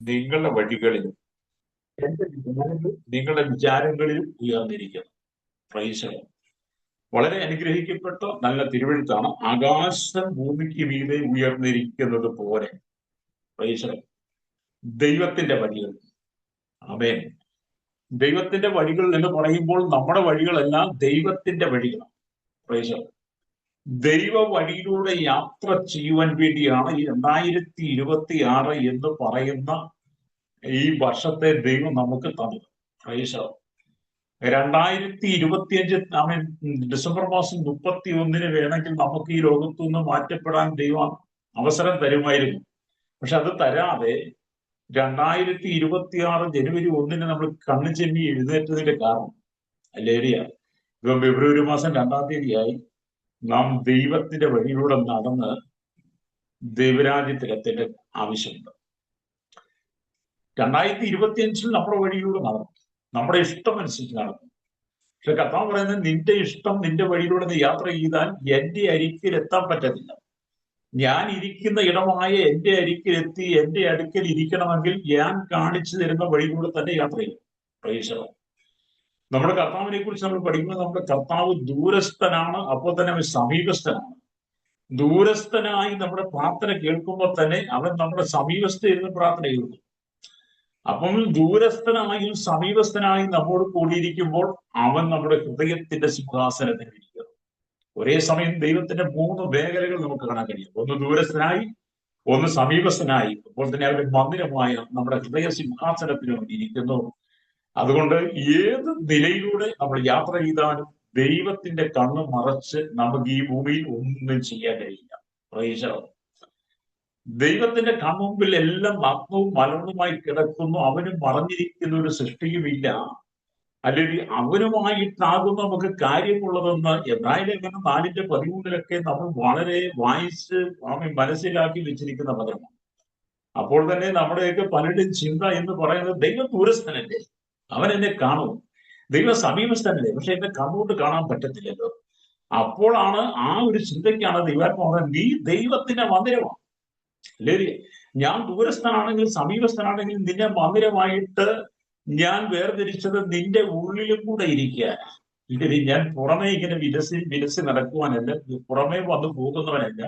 നിങ്ങളുടെ വഴികളിലും എന്റെ വിചാരങ്ങൾ നിങ്ങളുടെ വിചാരങ്ങളിലും ഉയർന്നിരിക്കുന്നു. Praise the lord. വളരെ അനുഗ്രഹിക്കപ്പെട്ട നല്ല തിരുവെഴുത്താണ്. ആകാശം ഭൂമിക്ക് മീതെ ഉയർന്നിരിക്കുന്നത് പോലെ. Praise the lord. ദൈവത്തിന്റെ വഴികൾ. ആമേൻ. ദൈവത്തിന്റെ വഴികൾ എന്ന് പറയുമ്പോൾ നമ്മുടെ വഴികളെല്ലാം ദൈവത്തിന്റെ വഴികളാണ്. Price the Lord. ദൈവ വഴിയിലൂടെ യാത്ര ചെയ്യുവാൻ വേണ്ടിയാണ് ഈ 2026 എന്ന് പറയുന്ന ഈ വർഷത്തെ ദൈവം നമുക്ക് തന്നത്. Price the Lord. 2025 ഡിസംബർ മാസം 31 വേണമെങ്കിൽ നമുക്ക് ഈ ലോകത്തു നിന്ന് മാറ്റപ്പെടാൻ ദൈവം അവസരം തരുമായിരുന്നു. പക്ഷെ അത് തരാതെ 2026 ജനുവരി 1 നമ്മൾ കണ്ണു ചെമ്മി എഴുന്നേറ്റതിന്റെ കാരണം അല്ലേരിയ ഇപ്പം ഫെബ്രുവരി മാസം 2-ാം തീയതിയായി നാം ദൈവത്തിന്റെ വഴിയിലൂടെ നടന്ന് ദൈവരാജ്യത്തിലെത്തേണ്ട ആവശ്യമുണ്ട്. 2025 നമ്മുടെ വഴിയിലൂടെ നടന്നു, നമ്മുടെ ഇഷ്ടം അനുസരിച്ച് നടന്നു. പക്ഷെ കർത്താവ് പറയുന്നത് നിന്റെ ഇഷ്ടം നിന്റെ വഴിയിലൂടെ നീ യാത്ര ചെയ്താൽ എന്റെ അരികിൽ എത്താൻ പറ്റത്തില്ല. ഞാൻ ഇരിക്കുന്ന ഇടമായ എന്റെ അരികിൽ എത്തി എന്റെ അടുക്കൽ ഇരിക്കണമെങ്കിൽ ഞാൻ കാണിച്ചു തരുന്ന വഴിയിലൂടെ തന്നെ യാത്ര ചെയ്യും. Price the Lord. നമ്മുടെ കർത്താവിനെ കുറിച്ച് നമ്മൾ പഠിക്കുമ്പോൾ നമ്മുടെ കർത്താവ് ദൂരസ്ഥനാണ്, അപ്പോൾ തന്നെ അവൻ സമീപസ്ഥനാണ്. ദൂരസ്ഥനായി നമ്മുടെ പ്രാർത്ഥന കേൾക്കുമ്പോൾ തന്നെ അവൻ നമ്മുടെ സമീപസ്ഥ ഇരുന്ന് പ്രാർത്ഥന കേൾക്കും. അപ്പം ദൂരസ്ഥനായും സമീപസ്ഥനായും നമ്മോട് കൂടിയിരിക്കുമ്പോൾ അവൻ നമ്മുടെ ഹൃദയത്തിന്റെ സിംഹാസനത്തിൽ ഇരിക്കുന്നു. ഒരേ സമയം ദൈവത്തിന്റെ 3 മേഖലകൾ നമുക്ക് കാണാൻ കഴിയും. ഒന്ന് ദൂരസ്ഥനായി, ഒന്ന് സമീപസ്ഥനായി, അപ്പോൾ തന്നെ അവരുടെ മന്ദിരമായ നമ്മുടെ ഹൃദയ സിംഹാസനത്തിലും ഇരിക്കുന്നു. അതുകൊണ്ട് ഏത് നിലയിലൂടെ നമ്മൾ യാത്ര ചെയ്താലും ദൈവത്തിന്റെ കണ്ണ് മറച്ച് നമുക്ക് ഈ ഭൂമിയിൽ ഒന്നും ചെയ്യാൻ കഴിയില്ല. Price the lord. ദൈവത്തിന്റെ കൺമുമ്പിൽ എല്ലാം നഗ്നവും മലർന്നുമായി കിടക്കുന്നു. അവന് മറഞ്ഞിരിക്കുന്ന ഒരു സൃഷ്ടിയുമില്ല. അല്ലെങ്കിൽ അവനുമായിട്ടാകും നമുക്ക് കാര്യമുള്ളതെന്ന് എബ്രായ ലേഖനം 4:13 നമ്മൾ വളരെ വായിച്ച് മനസ്സിലാക്കി വെച്ചിരിക്കുന്ന പദമാണ്. അപ്പോൾ തന്നെ നമ്മുടെയൊക്കെ പലരുടെയും ചിന്ത എന്ന് പറയുന്നത് ദൈവം ദൂരസ്ഥനല്ലേ, അവൻ എന്നെ കാണും. ദൈവം സമീപസ്ഥനല്ലേ, പക്ഷെ എന്നെ കണ്ണുകൊണ്ട് കാണാൻ പറ്റത്തില്ലല്ലോ. അപ്പോഴാണ് ആ ഒരു ചിന്തയ്ക്കാണ് ദൈവാത്മാവ് നീ ദൈവത്തിന്റെ മന്ദിരമാണ്. അല്ലേ? ഞാൻ ദൂരസ്ഥനാണെങ്കിൽ സമീപസ്ഥനാണെങ്കിൽ നിന്നെ മന്ദിരമായിട്ട് ഞാൻ വേർതിരിച്ചത് നിന്റെ ഉള്ളിലും കൂടെ ഇരിക്കാൻ. ഇതിന് ഞാൻ പുറമേ ഇങ്ങനെ വിലസി നടക്കുവാനല്ല, പുറമേ വന്നു പോകുന്നവനല്ല,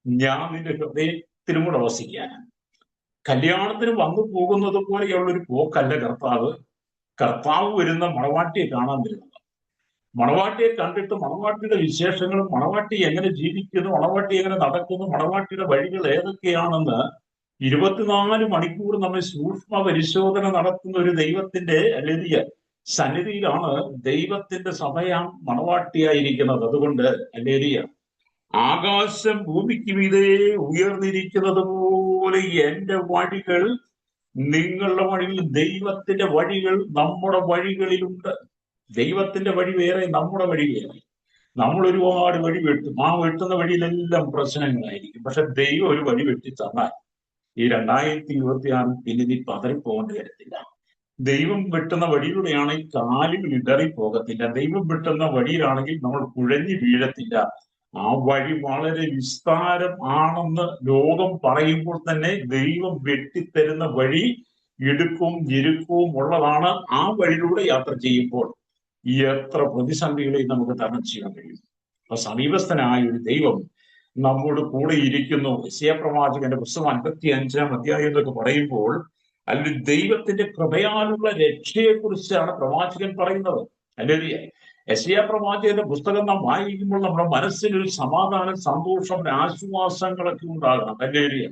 ഞാൻ നിന്റെ ഹൃദയത്തിലും കൂടെ വസിക്കാനാണ്. കല്യാണത്തിന് വന്നു പോകുന്നത് പോലെയുള്ളൊരു പോക്കല്ല കർത്താവ് വരുന്ന മണവാട്ടിയെ കാണാൻ വരുന്നത്. മണവാട്ടിയെ കണ്ടിട്ട് മണവാട്ടിയുടെ വിശേഷങ്ങളും മണവാട്ടി എങ്ങനെ ജീവിക്കുന്നു, മണവാട്ടി എങ്ങനെ നടക്കുന്നു, മണവാട്ടിയുടെ വഴികൾ ഏതൊക്കെയാണെന്ന് 24 മണിക്കൂർ നമ്മൾ സൂക്ഷ്മ പരിശോധന നടത്തുന്ന ഒരു ദൈവത്തിന്റെ അല്ലെങ്കിൽ സന്നിധിയിലാണ് ദൈവത്തിന്റെ സഭയാം മണവാട്ടിയായിരിക്കുന്നത്. അതുകൊണ്ട് അല്ലേരിയ ആകാശം ഭൂമിക്ക് മീതെ ഉയർന്നിരിക്കുന്നത് പോലെ എന്റെ വഴികൾ നിങ്ങളുടെ വഴികൾ, ദൈവത്തിന്റെ വഴികൾ നമ്മുടെ വഴികളിലുണ്ട്. ദൈവത്തിന്റെ വഴി വേറെ, നമ്മുടെ വഴി വേറെ. നമ്മൾ ഒരുപാട് വഴി വെട്ടും, ആ വെട്ടുന്ന വഴിയിലെല്ലാം പ്രശ്നങ്ങളായിരിക്കും. പക്ഷെ ദൈവം ഒരു വഴി വെട്ടി തന്നാൽ ഈ 2026 പിന്നെ നീ പതറിപ്പോകേണ്ടി വരത്തില്ല. ദൈവം വെട്ടുന്ന വഴിയിലൂടെയാണെങ്കിൽ കാലുകൾ ഇടറി പോകത്തില്ല. ദൈവം വെട്ടുന്ന വഴിയിലാണെങ്കിൽ നമ്മൾ കുഴഞ്ഞു വീഴത്തില്ല. ആ വഴി വളരെ വിസ്താരം ആണെന്ന് ലോകം പറയുമ്പോൾ തന്നെ ദൈവം വെട്ടിത്തരുന്ന വഴി ഇടുക്കവും ഞെരുക്കവും ഉള്ളതാണ്. ആ വഴിയിലൂടെ യാത്ര ചെയ്യുമ്പോൾ എത്ര പ്രതിസന്ധികളെയും നമുക്ക് തരണം ചെയ്യാൻ കഴിയും. അപ്പൊ സമീപസ്ഥനായ ഒരു ദൈവം നമ്മോട് കൂടെ ഇരിക്കുന്നു. യെശയ്യാ പ്രവാചകന്റെ പുസ്തകം 55-ാം അധ്യായം എന്നൊക്കെ പറയുമ്പോൾ അല്ലെങ്കിൽ ദൈവത്തിന്റെ കൃപയാലുള്ള രക്ഷയെ കുറിച്ചാണ് പ്രവാചകൻ പറയുന്നത്. അല്ലെങ്കിൽ യെശയ്യാ പ്രവാചകന്റെ പുസ്തകം നാം വായിക്കുമ്പോൾ നമ്മുടെ മനസ്സിനൊരു സമാധാനം, സന്തോഷം, ആശ്വാസങ്ങളൊക്കെ ഉണ്ടാകണം. അല്ലെങ്കിൽ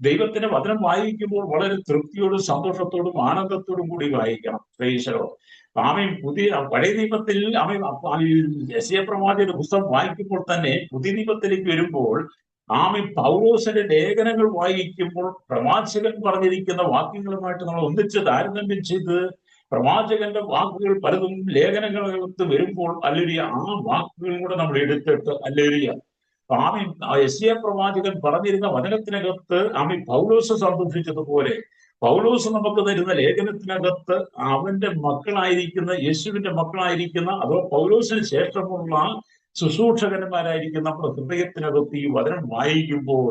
ദൈവത്തിന്റെ വചനം വായിക്കുമ്പോൾ വളരെ തൃപ്തിയോടും സന്തോഷത്തോടും ആനന്ദത്തോടും കൂടി വായിക്കണം. Price the Lord. പഴയ നിയമത്തിൽ യെശയ്യാ പ്രവാചകന്റെ പുസ്തകം വായിക്കുമ്പോൾ തന്നെ പുതിയ നിയമത്തിലേക്ക് വരുമ്പോൾ പൗലോസിന്റെ ലേഖനങ്ങൾ വായിക്കുമ്പോൾ പ്രവാചകൻ പറഞ്ഞിരിക്കുന്ന വാക്യങ്ങളുമായിട്ട് നമ്മൾ ഒന്നിച്ച് താരതമ്യം ചെയ്ത് പ്രവാചകന്റെ വാക്കുകൾ പലതും ലേഖനങ്ങളകത്ത് വരുമ്പോൾ അല്ലെങ്കിൽ ആ വാക്കുകളും കൂടെ നമ്മൾ എടുത്തിട്ട് അല്ലെങ്കിൽ യെശയ്യാ പ്രവാചകൻ പറഞ്ഞിരുന്ന വചനത്തിനകത്ത് പൗലോസ് സന്തോഷിച്ചതുപോലെ പൗലോസ് നമുക്ക് തരുന്ന ലേഖനത്തിനകത്ത് അവന്റെ മക്കളായിരിക്കുന്ന, യേശുവിന്റെ മക്കളായിരിക്കുന്ന, അതോ പൗലോസിന് ശേഷമുള്ള ശുശ്രൂഷകന്മാരായിരിക്കുന്ന നമ്മുടെ ഹൃദയത്തിനകത്ത് ഈ വചനം വായിക്കുമ്പോൾ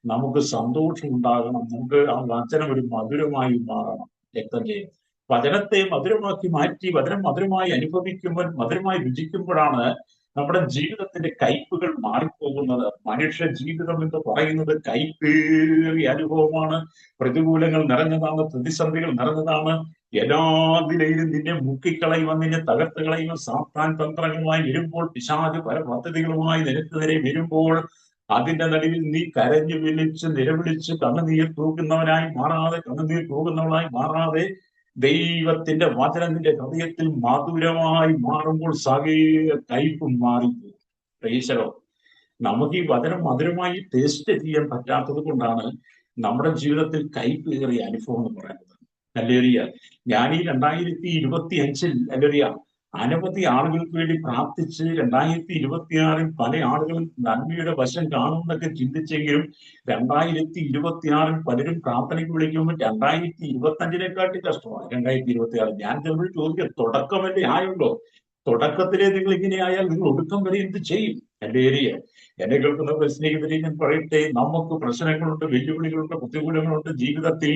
നമുക്ക് സന്തോഷം ഉണ്ടാകണം. നമുക്ക് ആ വചനം ഒരു മധുരമായി മാറണം. രക്തം ചെയ്യും വചനത്തെ മധുരമാക്കി മാറ്റി വചനം മധുരമായി അനുഭവിക്കുമ്പോൾ, മധുരമായി രുചിക്കുമ്പോഴാണ് നമ്മുടെ ജീവിതത്തിന്റെ കയ്പുകൾ മാറിപ്പോകുന്നത്. മനുഷ്യ ജീവിതം എന്ന് പറയുന്നത് കയ്പേറിയ അനുഭവമാണ്. പ്രതികൂലങ്ങൾ നിറഞ്ഞതാണ്, പ്രതിസന്ധികൾ നിറഞ്ഞതാണ്. എല്ലാ നിലയിലും നിന്നെ മുക്കിക്കളയുവാൻ, നിന്നെ തകർത്ത് കളയുവാൻ സാത്താൻ തന്ത്രങ്ങളുമായി വരുമ്പോൾ, പിശാച് പല പദ്ധതികളുമായി നിനക്ക് നേരെ വരുമ്പോൾ, അതിന്റെ നടുവിൽ നീ കരഞ്ഞു വിളിച്ച് നിലവിളിച്ച് കണ്ണുനീർ തൂക്കുന്നവനായി മാറാതെ, കണ്ണുനീർ തൂകുന്നവനായി മാറാതെ, ദൈവത്തിന്റെ വചനം നിന്റെ ഹൃദയത്തിൽ മധുരമായി മാറുമ്പോൾ സകല കയ്പും മാറിപ്പോകും. പ്രൈസലോ. നമുക്ക് ഈ വചനം മധുരമായി ടേസ്റ്റ് ചെയ്യാൻ പറ്റാത്തത് കൊണ്ടാണ് നമ്മുടെ ജീവിതത്തിൽ കയ്പേറിയ അനുഭവം എന്ന് പറയുന്നത്. അല്ലേറിയ ഞാൻ ഈ 2025 അല്ലേറിയ അനവധി ആളുകൾക്ക് വേണ്ടി പ്രാർത്ഥിച്ച് 2026 പല ആളുകളും നന്മയുടെ വശം കാണുമെന്നൊക്കെ ചിന്തിച്ചെങ്കിലും 2026 പലരും പ്രാർത്ഥനയ്ക്ക് വിളിക്കുമ്പോൾ 2025 കഷ്ടമാണ് 2026. ഞാൻ ചിലപ്പോൾ ചോദിക്കുക, തുടക്കമല്ലേ ആയുള്ളൂ? തുടക്കത്തിലെ നിങ്ങൾ ഇങ്ങനെ ആയാൽ നിങ്ങൾ ഒടുക്കം വരെ എന്ത് ചെയ്യും? എന്റെ ഏരിയ എന്നെ കേൾക്കുന്ന സ്നേഹിതരെ ഞാൻ പറയട്ടെ, നമുക്ക് പ്രശ്നങ്ങളുണ്ട്, വെല്ലുവിളികളുണ്ട്, പ്രതികൂലങ്ങളുണ്ട്. ജീവിതത്തിൽ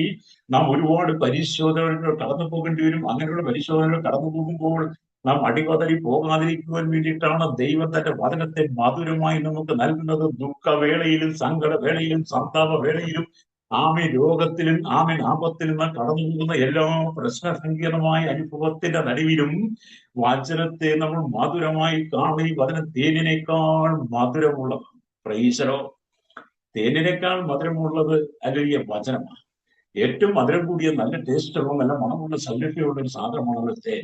നാം ഒരുപാട് പരിശോധനകൾ കടന്നു പോകേണ്ടി വരും. അങ്ങനെയുള്ള പരിശോധനകൾ കടന്നു പോകുമ്പോൾ നാം അടിപതറി പോകാതിരിക്കുവാൻ വേണ്ടിയിട്ടാണ് ദൈവം തന്റെ വചനത്തെ മധുരമായി നമുക്ക് നൽകുന്നത്. ദുഃഖവേളയിലും സങ്കടവേളയിലും സന്താപ വേളയിലും ആമി രോഗത്തിലും ആമൻ ആപത്തിലും നാം കടന്നു പോകുന്ന എല്ലാ പ്രശ്നസങ്കീർണമായ അനുഭവത്തിന്റെ നടുവിലും വചനത്തെ നമ്മൾ മധുരമായി കാണി. വചനം തേനിനേക്കാൾ മധുരമുള്ളത്, പ്രൈസലോ, തേനിനേക്കാൾ മധുരമുള്ളത് അല്ലെങ്കിൽ വചനമാണ്. ഏറ്റവും മധുരം കൂടിയ നല്ല ടേസ്റ്റ് ഉള്ള നല്ല മണമുള്ള സൗരഭ്യമുള്ള ഒരു സാധനമാണല്ലോ തേൻ.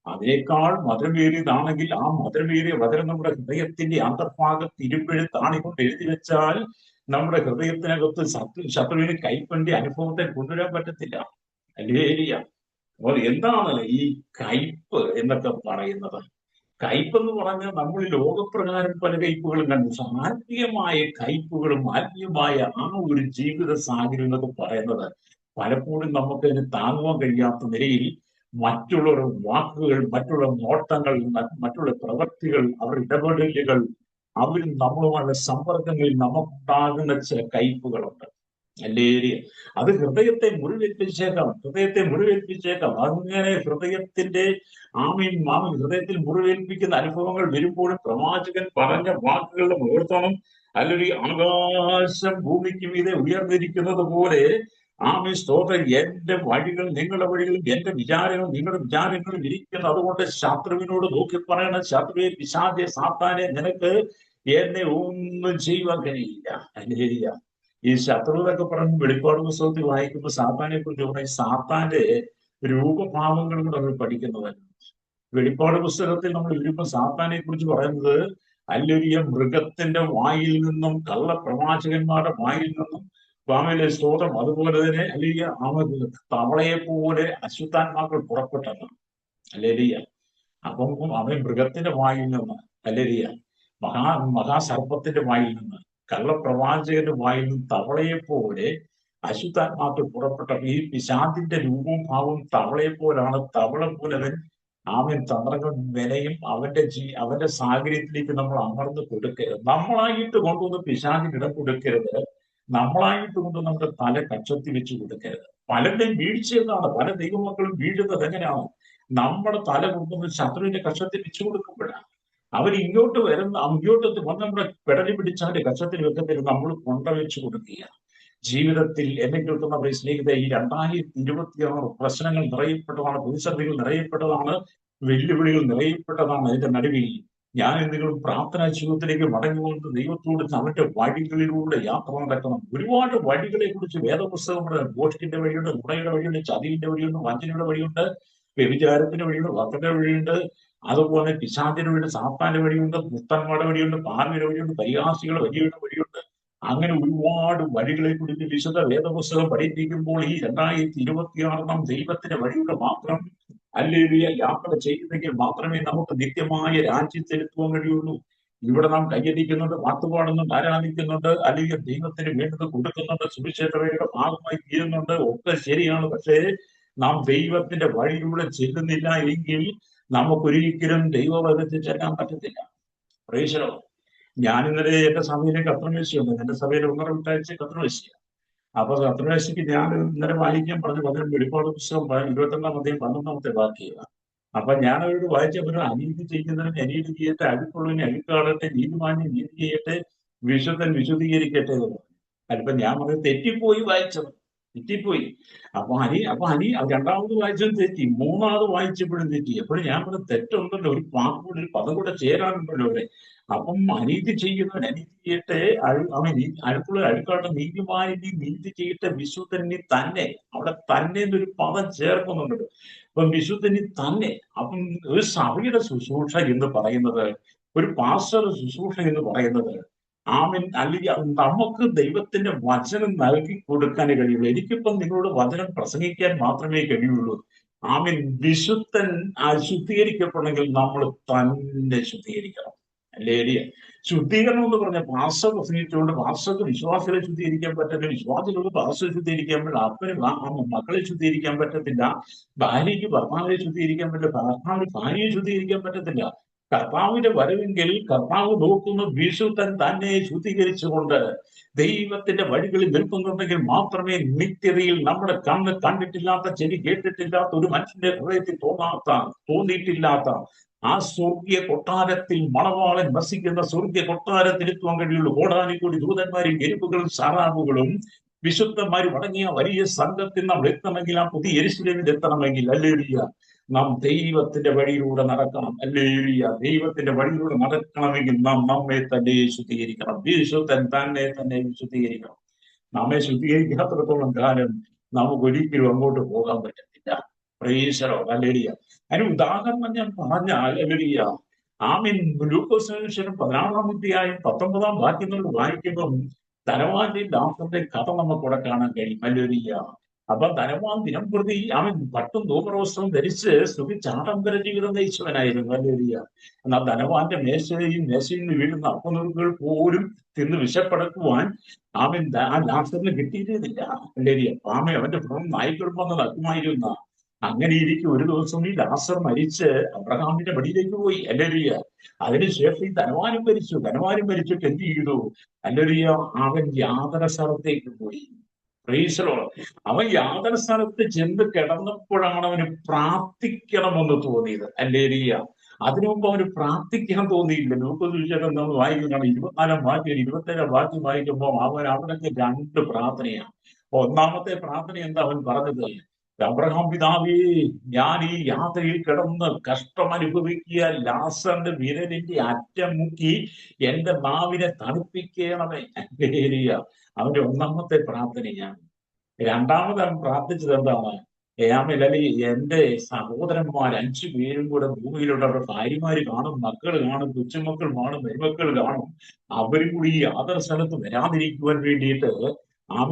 അതിനേക്കാൾ മധുരമേറിയതാണെങ്കിൽ ആ മധുരമേറിയ വചനം നമ്മുടെ ഹൃദയത്തിന്റെ അന്തർഭാഗത്ത് ഇരുമ്പെഴുത്താണിക്കൊണ്ട് എഴുതി വെച്ചാൽ നമ്മുടെ ഹൃദയത്തിനകത്ത് ശത്രുവിന് കൈപ്പന്റെ അനുഭവത്തെ കൊണ്ടുവരാൻ പറ്റത്തില്ല. അല്ലേരിയ. അപ്പോൾ എന്താണ് ഈ കയ്പ് എന്നൊക്കെ പറയുന്നത്? കയ്പ് എന്ന് പറഞ്ഞാൽ നമ്മൾ ലോകപ്രകാരം പല കയ്പുകളും കണ്ടു. ആത്മീയമായ കയ്പുകളും ആത്മീയമായ ആ ഒരു ജീവിത സാഹചര്യം എന്നൊക്കെ പറയുന്നത് പലപ്പോഴും നമുക്ക് അതിന് താങ്ങുവാൻ കഴിയാത്ത നിലയിൽ മറ്റുള്ളവരുടെ വാക്കുകൾ, മറ്റുള്ള നോട്ടങ്ങൾ, മറ്റുള്ള പ്രവൃത്തികൾ, അവരുടെ ഇടപെടലുകൾ, അവരും നമ്മളുമായുള്ള സമ്പർക്കങ്ങളിൽ നമുക്കുണ്ടാകുന്ന ചില കയ്പുകളുണ്ട്. അല്ലേരിയ. അത് ഹൃദയത്തെ മുറിവേൽപ്പിച്ചേക്കാം. അങ്ങനെ ഹൃദയത്തിന്റെ ഹൃദയത്തിൽ മുറിവേൽപ്പിക്കുന്ന അനുഭവങ്ങൾ വരുമ്പോഴും പ്രവാചകൻ പറഞ്ഞ വാക്കുകളുടെ മുഹൂർത്തം അല്ലെങ്കിൽ ആകാശം ഭൂമിക്ക് മീതെ ഉയർന്നിരിക്കുന്നത് പോലെ സ്തോത്രം, എന്റെ വഴികൾ നിങ്ങളുടെ വഴികളും എന്റെ വിചാരങ്ങൾ നിങ്ങളുടെ വിചാരങ്ങളും ഇരിക്കുന്നത്. അതുകൊണ്ട് ശത്രുവിനോട് നോക്കി പറയണം, ശത്രുവെ, പിശാചെ, സാത്താനെ, നിനക്ക് എന്നെ ഒന്നും ചെയ്യുവാൻ കഴിയില്ല. അല്ലേരിയ. ഈ ശത്രു എന്നൊക്കെ പറഞ്ഞ് വെളിപ്പാട് പുസ്തകത്തിൽ വായിക്കുമ്പോൾ സാത്താനെ കുറിച്ച് പറയും. സാത്താന്റെ രൂപഭാവങ്ങളും കൂടെ നമ്മൾ പഠിക്കുന്നതാണ്. വെളിപ്പാട് പുസ്തകത്തിൽ നമ്മൾ വരുമ്പോൾ സാത്താനെ കുറിച്ച് പറയുന്നത് അല്ലൊരിയ മൃഗത്തിന്റെ വായിൽ നിന്നും കള്ളപ്രവാചകന്മാരുടെ വായിൽ നിന്നും സ്വാമിയിലെ സ്തോത്രം, അതുപോലെ തന്നെ അല്ലെങ്കിൽ തവളയെ പോലെ അശുദ്ധാത്മാക്കൾ പുറപ്പെട്ടതാണ്. അല്ലേരിയ. അപ്പം അവൻ മൃഗത്തിന്റെ വായിൽ നിന്ന്, അല്ലേരിയ, മഹാസർപ്പത്തിന്റെ വായിൽ നിന്ന്, കള്ളപ്രവാചകന്റെ വായിൽ നിന്ന് തവളയെ പോലെ അശുദ്ധാത്മാക്കൾ പുറപ്പെട്ട ഈ പിശാചിന്റെ രൂപവും ഭാവവും തവളയെ പോലാണ്. തവള പോലെ അവൻ തന്ത്രങ്ങൾ വിലയും അവന്റെ സാഹചര്യത്തിലേക്ക് നമ്മൾ അമർന്ന് കൊടുക്കരുത്. നമ്മളായിട്ട് കൊണ്ടുവന്ന് പിശാചിന് ഇടം കൊടുക്കരുത്. നമ്മളായിട്ട് കൊണ്ട് നമ്മുടെ തല കക്ഷത്തി വെച്ച് കൊടുക്കരുത്. പലരുടെയും വീഴ്ച എന്താണ്? പല ദൈവമക്കളും വീഴുന്നത് എങ്ങനെയാണ്? നമ്മുടെ തല കൊണ്ടുവന്ന് ശത്രുവിന്റെ കക്ഷത്തിൽ വെച്ചു കൊടുക്കുമ്പോഴാണ്. അവർ ഇങ്ങോട്ട് വന്ന് നമ്മുടെ പെടലി പിടിച്ചവന്റെ കക്ഷത്തിൽ വെക്കത്തില്ല, നമ്മൾ കൊണ്ടവെച്ച് കൊടുക്കുക. ജീവിതത്തിൽ എന്നെ കേൾക്കുന്ന സ്നേഹിത, ഈ 2026 പ്രശ്നങ്ങൾ നിറയപ്പെട്ടതാണ്, പ്രതിസന്ധികൾ നിറയപ്പെട്ടതാണ്, വെല്ലുവിളികൾ നിറയപ്പെട്ടതാണ്. അതിന്റെ നടുവിൽ ഞാൻ നിങ്ങളും പ്രാർത്ഥനാ ജീവിതത്തിലേക്ക് മടങ്ങിക്കൊണ്ട് ദൈവത്തോട് അവന്റെ വഴികളിലൂടെ യാത്ര നടക്കണം. ഒരുപാട് വഴികളെ കുറിച്ച് വേദപുസ്തകമുണ്ട്. ഗോഷ്ടിന്റെ വഴിയുണ്ട്, നുണയുടെ വഴിയുണ്ട്, ചതിവിന്റെ വഴിയുണ്ട്, വഞ്ചനയുടെ വഴിയുണ്ട്, വ്യഭിചാരത്തിന്റെ വഴിയുണ്ട്, വസ്ത്രന്റെ വഴിയുണ്ട്, അതുപോലെ പിശാചിന്റെ വഴിയുണ്ട്, സാത്താന്റെ വഴിയുണ്ട്, പുസ്തകങ്ങളുടെ വഴിയുണ്ട്, പാർവിയുടെ വഴിയുണ്ട്, പരിഹാസികളുടെ വഴിയുണ്ട്. അങ്ങനെ ഒരുപാട് വഴികളെ കുറിച്ച് വിശുദ്ധ വേദപുസ്തകം പഠിപ്പിക്കുമ്പോൾ ഈ 2026 നാം ദൈവത്തിന്റെ വഴിയുടെ മാത്രം അല്ലേലൂയ യാത്ര ചെയ്യുന്നെങ്കിൽ മാത്രമേ നമുക്ക് നിത്യമായ രാജ്യത്തെടുക്കുവാൻ കഴിയുള്ളൂ. ഇവിടെ നാം കയ്യടിക്കുന്നുണ്ട്, പാട്ടുപാടുന്നുണ്ട്, ആരാധിക്കുന്നുണ്ട്, അല്ലെങ്കിൽ ദൈവത്തിന് വേണ്ടത് കൊടുക്കുന്നുണ്ട്, സുവിശേഷയുടെ ഭാഗമായി തീരുന്നുണ്ട്, ഒക്കെ ശരിയാണ്. പക്ഷേ നാം ദൈവത്തിന്റെ വഴിയിലൂടെ ചെല്ലുന്നില്ല എങ്കിൽ നമുക്കൊരിക്കലും ദൈവവചനത്തിൽ ചെല്ലാൻ പറ്റത്തില്ല. Price the Lord. ഞാൻ ഇന്നലെ എന്റെ സഭയിലെ കർത്തൃമേശയുണ്ട്, എന്റെ സഭയിലെ 1.5 കർത്തൃമേശ. അപ്പൊ കർത്തൃമേശയ്ക്ക് ഞാൻ ഇന്നലെ വായിക്കാൻ പറഞ്ഞു വെളിപ്പാട് പുസ്തകം 22-ാം അധ്യായം 11-ാമത്തെ വാക്യമാണ്. അപ്പൊ ഞാൻ അവരോട് വായിച്ചപ്പോൾ അനീതി ചെയ്യുന്നതിന് അനീതി ചെയ്യട്ടെ, അഴുക്കുള്ളതിന് അഴുക്കാടട്ടെ, നീതിമാന്യം നീതി ചെയ്യട്ടെ, വിശുദ്ധൻ വിശുദ്ധീകരിക്കട്ടെ എന്ന് പറഞ്ഞു. അതിപ്പോ ഞാൻ പറഞ്ഞത് തെറ്റിപ്പോയി വായിച്ചത്, തെറ്റിപ്പോയി. അപ്പൊ രണ്ടാമത് വായിച്ചത് തെറ്റി, മൂന്നാമത് വായിച്ചപ്പോഴും തെറ്റി. എപ്പോഴും ഞാൻ പറഞ്ഞത് തെറ്റുണ്ടല്ലോ, ഒരു വാക്കുകൂടെ ഒരു പദം കൂടെ ചേരാനുണ്ടല്ലോ അവിടെ. അപ്പം അനീതി ചെയ്യുന്നവൻ അനീതി ചെയ്യട്ടെ, അവൻ അഴുക്കുള്ള അഴുക്കാട്ടെ, നീതിമാനി നീതി ചെയ്യട്ടെ, വിശുദ്ധനി തന്നെ. അവിടെ തന്നെ എന്നൊരു പദം ചേർക്കുന്നുണ്ട്. അപ്പം വിശുദ്ധനി തന്നെ. അപ്പം ഒരു സഭയുടെ ശുശ്രൂഷ എന്ന് പറയുന്നത്, ഒരു പാസ്റ്ററുടെ ശുശ്രൂഷ എന്ന് പറയുന്നത്, അല്ലെങ്കിൽ നമുക്ക് ദൈവത്തിന്റെ വചനം നൽകി കൊടുക്കാൻ കഴിയുള്ളൂ. എനിക്കിപ്പം നിങ്ങളോട് വചനം പ്രസംഗിക്കാൻ മാത്രമേ കഴിയുള്ളൂ. വിശുദ്ധൻ ശുദ്ധീകരിക്കപ്പെടണമെങ്കിൽ നമ്മൾ തന്നെ ശുദ്ധീകരിക്കണം. അല്ലേ? ശുദ്ധീകരണം എന്ന് പറഞ്ഞാൽ പാസ്റ്റർ പ്രസംഗിച്ചുകൊണ്ട് പാസ്റ്റർക്ക് വിശ്വാസികളെ ശുദ്ധീകരിക്കാൻ പറ്റില്ല, വിശ്വാസികൾക്ക് പാസ്റ്റർ ശുദ്ധീകരിക്കാൻ പറ്റില്ല, അപ്പന് മക്കളെ ശുദ്ധീകരിക്കാൻ പറ്റത്തില്ല, ഭാര്യയ്ക്ക് ഭർത്താവിനെ ശുദ്ധീകരിക്കാൻ പറ്റില്ല, ഭർത്താവിന് ഭാര്യയെ ശുദ്ധീകരിക്കാൻ പറ്റത്തില്ല. കർത്താവിന്റെ വരവെങ്കിൽ കർത്താവ് നോക്കുന്ന വിശുദ്ധൻ തന്നെ ശുദ്ധീകരിച്ചുകൊണ്ട് ദൈവത്തിന്റെ വഴികളിൽ നിൽക്കുന്നുണ്ടെങ്കിൽ മാത്രമേ നിത്യതയിൽ നമ്മുടെ കണ്ണ് കണ്ടിട്ടില്ലാത്ത, ചെവി കേട്ടിട്ടില്ലാത്ത, ഒരു മനുഷ്യന്റെ ഹൃദയത്തിൽ തോന്നിയിട്ടില്ലാത്ത ആ സ്വർഗീയ കൊട്ടാരത്തിൽ മണവാളൻ വസിക്കുന്ന സ്വർഗീയ കൊട്ടാരത്തിൽ എത്തുവാൻ കഴിയുള്ളൂ. കോടാനുകൂടി ദൂതന്മാരും എരുപ്പുകളും സാറാവുകളും വിശുദ്ധന്മാരും അടങ്ങിയ വലിയ സംഘത്തിൽ നാം എത്തണമെങ്കിൽ, ആ പുതിയ യെരൂശലേമിൽ എത്തണമെങ്കിൽ, ഹല്ലേലൂയ, നാം ദൈവത്തിന്റെ വഴിയിലൂടെ നടക്കണം. ഹല്ലേലൂയ. ദൈവത്തിന്റെ വഴിയിലൂടെ നടക്കണമെങ്കിൽ നാം നമ്മെ തന്നെ ശുദ്ധീകരിക്കണം. വിശുദ്ധൻ തന്നെ വിശുദ്ധീകരിക്കണം. നമ്മെ ശുദ്ധീകരിക്കാത്തിടത്തോളം കാലം നമുക്ക് ഒരിക്കലും അങ്ങോട്ട് പോകാൻ പറ്റത്തില്ല. പ്രേസരോ, ഹല്ലേലൂയ. അതിന് ഉദാഹരണം ഞാൻ പറഞ്ഞാൽ, ഹല്ലേലൂയ, ലൂക്കോസ് സുവിശേഷം 16-ാം അധ്യായം 19-ാം വാക്യങ്ങളിൽ വായിക്കുമ്പം ധനവാന്റെയും ലാസറിന്റെയും കഥ നമുക്കിവിടെ കാണാൻ കഴിയും. ഹല്ലേലൂയ. അപ്പൊ ധനവാൻ ദിനം പ്രതി പട്ടും ധൂമ്രവസ്ത്രവും ധരിച്ച് സുഖിച്ചാഡംബര ജീവിതം നയിച്ചവനായിരുന്നു. ഹല്ലേലൂയ. എന്നാൽ ധനവാന്റെ മേശയിൽ നിന്ന് വീഴുന്ന അപ്പനുറുക്കുകൾ പോലും തിന്ന് വിശപ്പടക്കുവാൻ ആ ലാസറിന് കിട്ടിയിരുന്നില്ല. ഹല്ലേലൂയ. അവന്റെ പുറം നായ്ക്കൾ വന്ന് നടക്കുമായിരുന്ന. അങ്ങനെ ഇരിക്കും ഒരു ദിവസം ഈ ലാസർ മരിച്ച് അബ്രഹാമിന്റെ മടിയിലേക്ക് പോയി. ഹല്ലേലൂയ. അതിനുശേഷം ഈ ധനവാനും മരിച്ചിട്ട് എന്ത് ചെയ്തു? ഹല്ലേലൂയ, അവൻ യാതന സ്ഥലത്തേക്ക് പോയി. പ്രൈസ്. അവൻ യാതന സ്ഥലത്ത് ചെന്ന് കിടന്നപ്പോഴാണ് അവന് പ്രാർത്ഥിക്കണമെന്ന് തോന്നിയത്. ഹല്ലേലൂയ. അതിനു മുമ്പ് അവന് പ്രാർത്ഥിക്കാൻ തോന്നിയില്ല. ലൂക്കോസ് സുവിശേഷം നമ്മൾ വായിക്കുന്നതാണ് 24-ാം വാക്യം 27-ാം വാക്യം വായിക്കുമ്പോൾ അവനൊക്കെ 2 പ്രാർത്ഥനയാണ്. ഒന്നാമത്തെ പ്രാർത്ഥന എന്താ അവൻ പറഞ്ഞത്? അബ്രഹാം പിതാവേ, ഞാൻ ഈ യാത്രയിൽ കിടന്ന് കഷ്ടം അനുഭവിക്കുക, ലാസറിന്റെ വിരലിന്റെ അറ്റം മുക്കി എന്റെ നാവിനെ തണുപ്പിക്കണമേ. അവന്റെ ഒന്നാമത്തെ പ്രാർത്ഥനയാണ്. രണ്ടാമത് അവൻ പ്രാർത്ഥിച്ചത് എന്താണ്? എന്റെ സഹോദരന്മാർ 5 പേരും കൂടെ ഭൂമിയിലുള്ള അവരുടെ ഭാര്യമാര് കാണും, മക്കൾ കാണും, കൊച്ചുമക്കൾ കാണും, മരുമക്കൾ കാണും, അവരും കൂടി ഈ യാതൊരു സ്ഥലത്ത് വരാതിരിക്കുവാൻ വേണ്ടിയിട്ട്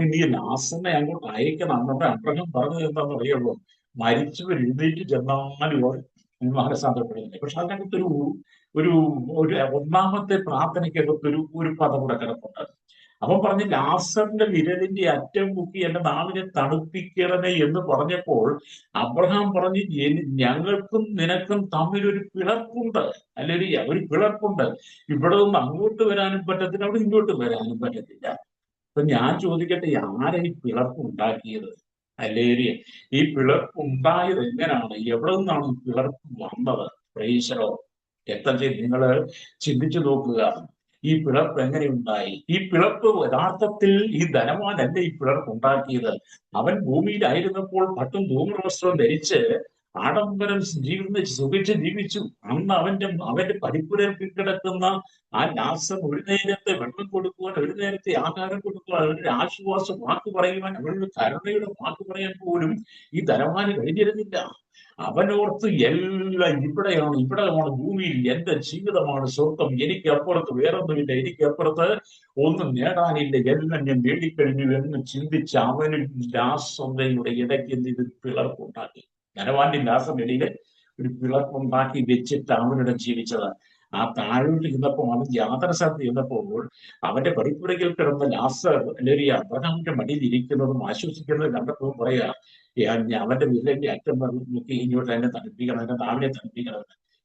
നീ ലാസറിനെ അങ്ങോട്ട് അയക്കണം. നമ്മുടെ അബ്രഹാം പറഞ്ഞത് എന്താണെന്ന് അറിയുള്ളൂ? മരിച്ചവർ എഴുന്നേറ്റ് ചെന്നാലും മാനസാന്തരപ്പെടുന്നില്ല. പക്ഷെ അതിനകത്തൊരു ഒരു ഒന്നാമത്തെ പ്രാർത്ഥനയ്ക്കകത്തൊരു പദം കൂടെ കിടപ്പുണ്ട്. അവൻ പറഞ്ഞ് ലാസറിന്റെ വിരലിന്റെ അറ്റം മുക്കി എന്റെ നാവിനെ തണുപ്പിക്കണമേ എന്ന് പറഞ്ഞപ്പോൾ അബ്രഹാം പറഞ്ഞ്, ഞങ്ങൾക്കും നിനക്കും തമ്മിലൊരു പിളർപ്പുണ്ട്. അല്ലെങ്കിൽ ഒരു പിളർപ്പുണ്ട്. ഇവിടെ നിന്ന് അങ്ങോട്ട് വരാനും പറ്റത്തില്ല, അവിടെ ഇങ്ങോട്ട് വരാനും പറ്റത്തില്ല. അപ്പൊ ഞാൻ ചോദിക്കട്ടെ, ആരെ ഈ പിളർപ്പ് ഉണ്ടാക്കിയത്? ഹല്ലേലൂയ. ഈ പിളർപ്പ് ഉണ്ടായത് എങ്ങനെയാണ്? എവിടെ നിന്നാണ് ഈ പിളർപ്പ് വന്നത്? പ്രൈസലോ. എത്ര നിങ്ങൾ ചിന്തിച്ചു നോക്കുക, ഈ പിളർപ്പ് എങ്ങനെ ഉണ്ടായി? ഈ പിളർപ്പ് യഥാർത്ഥത്തിൽ ഈ ധനവാനല്ല ഈ പിളർപ്പ് ഉണ്ടാക്കിയത്. അവൻ ഭൂമിയിലായിരുന്നപ്പോൾ പട്ടും ധൂമ്രവസ്ത്രവും ധരിച്ച് ആഡംബരം സുഖിച്ച് ജീവിച്ചു. അന്ന് അവന്റെ പരിപ്പുരത്തിൽ കിടക്കുന്ന ആ ലാസർ ഒരു നേരത്തെ വെള്ളം കൊടുക്കുവാൻ, ഒരു നേരത്തെ ആഹാരം കൊടുക്കുവാൻ, അവരുടെ ആശ്വാസ വാക്ക് പറയുവാൻ, അവരുടെ കരുണയുടെ വാക്ക് പറയാൻ പോലും ഈ ധനവാന് കഴിഞ്ഞിരുന്നില്ല. അവനോർത്ത് എല്ലാം ഇവിടെയാണ് ഭൂമിയിൽ എന്റെ ജീവിതമാണ് സ്വർഗം, എനിക്ക് അപ്പുറത്ത് വേറൊന്നുമില്ല, എനിക്ക് അപ്പുറത്ത് ഒന്നും നേടാനില്ല, എല്ലാം ഞാൻ നേടിക്കഴിഞ്ഞു എന്ന് ചിന്തിച്ച് അവനും ലാസറിന്റെ ഇടയ്ക്ക് ഇത് പിളർപ്പുണ്ടാക്കി. ധനവാന്റെ ലാസറിന്റെ ഒരു പിളർപ്പുണ്ടാക്കി വെച്ചിട്ട് അവനിടെ ജീവിച്ചത്. ആ താഴോട്ട് ചെന്നപ്പോൾ, അവൻ യാതന സ്ഥലത്ത് ചെന്നപ്പോൾ അവന്റെ പടിപ്പുരയിൽ കിടന്ന ലാസർ അല്ലെങ്കിൽ അബ്രഹാമിന്റെ മടിയിൽ ഇരിക്കുന്നതും ആശ്വസിക്കുന്നതും കണ്ടപ്പോൾ പറയാ, അവന്റെ വിരലിന്റെ അറ്റം നോക്കി ഇങ്ങോട്ട് എന്നെ തണുപ്പിക്കണം, എന്റെ നാവിനെ തണുപ്പിക്കണം.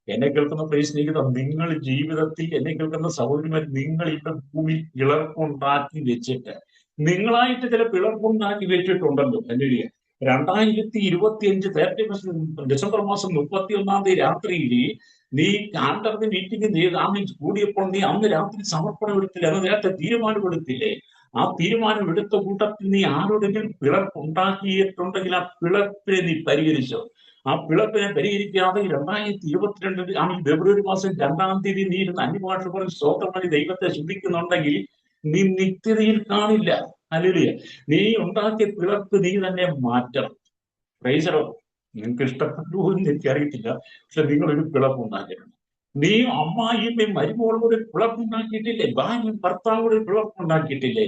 എന്നെ കേൾക്കുന്ന പ്രിയ സ്നേഹിതർ, നിങ്ങൾ ജീവിതത്തിൽ എന്നെ കേൾക്കുന്ന സഹോദരിമാർ, നിങ്ങൾ ഇവിടെ ഭൂമി പിളർപ്പുണ്ടാക്കി വെച്ചിട്ട് നിങ്ങളായിട്ട് ചില പിളർപ്പുണ്ടാക്കി വെച്ചിട്ടുണ്ടല്ലോ. അല്ലെങ്കിൽ 2025 ഡിസംബർ മാസം 31 രാത്രിയിൽ നീ കാണ്ടറിന് മീറ്റിംഗ് നീ കൂടിയപ്പോൾ നീ അന്ന് രാത്രി സമർപ്പണം എടുത്തില്ലേ? അന്ന് നേരത്തെ തീരുമാനമെടുത്തില്ലേ? ആ തീരുമാനം എടുത്ത കൂട്ടത്തിൽ നീ ആരോടെങ്കിലും പിളർപ്പുണ്ടാക്കിയിട്ടുണ്ടെങ്കിൽ ആ പിളർപ്പിനെ നീ പരിഹരിച്ചോ? ആ പിളർപ്പിനെ പരിഹരിക്കാതെ 2022 ഫെബ്രുവരി മാസം 2 നീ ഇരുന്ന് അന്യഭാഷ പറഞ്ഞ് സ്തോത്രമായി ദൈവത്തെ ശ്രദ്ധിക്കുന്നുണ്ടെങ്കിൽ നീ നിത്യതയിൽ കാണില്ല. അല്ലെങ്കിൽ നീ ഉണ്ടാക്കിയ പിളർപ്പ് നീ തന്നെ മാറ്റണം. പ്രൈസറോ, നിങ്ങൾക്ക് ഇഷ്ടപ്പെട്ടു എന്ന് എനിക്കറിയത്തില്ല, പക്ഷെ നിങ്ങളൊരു പിളർപ്പുണ്ടാക്കിയിട്ടുണ്ട്. നീ അമ്മായിയമ്മയും മരുമകളോട് പിളർപ്പുണ്ടാക്കിയിട്ടില്ലേ? ഭാര്യയും ഭർത്താവോട് പിളർപ്പുണ്ടാക്കിയിട്ടില്ലേ?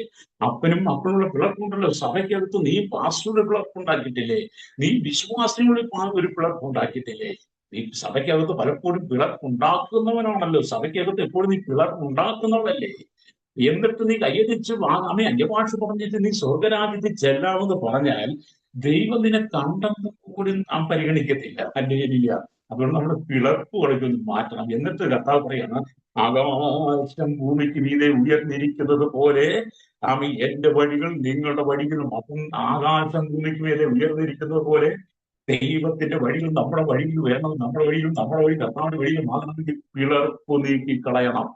അപ്പനും മക്കളുടെ പിളർപ്പുണ്ടല്ലോ. സഭയ്ക്കകത്ത് നീ പാസ്റ്ററുടെ പിളർപ്പുണ്ടാക്കിയിട്ടില്ലേ? നീ വിശ്വാസികളുടെ ഒരു പിളർപ്പുണ്ടാക്കിയിട്ടില്ലേ? നീ സഭയ്ക്കകത്ത് പലപ്പോഴും പിളർപ്പുണ്ടാക്കുന്നവനാണല്ലോ. സഭയ്ക്കകത്ത് എപ്പോഴും നീ പിളർപ്പുണ്ടാക്കുന്നവരല്ലേ? എന്നിട്ട് നീ കയ്യടിച്ച് വാങ്ങാമേ അന്യഭാഷ പറഞ്ഞിട്ട് നീ സ്വർഗരാജ്യത്തിൽ ചെല്ലാമെന്ന് പറഞ്ഞാൽ ദൈവം നിന്നെ കണ്ടെന്ന് കൂടി നാം പരിഗണിക്കത്തില്ല. അല്ലേലില്ല. അതുകൊണ്ട് നമ്മൾ പിളർപ്പുകളൊക്കെ ഒന്ന് മാറ്റണം. എന്നിട്ട് കർത്താവ് പറയാണ്, ആകാശം ഭൂമിക്ക് മീതെ ഉയർന്നിരിക്കുന്നത് പോലെ എന്റെ വഴികൾ നിങ്ങളുടെ വഴികളും. അപ്പം ആകാശം ഭൂമിക്ക് മീതെ ഉയർന്നിരിക്കുന്നത് പോലെ ദൈവത്തിന്റെ വഴികൾ നമ്മുടെ വഴിയിൽ വേണം. നമ്മുടെ വഴിയിലും നമ്മുടെ വഴി കർത്താവിന്റെ വഴിയിലും ആകണമെങ്കിൽ പിളർപ്പ് നീക്കി കളയണം.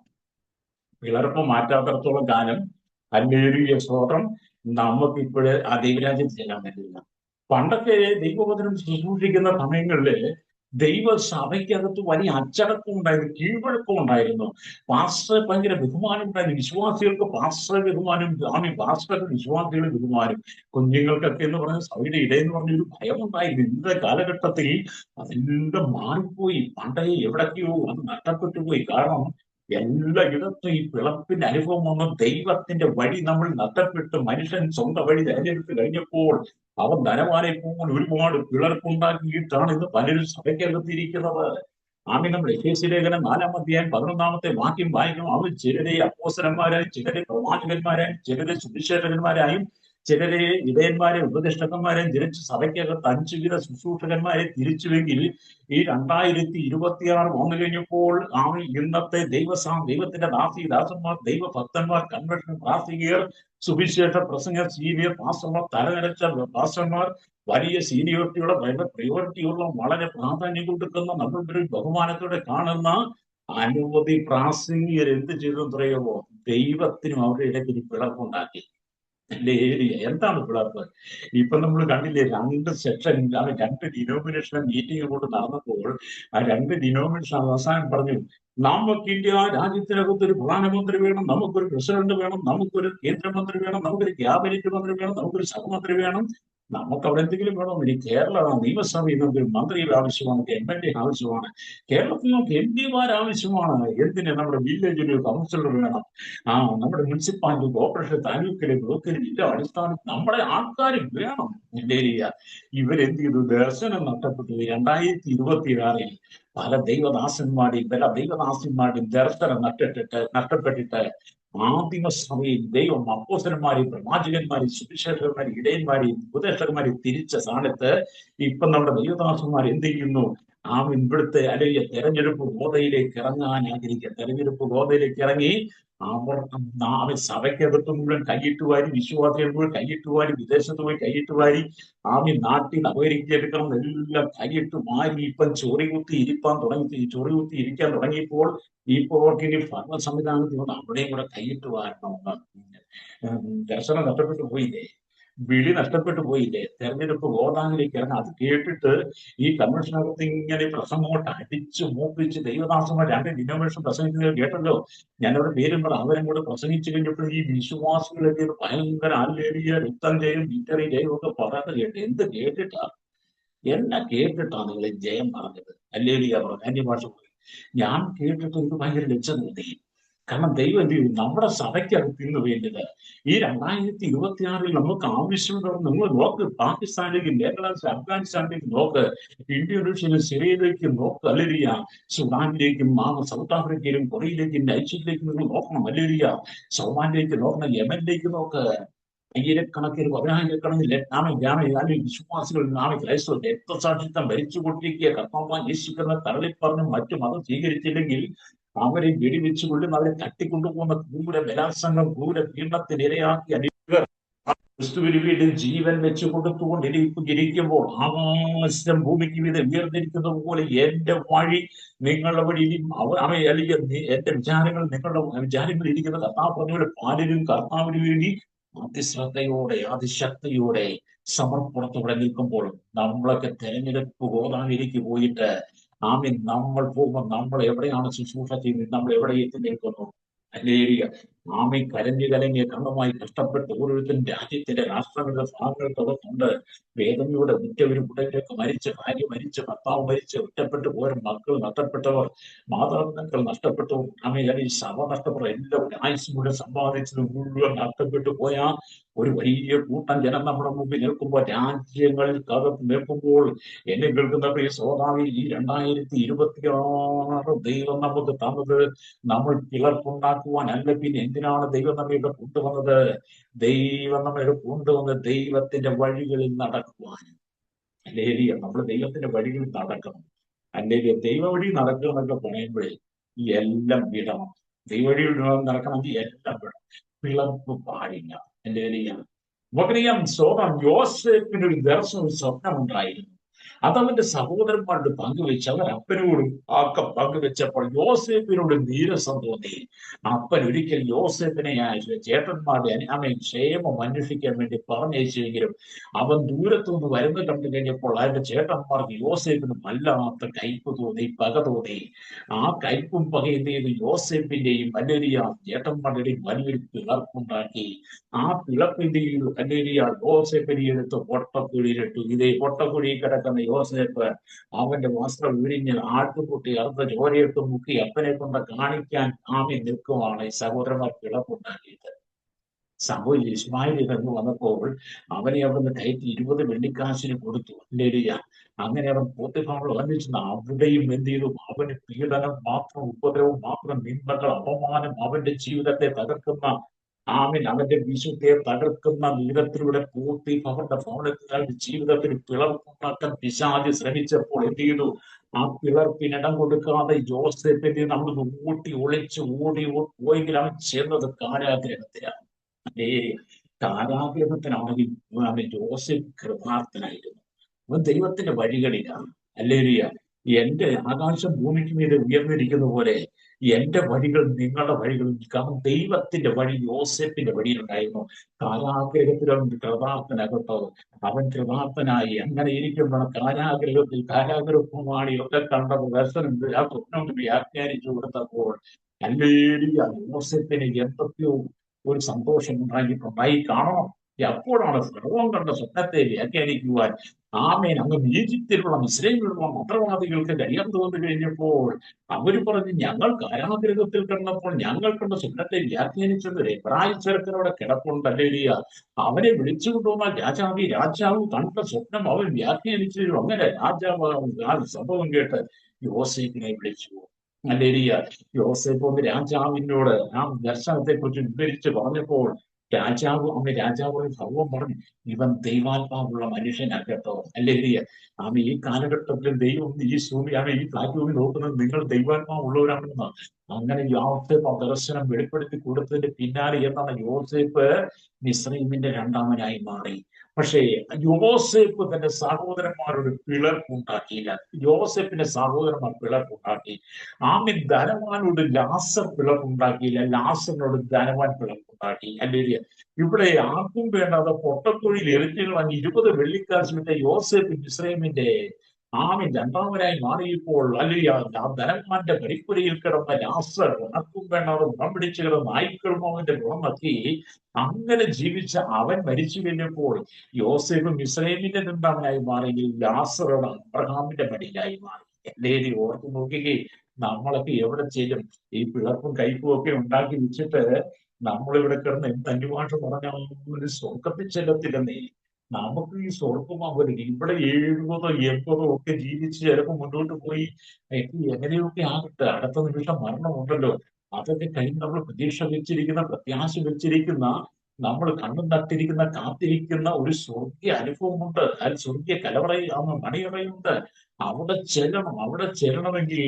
പിളർപ്പ് മാറ്റാത്തടത്തോളം കാലം ഹല്ലേലൂയ സ്തോത്രം നമുക്ക് ഇപ്പോഴേ ആ ദൈവരാജ്യത്തിൽ ചെല്ലാൻ പറ്റില്ല. പണ്ടൊക്കെ ദൈവവചനം ശുശ്രൂഷിക്കുന്ന സമയങ്ങളില് ദൈവസഭയ്ക്കകത്ത് വലിയ അച്ചടക്കം ഉണ്ടായിരുന്നു, കീഴ്വഴക്കം ഉണ്ടായിരുന്നു. പാസ്റ്റർ ഭയങ്കര ബഹുമാനം ഉണ്ടായിരുന്നു. വിശ്വാസികൾക്ക് പാസ്റ്റർ ബഹുമാനം, പാസ്റ്റർക്ക് വിശ്വാസികൾ ബഹുമാനം. കുഞ്ഞുങ്ങൾക്കൊക്കെ എന്ന് പറഞ്ഞ സഭയുടെ ഇടയെന്ന് പറഞ്ഞൊരു ഭയം ഉണ്ടായിരുന്നു. ഇന്നത്തെ കാലഘട്ടത്തിൽ അതെല്ലാം മാറിപ്പോയി. പണ്ടേ എവിടൊക്കെയോ അത് നഷ്ടപ്പെട്ടു പോയി. കാരണം എല്ലായിടത്തും ഈ പിളപ്പിന്റെ അനുഭവം വന്ന ദൈവത്തിന്റെ വഴി നമ്മൾ നഷ്ടപ്പെട്ട് മനുഷ്യൻ സ്വന്തം വഴി തിരഞ്ഞെടുത്ത് കഴിഞ്ഞപ്പോൾ അവൻ ധനവാനെ പോകുമ്പോൾ ഒരുപാട് പിളർപ്പുണ്ടാക്കിയിട്ടാണ് ഇന്ന് പലരും സഭയ്ക്കകത്തിരിക്കുന്നത്. നമ്മൾ എഫേസ്യ ലേഖനം 4-11 വാക്യം വായിക്കണം. അവർ ചിലരെ അപ്പോസ്തലന്മാരായും ചിലരെ പ്രവാചകന്മാരായും ചിലരെ സുവിശേഷകന്മാരായും ചിലരെ ഇടയന്മാരെ ഉപദേഷ്ടകന്മാരെയും തിരിച്ച് സഭയ്ക്കകത്ത് 5 വിധ ശുശ്രൂഷകന്മാരെ തിരിച്ചുവെങ്കിൽ ഈ 2026 വന്നു കഴിഞ്ഞപ്പോൾ ഇന്നത്തെ ദൈവത്തിന്റെ ദാസന്മാർ, ദൈവഭക്തന്മാർ, കൺവെൻഷൻ പ്രാർത്ഥികർ, സുവിശേഷ പ്രസംഗ സീനിയർ പാസ്റ്റർമാർ, തലനിരച്ച പാസ്റ്റർമാർ, വലിയ സീനിയോറിറ്റിയുള്ള വളരെ പ്രയോറിറ്റിയുള്ള വളരെ പ്രാധാന്യം കൊടുക്കുന്ന നമ്മൾ ബഹുമാനത്തോടെ കാണുന്ന അനവധി പ്രാസംഗികർ എന്ത് ചെയ്തു പറയുമോ? ദൈവത്തിനും അവരുടെ ഇടയ്ക്ക് പിളർപ്പുണ്ടാക്കി. എന്താണ് പിളർപ്പ്? ഇപ്പൊ നമ്മൾ കണ്ടില്ലേ, 2 സെക്ഷൻ, 2 ഡിനോമിനേഷൻ മീറ്റിംഗ് കൊണ്ട് നടന്നപ്പോൾ ആ 2 ഡിനോമിനേഷൻ അവസാനം പറഞ്ഞു, നമുക്ക് ഇന്ത്യ രാജ്യത്തിനകത്ത് ഒരു പ്രധാനമന്ത്രി വേണം, നമുക്കൊരു പ്രസിഡന്റ് വേണം, നമുക്കൊരു കേന്ദ്രമന്ത്രി വേണം, നമുക്കൊരു ക്യാബിനറ്റ് മന്ത്രി വേണം, നമുക്കൊരു സഹമന്ത്രി വേണം, നമുക്ക് അവിടെ എന്തെങ്കിലും വേണം. ഇനി കേരള നിയമസഭയിൽ നമുക്കൊരു മന്ത്രിയുടെ ആവശ്യമാണ്, MLA ആവശ്യമാണ്, കേരളത്തിൽ നമുക്ക് MP ആവശ്യമാണ്. എന്തിന്? നമ്മുടെ വില്ലേജിൽ ഒരു കൗൺസിലർ വേണം, നമ്മുടെ മുനിസിപ്പാലിറ്റി, കോർപ്പറേഷൻ, താലൂക്കിലെ ബ്ലോക്കിലെ ജില്ലാ അടിസ്ഥാനത്തിൽ നമ്മുടെ ആൾക്കാർ വേണം. ഇവരെന്ത് ചെയ്തു? ദർശനം നഷ്ടപ്പെട്ടു. 2026 പല ദൈവദാസന്മാരുടെയും ദർശനം നഷ്ടപ്പെട്ടിട്ട് ആദിമസഭയിൽ ദൈവം അപ്പോസ്തലന്മാരെയും പ്രവാചകന്മാരെയും സുവിശേഷകന്മാരെയും ഇടയന്മാരെയും ഉപദേഷ്ടകന്മാരെയും തിരിച്ച സ്ഥാനത്ത് ഇപ്പൊ നമ്മുടെ ദൈവദാസന്മാർ എന്ത് ചെയ്യുന്നു? ഇവിടുത്തെ അല്ലെങ്കിൽ തെരഞ്ഞെടുപ്പ് ഗോതയിലേക്ക് ഇറങ്ങാൻ ആഗ്രഹിക്കുക. തെരഞ്ഞെടുപ്പ് ഗോതയിലേക്ക് ഇറങ്ങി അവർ സഭയ്ക്കകത്ത് മുഴുവൻ കൈയിട്ടുവാരി, വിശ്വാസികൾ മുഴുവൻ കൈയിട്ടുവാരി, വിദേശത്ത് പോയി കൈയിട്ടുവാരി, നാട്ടിൽ അപകരിക്കെടുക്കണം എല്ലാം കൈയിട്ട് വാരി ഇപ്പം ചൊറി കുത്തി ഇരിക്കാൻ തുടങ്ങിയപ്പോൾ ഇനി ഭരണ സംവിധാനത്തിൽ കൊണ്ട് അവിടെയും കൂടെ കൈയിട്ട് വാരണം. ദർശനം നഷ്ടപ്പെട്ടു പോയില്ലേ? വിളി നഷ്ടപ്പെട്ടു പോയില്ലേ? തെരഞ്ഞെടുപ്പ് ഗോദാനിലേക്ക് ഇറങ്ങാൻ. അത് കേട്ടിട്ട് ഈ കൺവെൻഷനകത്ത് ഇങ്ങനെ പ്രസംഗോട്ട് അടിച്ച് മൂപ്പിച്ച് ദൈവദാസന്മാർ 2 ഡിനോമിനേഷൻ പ്രസംഗിക്കുന്നത് കേട്ടല്ലോ. ഞാനവിടെ പേരും പറ അവരും കൂടെ പ്രസംഗിച്ചു കഴിഞ്ഞപ്പോൾ ഈ വിശ്വാസികളൊക്കെ ഭയങ്കര ഹല്ലേലൂയ, രക്തം ജയം, വിക്ടറി ജയം ഒക്കെ പറയാതെ കേട്ട്. എന്ത് കേട്ടിട്ടാ നിങ്ങൾ ജയം പറഞ്ഞത്? ഹല്ലേലൂയ പറഞ്ഞു, അന്യഭാഷ പറഞ്ഞു. ഞാൻ കേട്ടിട്ട് എനിക്ക് ഭയങ്കര ലജ്ജ തോന്നി. കാരണം ദൈവം എന്ത് ചെയ്യും? നമ്മുടെ സഭയ്ക്കകത്ത് ഇന്ന് വേണ്ടത് ഈ 2026 നമുക്ക് ആവശ്യമുണ്ടോ? നിങ്ങൾ നോക്ക്, പാകിസ്ഥാനിലേക്ക്, നേപ്പാളിലേക്ക്, അഫ്ഗാനിസ്ഥാനിലേക്ക് നോക്ക്, ഇന്തോനേഷ്യയിലും സിറിയയിലേക്കും നോക്ക്, അല്ലേലിയ, സുഡാനിലേക്കും സൗത്ത് ആഫ്രിക്കയിലും കൊറിയയിലേക്കും നൈജീരിയയിലേക്കും നിങ്ങൾ നോക്കണം, അല്ലേലിയ, സൗമാനിലേക്ക് നോക്കണം, യമനിലേക്ക് നോക്ക്. ആയിരക്കണക്കിന് പതിനായിരക്കണക്കിന് വിശ്വാസികൾ ക്രൈസ്തവ രക്തസാക്ഷിത്വം ഭരിച്ചുകൊണ്ടിരിക്കുക. കർത്താവാൻ യേശുക്രിസ്തുവിനെ തള്ളിപ്പറഞ്ഞും മറ്റു മതം സ്വീകരിച്ചില്ലെങ്കിൽ അവരെ വെടിവെച്ച് കൊല്ലും, അവരെ തട്ടിക്കൊണ്ടുപോകുന്ന ക്രൂര ബലാത്സംഗം, ക്രൂര പീഡനത്തിനിരയാക്കി അനേകർ ക്രിസ്തുവിന് വേണ്ടി ജീവൻ വെച്ച് കൊടുത്തുകൊണ്ടിരിക്കുമ്പോൾ ആകാശം ഭൂമിക്ക് വീതെ ഉയർന്നിരിക്കുന്നത് പോലെ എന്റെ വഴി നിങ്ങളുടെ വഴിയിലും അല്ലെങ്കിൽ എന്റെ വിചാരങ്ങൾ നിങ്ങളുടെ വിചാരങ്ങൾ ഇരിക്കുന്ന കർത്താവ് പറഞ്ഞ പാലിലും കർത്താവിന് വേണ്ടി അതിശ്രദ്ധയോടെ അതിശക്തിയോടെ സമർപ്പണത്തോടെ നിൽക്കുമ്പോൾ നമ്മളൊക്കെ തെരഞ്ഞെടുപ്പ് ഗോദാമിലേക്ക് പോയിട്ട് നമ്മൾ പോകുമ്പോൾ നമ്മൾ എവിടെയാണ് ശുശ്രൂഷ ചെയ്യുന്നത്, നമ്മൾ എവിടെ എത്തി നിൽക്കുന്നു? ഹല്ലേലൂയ. കരഞ്ഞു കലങ്ങിയ കണ്ണുമായി കഷ്ടപ്പെട്ട് ഓരോരുത്തരും രാജ്യത്തിന്റെ രാഷ്ട്രങ്ങളുടെ ഭാഗങ്ങൾക്കകത്തുണ്ട്. വേദനയോടെ ഉറ്റവരും ഉടനൊക്കെ മരിച്ച്, ഭാര്യ മരിച്ച്, ഭർത്താവ് മരിച്ച്, ഒറ്റപ്പെട്ടു പോയ മക്കൾ നഷ്ടപ്പെട്ടവർ, മാതാപിതാക്കൾ നഷ്ടപ്പെട്ടവർ, ഈ സഭ നഷ്ടപ്പെട്ട എല്ലാവരും ആയുസ് മുഴുവൻ സമ്പാദിച്ചത് മുഴുവൻ നഷ്ടപ്പെട്ടു പോയ ഒരു വലിയ കൂട്ടം ജനം നമ്മുടെ മുമ്പിൽ നിൽക്കുമ്പോൾ, രാജ്യങ്ങളിൽ കകത്ത് നിൽക്കുമ്പോൾ, എന്നെ കേൾക്കുന്ന പ്രിയ സഹോദരി, ഈ 2026 ദൈവം നമുക്ക് തന്നത് നമ്മൾ പിളർപ്പുണ്ടാക്കുവാനല്ല. പിന്നെ എന്തിനാണ് ദൈവം നമ്മെ ഇവിടെ കൊണ്ടുവന്നത്? ദൈവം നമ്മെ കൊണ്ടുവന്ന് ദൈവത്തിന്റെ വഴികളിൽ നടക്കുവാൻ. ഹല്ലേലൂയ. നമ്മൾ ദൈവത്തിന്റെ വഴികളിൽ നടക്കണം. ഹല്ലേലൂയ. ദൈവ വഴി നടക്കുക എന്നൊക്കെ പറയുമ്പോഴേ എല്ലാം വിടണം. ദൈവ വഴിയിൽ നടക്കണമെങ്കിൽ എല്ലാം വിടണം. പിളർപ്പ് പാടില്ല. ഹല്ലേലൂയ. നമുക്കറിയാം, യോസേഫിന് ഒരു ദർശനം, ഒരു സ്വപ്നം ഉണ്ടായിരുന്നു. അതവന്റെ സഹോദരന്മാരോട് പങ്കുവെച്ച് അവർ അപ്പനോടും ഒക്കെ പങ്കുവെച്ചപ്പോൾ യോസേഫിനോട് നീരസം തോന്നി. അപ്പൻ ഒരിക്കൽ യോസേഫിനെ ചേട്ടന്മാരുടെ ക്ഷേമം അന്വേഷിക്കാൻ വേണ്ടി പറഞ്ഞയച്ചെങ്കിലും അവൻ ദൂരത്തുനിന്ന് വരുന്നത് കണ്ടു കഴിഞ്ഞപ്പോൾ അതിന്റെ ചേട്ടന്മാർക്ക് യോസേഫിന് വല്ലാത്ത കയ്പ് തോന്നി, പക തോന്നി. ആ കയ്പും പക എന്ത് ചെയ്തു? യോസേഫിന്റെയും വലിയ ചേട്ടന്മാരുടെയും വലിയൊരു പിളർപ്പുണ്ടാക്കി. ആ പിളപ്പിന്റെയും വലിയ യോസേഫിനെ എടുത്ത് പൊട്ടക്കുഴിയിലിട്ടു. ഇതേ പൊട്ടക്കുഴിയിൽ കിടക്കുന്ന യോസേഫ് അവന്റെ വസ്ത്രം ഉരിഞ്ഞ് ആട്ടുകുട്ടി അറുത്ത ചോരയിട്ട് മുക്കി അപ്പനെ കൊണ്ട് കാണിക്കാൻ നിൽക്കുവാണ്. ഈ സഹോദരന്മാർ പിളപ്പുണ്ടാക്കിയത്. സംഭവിച്ചു. ഇസ്മായിൽ ഇറങ്ങി വന്നപ്പോൾ അവനെ അവിടുന്ന് കയറ്റി 20 വെള്ളിക്കാശിന് കൊടുത്തു. ഹല്ലേലൂയ. അങ്ങനെ അവൻ പോത്തിഫാറിൽ വന്നിരുന്ന അവിടെയും എന്ത് ചെയ്തു? അവന് പീഡനം മാത്രം, ഉപദ്രവം മാത്രം, നിന്ദകൾ, അപമാനം, അവന്റെ ജീവിതത്തെ തകർക്കുന്ന അവന്റെ വിശുദ്ധിയെ തകർക്കുന്ന വിധത്തിലൂടെ പോത്തിഫാറിന്റെ ഭവനത്തിൽ ജീവിതത്തിൽ പിളർപ്പുണ്ടാക്കാൻ പിശാച് ശ്രമിച്ചപ്പോൾ എന്ത് ചെയ്തു? ആ പിളർപ്പിനിടം കൊടുക്കാതെ യോസേഫിനെ നമ്മൾ ഊട്ടി ഒളിച്ച് ഓടി പോയെങ്കിൽ അവൻ ചെന്നത് കാരാഗ്രഹത്തിലാണ്. കാരാഗ്രഹത്തിനാണെങ്കിൽ യോസേഫ് കൃതാർത്ഥനായിരുന്നു. അവൻ ദൈവത്തിന്റെ വഴികളിലാണ്. ഹല്ലേലൂയ. എന്റെ ആകാശം ഭൂമിക്ക് മീതെ ഉയർന്നിരിക്കുന്ന പോലെ എന്റെ വഴികൾ നിങ്ങളുടെ വഴികളിൽ, കാരണം ദൈവത്തിന്റെ വഴി യോസേഫിന്റെ വഴിയിലുണ്ടായിരുന്നു. കാരാഗ്രഹത്തിൽ അവൻ കൃതാർത്ഥനകട്ടോ. അവൻ കൃതാർത്ഥനായി. അങ്ങനെ ഇരിക്കുമ്പോൾ കാരാഗ്രഹമാണിയൊക്കെ കണ്ടത് ദർശനം ആ സ്വപ്നം വ്യാഖ്യാനിച്ചു കൊടുത്തപ്പോൾ ഹല്ലേലൂയ, യോസേഫിന് എന്തൊക്കെയോ ഒരു സന്തോഷം ഉണ്ടായിട്ടുണ്ടായി കാണണം. എപ്പോഴാണ് ഫറവോൻ കണ്ട സ്വപ്നത്തെ വ്യാഖ്യാനിക്കുവാൻ അങ്ങ് ഈജിപ്തിലുള്ള മിസ്രൈമിലുള്ള മന്ത്രവാദികൾക്ക് കഴിയാൻ തോന്നി കഴിഞ്ഞപ്പോൾ അവര് പറഞ്ഞു, ഞങ്ങൾ കാരാഗ്രഹത്തിൽ കിടന്നപ്പോൾ ഞങ്ങൾ കണ്ട സ്വപ്നത്തെ വ്യാഖ്യാനിച്ചത് എബ്രായ ചെറുക്കനോടെ കിടപ്പുണ്ടല്ലേലിയ. അവനെ വിളിച്ചുകൊണ്ടുവന്നാൽ രാജാവ് കണ്ട സ്വപ്നം അവൻ വ്യാഖ്യാനിച്ചു തരും. അങ്ങനെ രാജാവ് ആ സംഭവം കേട്ട് യോസേഫിനെ വിളിച്ചു. ഹല്ലേലൂയ. യോസേഫ് ഒന്ന് രാജാവിനോട് ആ ദർശനത്തെ കുറിച്ച് വിവരിച്ച് പറഞ്ഞപ്പോൾ രാജാവ് ഭഗവാൻ പറഞ്ഞു, ഇവൻ ദൈവാത്മാവുള്ള മനുഷ്യനാകട്ടോ. ഹല്ലേലൂയ. ഈ കാലഘട്ടത്തിൽ ദൈവം ഈ ഈ പ്ലാറ്റ്ഫോമിൽ നോക്കുന്നത് നിങ്ങൾ ദൈവാത്മാവുള്ളവരാണെന്ന്. അങ്ങനെ യോസേഫ് ആ ദർശനം വെളിപ്പെടുത്തി കൊടുത്തതിന്റെ പിന്നാലെ എന്താണ്? യോസേഫ് മിസ്രയീമിന്റെ രണ്ടാമനായി മാറി. പക്ഷേ യോസേഫ് തന്റെ സഹോദരന്മാരോട് പിളർപ്പുണ്ടാക്കിയില്ല. യോസേഫിന്റെ സഹോദരന്മാർ പിളർപ്പുണ്ടാക്കി. ധനവാനോട് ലാസർ പിളർപ്പുണ്ടാക്കിയില്ല. ലാസറിനോട് ധനവാൻ പിളർപ്പുണ്ടാക്കി. അല്ലെങ്കിൽ ഇവിടെ ആർക്കും വേണ്ടാതെ പൊട്ടക്കുഴിയിൽ എറിഞ്ഞു കളഞ്ഞ് 20 വെള്ളിക്കാശ് വിട്ട യോസേഫ് മിസ്രയീമിന്റെ രണ്ടാമനായി മാറിയപ്പോൾ അല്ലെങ്കിൽ ആ ധനവാന്റെ പരിപ്പുരയിൽ കിടന്ന ലാസർ ഉണക്കും വേണ്ടാതെ ഗുണം പിടിച്ചു കിടന്ന നായ്ക്കളും അവന്റെ ഗുണമൊക്കെ അങ്ങനെ ജീവിച്ച അവൻ മരിച്ചു കഴിഞ്ഞപ്പോൾ യോസേഫ് മിസ്രയീമിന്റെ രണ്ടാമനായി മാറിയെങ്കിൽ ലാസറോട് അബ്രഹാമിന്റെ മടിയിലായി മാറി. എല്ലാവരും ഓർത്ത് നോക്കുകയെ, നമ്മളൊക്കെ എവിടെ ചെല്ലും? ഈ പിളർപ്പും കയ്പും ഒക്കെ ഉണ്ടാക്കി വെച്ചിട്ട് നമ്മളിവിടെ കിടന്ന് എന്ത് അന്യഭാഷ പറഞ്ഞാൽ സ്വർഗത്തിൽ ചെല്ലത്തില്ലെന്നേ. നമുക്ക് ഈ സ്വർഗമാവരുത്. ഇവിടെ 70 80 ഒക്കെ ജീവിച്ച് ചിലപ്പോൾ മുന്നോട്ട് പോയി എങ്ങനെയൊക്കെ ആകട്ടെ, അടുത്ത നിമിഷം മരണമുണ്ടല്ലോ. അതൊക്കെ കഴിഞ്ഞ് നമ്മൾ പ്രതീക്ഷ വെച്ചിരിക്കുന്ന, പ്രത്യാശ വെച്ചിരിക്കുന്ന നമ്മൾ കണ്ണും നട്ടിരിക്കുന്ന കാത്തിരിക്കുന്ന ഒരു സ്വർഗീയ അനുഭവമുണ്ട്. അതിൽ സ്വർഗീയ കലവറയാണ്, മണിയറയുണ്ട്. അവിടെ ചെല്ലണമെങ്കിൽ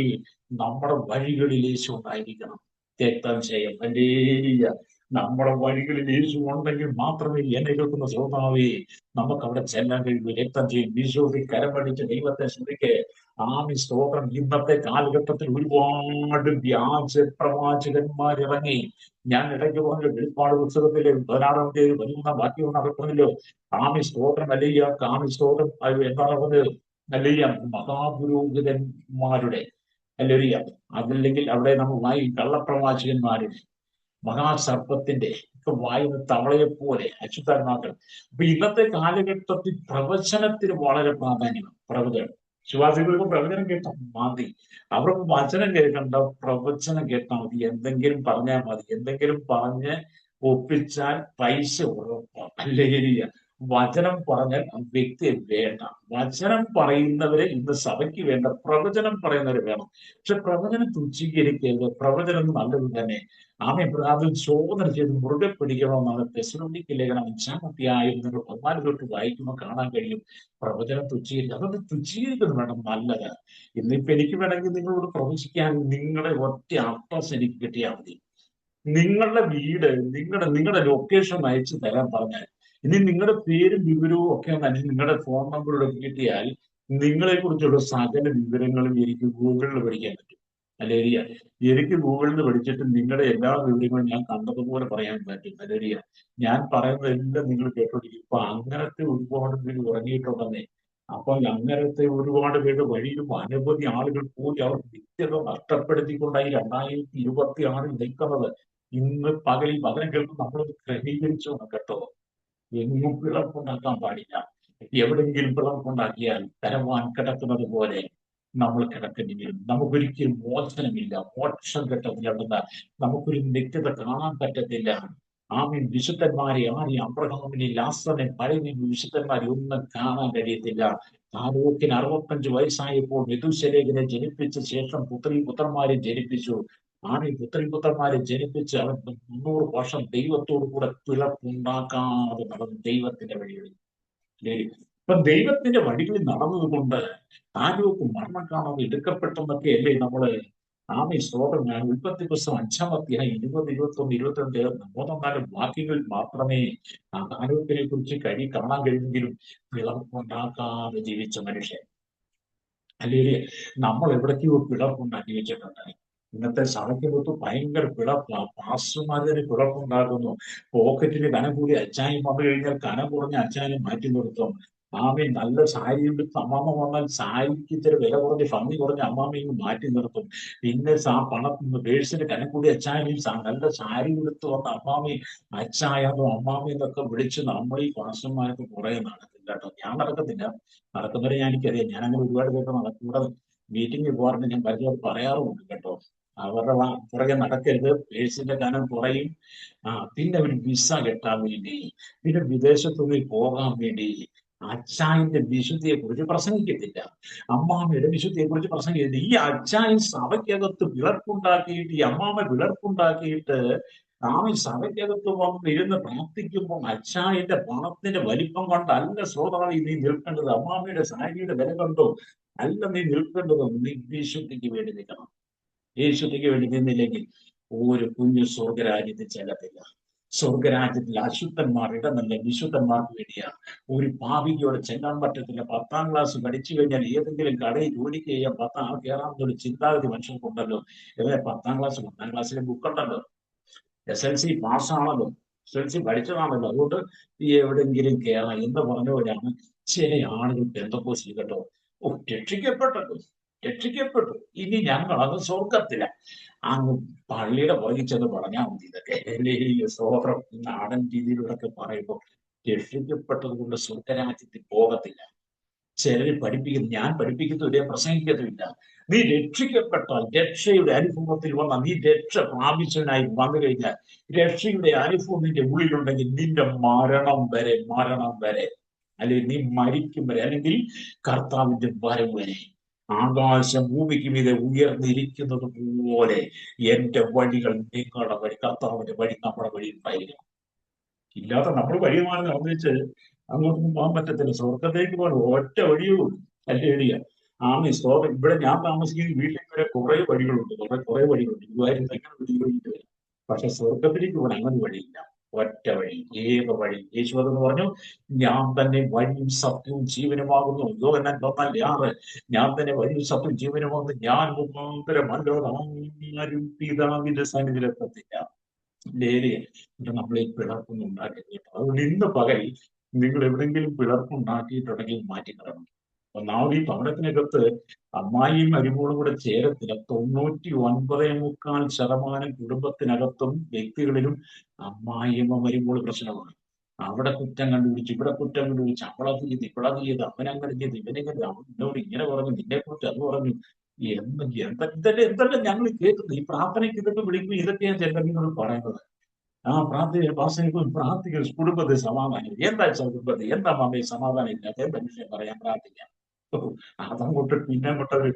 നമ്മുടെ വഴികളിൽ യേശു ഉണ്ടായിരിക്കണം. രക്തം ചെയ്യും ഹല്ലേലൂയ. നമ്മുടെ വഴികളിൽ യേശു ഉണ്ടെങ്കിൽ മാത്രമേ എന്നെ കേൾക്കുന്ന ശ്രോതാവേ നമുക്ക് അവിടെ ചെല്ലാൻ കഴിയൂ. രക്തം ചെയ്യും വിശ്വസി കരമടിച്ച് ദൈവത്തെ സ്തുതിക്ക്. ആമി സ്തോത്രം. ഇന്നത്തെ കാലഘട്ടത്തിൽ ഒരുപാട് വ്യാജ പ്രവാചകന്മാർ ഇറങ്ങി. ഞാൻ ഇടയ്ക്ക് പറഞ്ഞു, വെളിപ്പാട് പുസ്തകത്തിലെ 16-ാം വാക്യം നടക്കുന്നല്ലോ. ആമി സ്തോത്രം അല്ലയ്യ, ആമി സ്തോത്രം. എന്താണ് പറഞ്ഞത്? അല്ലയ്യ, മഹാപുരോഹിതന്മാരുടെ അല്ലയ്യ, അതല്ലെങ്കിൽ അവിടെ നമ്മൾ കള്ളപ്രവാചകന്മാരുടെ, മഹാസർപ്പത്തിന്റെ ഒക്കെ വായുന്ന തവളയെ പോലെ അശുദ്ധാത്മാക്കൾ. അപ്പൊ ഇന്നത്തെ കാലഘട്ടത്തിൽ പ്രവചനത്തിന് വളരെ പ്രാധാന്യമാണ്. പ്രവചനം വിശ്വാസികൾക്ക് പ്രവചനം കേട്ടാൽ മതി. അവർക്ക് വചനം കേൾക്കണ്ട, പ്രവചനം കേട്ടാൽ മതി. എന്തെങ്കിലും പറഞ്ഞാൽ മതി. എന്തെങ്കിലും പറഞ്ഞ് ഒപ്പിച്ചാൽ പൈസ ഉറപ്പാണ്. ഹല്ലേലൂയ. വചനം പറഞ്ഞാൽ വ്യക്തിയെ വേണ്ട. വചനം പറയുന്നവരെ ഇന്ന് സഭയ്ക്ക് വേണ്ട, പ്രവചനം പറയുന്നവരെ വേണം. പക്ഷെ പ്രവചനം തുച്ഛീകരിക്കരുത്. പ്രവചനം നല്ലത് തന്നെ. അത് ശോധന ചെയ്ത് മുറുകെ പിടിക്കണമെന്നാണ് തെസ്സലോനിക്ക ലേഖനം 5-ാം നിങ്ങൾ 14 തൊട്ട് വായിക്കുമ്പോൾ കാണാൻ കഴിയും. പ്രവചനം തുച്ഛീകരിക്കുക, അതൊന്ന് തുച്ഛീകരിക്കുന്നു വേണം. നല്ലത്. ഇന്നിപ്പോ എനിക്ക് വേണമെങ്കിൽ നിങ്ങളോട് പ്രവചിക്കാൻ നിങ്ങളുടെ ഒറ്റ അഡ്രസ് എനിക്ക് കിട്ടിയാൽ മതി. നിങ്ങളുടെ വീട്, നിങ്ങളുടെ ലൊക്കേഷൻ അയച്ചു തരാൻ പറഞ്ഞാൽ, ഇനി നിങ്ങളുടെ പേരും വിവരവും ഒക്കെ ഒന്ന് നിങ്ങളുടെ ഫോൺ നമ്പറോട് കിട്ടിയാൽ നിങ്ങളെ കുറിച്ചുള്ള സകല വിവരങ്ങളും എനിക്ക് ഗൂഗിളിൽ പഠിക്കാൻ പറ്റും. അല്ലേരിയ. എനിക്ക് ഗൂഗിളിൽ നിന്ന് പഠിച്ചിട്ട് നിങ്ങളുടെ എല്ലാ വിവരങ്ങളും ഞാൻ കണ്ടതുപോലെ പറയാൻ പറ്റും. അല്ലേരിയ. ഞാൻ പറയുന്നതെല്ലാം നിങ്ങൾ കേട്ടോണ്ടിരിക്കും. ഇപ്പൊ അങ്ങനത്തെ ഒരുപാട് പേര് ഉറങ്ങിയിട്ടുണ്ടെന്നേ. അപ്പൊ അങ്ങനത്തെ ഒരുപാട് പേരുടെ വഴിയിലും അനവധി ആളുകൾ പോയി അവർ നിത്യത നഷ്ടപ്പെടുത്തിക്കൊണ്ടായി 2026 നിൽക്കുന്നത്. ഇന്ന് പകലിൽ വചനം കേൾക്കും നമ്മളത് ക്രമീകരിച്ചു കേട്ടോ. എങ്ങും പിളർപ്പുണ്ടാക്കാൻ പാടില്ല. എവിടെയെങ്കിലും പിളർപ്പുണ്ടാക്കിയാൽ തരവാൻ കിടക്കുന്നത് പോലെ നമ്മൾ കിടക്കേണ്ടി വരും. നമുക്കൊരിക്കലും മോചനമില്ല, മോക്ഷം കിട്ടത്തില്ല. നമുക്കൊരു നിത്യത കാണാൻ പറ്റത്തില്ല. ആമീൻ. വിശുദ്ധന്മാരെ ആരെയും, അബ്രഹാമിനെ, ലാസറിനെ, പഴയ വിശുദ്ധന്മാരെ ഒന്നും കാണാൻ കഴിയത്തില്ല. താലൂക്കിന് 65 വയസ്സായപ്പോൾ മെഥൂശലേഖനെ ജനിപ്പിച്ച ശേഷം പുത്രന്മാരെ ജനിപ്പിച്ചു. പുത്രന്മാരെ ജനിപ്പിച്ച് അവൻ 300 വർഷം ദൈവത്തോടു കൂടെ പിളർപ്പുണ്ടാക്കാതെ നടന്നു ദൈവത്തിന്റെ വഴികളിൽ. ഇപ്പൊ ദൈവത്തിന്റെ വഴികളിൽ നടന്നത് കൊണ്ട് താലൂക്ക് മരണം കാണാതെ എടുക്കപ്പെട്ടെന്നൊക്കെ അല്ലേ നമ്മള് സ്തോത്രം. ഉൽപ്പത്തി പുസ്തകം 5-ാം അധ്യായം 20, 21, 22 3-4 വാക്യങ്ങളിൽ മാത്രമേ ആ താലൂക്കിനെ കുറിച്ച് കാണാൻ കഴിയുമെങ്കിലും പിളർപ്പുണ്ടാക്കാതെ ജീവിച്ച മനുഷ്യൻ. അല്ലെങ്കിൽ നമ്മൾ എവിടേക്കോ പിളർപ്പുണ്ടാക്കി വെച്ചിട്ടുണ്ട്. ഇന്നത്തെ സഭയ്ക്കകത്ത് ഭയങ്കര പിളർപ്പാണ്. പാസ്റ്റർമാരെ പിളർപ്പുണ്ടാക്കുന്നു. പോക്കറ്റിന് കനം കൂടി അച്ചായം വന്നു കഴിഞ്ഞാൽ കനം കുറഞ്ഞ അച്ചായം മാറ്റി നിർത്തും. നല്ല സാരി എടുത്ത് അമ്മാമ്മ വന്നാൽ സാരിക്ക് ഇത്തിരി വില കുറഞ്ഞ് ഭംഗി കുറഞ്ഞ അമ്മാമ്മയും മാറ്റി നിർത്തും. പിന്നെ പണത്തിന് പേഴ്സിന് കനം കൂടി അച്ചായനും നല്ല സാരി എടുത്ത് വന്ന അമ്മാമ്മയും അച്ചായെന്നോ അമ്മാമ്മയെന്നൊക്കെ വിളിച്ച് നമ്മൾ ഈ പാസ്റ്റർമാർക്ക് കുറെ നടക്കില്ല കേട്ടോ. ഞാൻ നടക്കത്തില്ല. നടക്കുന്നവരെ എനിക്കറിയാം. ഞാൻ അങ്ങനെ ഒരുപാട് പേർക്ക് നടക്കൂടെ മീറ്റിംഗ് പോകാറുണ്ട്. ഞാൻ പരിചയം പറയാറുമുണ്ട് കേട്ടോ. അവരുടെ പുറകെ നടക്കരുത്. പേഴ്സിന്റെ കനം കുറയും. പിന്നെ ഒരു വിസ കിട്ടാൻ വേണ്ടി, പിന്നെ വിദേശത്തുനിന്ന് പോകാൻ വേണ്ടി അച്ചായന്റെ വിശുദ്ധിയെ കുറിച്ച് പ്രസംഗിക്കത്തില്ല. അമ്മാമ്മയുടെ വിശുദ്ധിയെ കുറിച്ച് പ്രസംഗിക്കത്തില്ല. ഈ അച്ചായൻ സഭയ്ക്കകത്ത് വിളർപ്പുണ്ടാക്കിയിട്ട്, ഈ അമ്മാമ്മ വിളർപ്പുണ്ടാക്കിയിട്ട് സഭയ്ക്കകത്ത് വന്ന് ഇരുന്ന് പ്രാർത്ഥിക്കുമ്പോൾ അച്ചായന്റെ പണത്തിന്റെ വലിപ്പം കൊണ്ടല്ല ശ്രോതാവി നീ നിൽക്കേണ്ടത്. അമ്മാമ്മയുടെ സാരിയുടെ വില കണ്ടോ അല്ല നീ നിൽക്കേണ്ടത്. നീ വിശുദ്ധിക്ക് വേണ്ടി നിൽക്കണം. യേശുദ്ധിക്ക് വേണ്ടി നിന്നില്ലെങ്കിൽ ഒരു കുഞ്ഞു സ്വർഗരാജ്യത്തിൽ ചെല്ലത്തില്ല. സ്വർഗരാജ്യത്തിൽ അശുദ്ധന്മാർ ഇടമല്ല, വിശുദ്ധന്മാർക്ക് വേണ്ടിയാണ്. ഒരു പാപിയോടെ ചെല്ലാൻ പറ്റത്തില്ല. 10-ാം ക്ലാസ് പഠിച്ചു കഴിഞ്ഞാൽ ഏതെങ്കിലും കടയിൽ ജോലിക്ക് ചെയ്യാൻ കയറാമെന്നൊരു ചിന്താഗതി മനുഷ്യർക്കുണ്ടല്ലോ. 10-ാം ക്ലാസ്സിലെ ബുക്കുണ്ടല്ലോ. SLC പാസ്സാണല്ലോ, SLC പഠിച്ചതാണല്ലോ, അതുകൊണ്ട് എവിടെങ്കിലും കയറാം എന്ന് പറഞ്ഞ പോലെയാണ് ചില ആളുകൾ പെന്തക്കോസ്തിൽ കേട്ടോ. രക്ഷിക്കപ്പെട്ടു, ഇനി ഞങ്ങൾ അത് സ്വർഗത്തില. അങ്ങ് പള്ളിയുടെ പുറകിൽ ചെന്ന് പറഞ്ഞാൽ മതി ഇതൊക്കെ. സ്തോത്രം. നാടൻ രീതിയിലൂടെ പറയുമ്പോൾ രക്ഷിക്കപ്പെട്ടത് കൊണ്ട് സ്വർഗരാജ്യത്തിൽ പോകത്തില്ല. ചിലര് പഠിപ്പിക്കുന്നു, ഞാൻ പഠിപ്പിക്കുന്നവരെ പ്രസംഗിക്കത്തുമില്ല. നീ രക്ഷിക്കപ്പെട്ടാൽ, രക്ഷയുടെ അനുഭവത്തിൽ വന്ന നീ രക്ഷ പ്രാപിച്ചവനായി വന്നു കഴിഞ്ഞാൽ, രക്ഷയുടെ അനുഭവം നിന്റെ ഉള്ളിലുണ്ടെങ്കിൽ നിന്റെ മരണം വരെ അല്ലെങ്കിൽ നീ മരിക്കും വരെ, അല്ലെങ്കിൽ കർത്താവിന്റെ വരവ് വരെ, ആകാശം ഭൂമിക്ക് മീതെ ഉയർന്നിരിക്കുന്നത് പോലെ എന്റെ വഴികൾ നിങ്ങളുടെ വഴി, കർത്താവിന്റെ വഴി നമ്മുടെ വഴി ഉണ്ടായിരിക്കണം. ഇല്ലാത്ത നമ്മൾ വഴിമാറി നടന്നിച്ച് അങ്ങോട്ടൊന്നും പോകാൻ പറ്റത്തില്ല. സ്വർഗത്തേക്ക് പോകാൻ ഒറ്റ വഴിയേ ഉള്ളൂ. അല്ലേടിയ ആമി സ്തോത്രം. ഇവിടെ ഞാൻ താമസിക്കുന്ന വീട്ടിലേക്ക് വരെ കുറെ വഴികളുണ്ട്, കുറെ വഴികളുണ്ട്. ഗുരുവായൂർ തെങ്ങനെ വഴികളുണ്ട്. പക്ഷെ സ്വർഗത്തിലേക്ക് പോകാൻ അങ്ങനെ വഴിയില്ല. ഒറ്റ വഴി, ഏക വഴി. യേശു അതെന്ന് പറഞ്ഞു, ഞാൻ തന്നെ വഴിയും സത്യവും ജീവനുമാകുന്നു. യോഹന്നാൻ 4:6. ഞാൻ തന്നെ വഴിയും സത്യവും ജീവനുമാകുന്നു, ഞാൻ മുഖാന്തരം ആരും പിതാവിന്റെ സന്നിധിയിലെത്തത്തില്ല. ലേലിയ നമ്മളെ പിളർപ്പുണ്ടാക്കി. അതുകൊണ്ട് ഇന്ന് പകൽ നിങ്ങൾ എവിടെയെങ്കിലും പിളർപ്പുണ്ടാക്കിയിട്ടുണ്ടെങ്കിൽ മാറ്റിക്കളയണം. ഒന്നാമത് ഈ ഭവനത്തിനകത്ത് അമ്മായിയും മരുമോളും കൂടെ ചേരത്തില്ല. 99.25% കുടുംബത്തിനകത്തും വ്യക്തികളിലും അമ്മായിയമ്മ മരുമോള് പ്രശ്നമാണ്. അവിടെ കുറ്റം കണ്ടുപിടിച്ച്, ഇവിടെ കുറ്റം കണ്ടുപിടിച്ച്, അവളത് ചെയ്ത്, ഇവളത് ചെയ്ത്, അവനങ്ങനെ ചെയ്ത്, ഇവനെങ്ങനെ, അവൻ എന്നോട് ഇങ്ങനെ പറഞ്ഞു, നിന്നെ കുറിച്ച് അത് പറഞ്ഞു, എന്തൊക്കെ ഞങ്ങൾ കേൾക്കുന്നത്. ഈ പ്രാർത്ഥനയ്ക്ക് ഇതൊക്കെ വിളിക്കും. ഇതൊക്കെയാണ് ചിലർ പറയുന്നത്. പ്രാർത്ഥിക്കും കുടുംബത്തെ സമാധാനം. എന്താ കുടുംബത്തെ, എന്താ മമ്മയെ സമാധാനം ഇല്ലാത്ത, എന്താ വിഷയം പറയാൻ പ്രാർത്ഥിക്കാം. അതങ്ങോട്ട് പിന്നെ അങ്ങോട്ടൊരു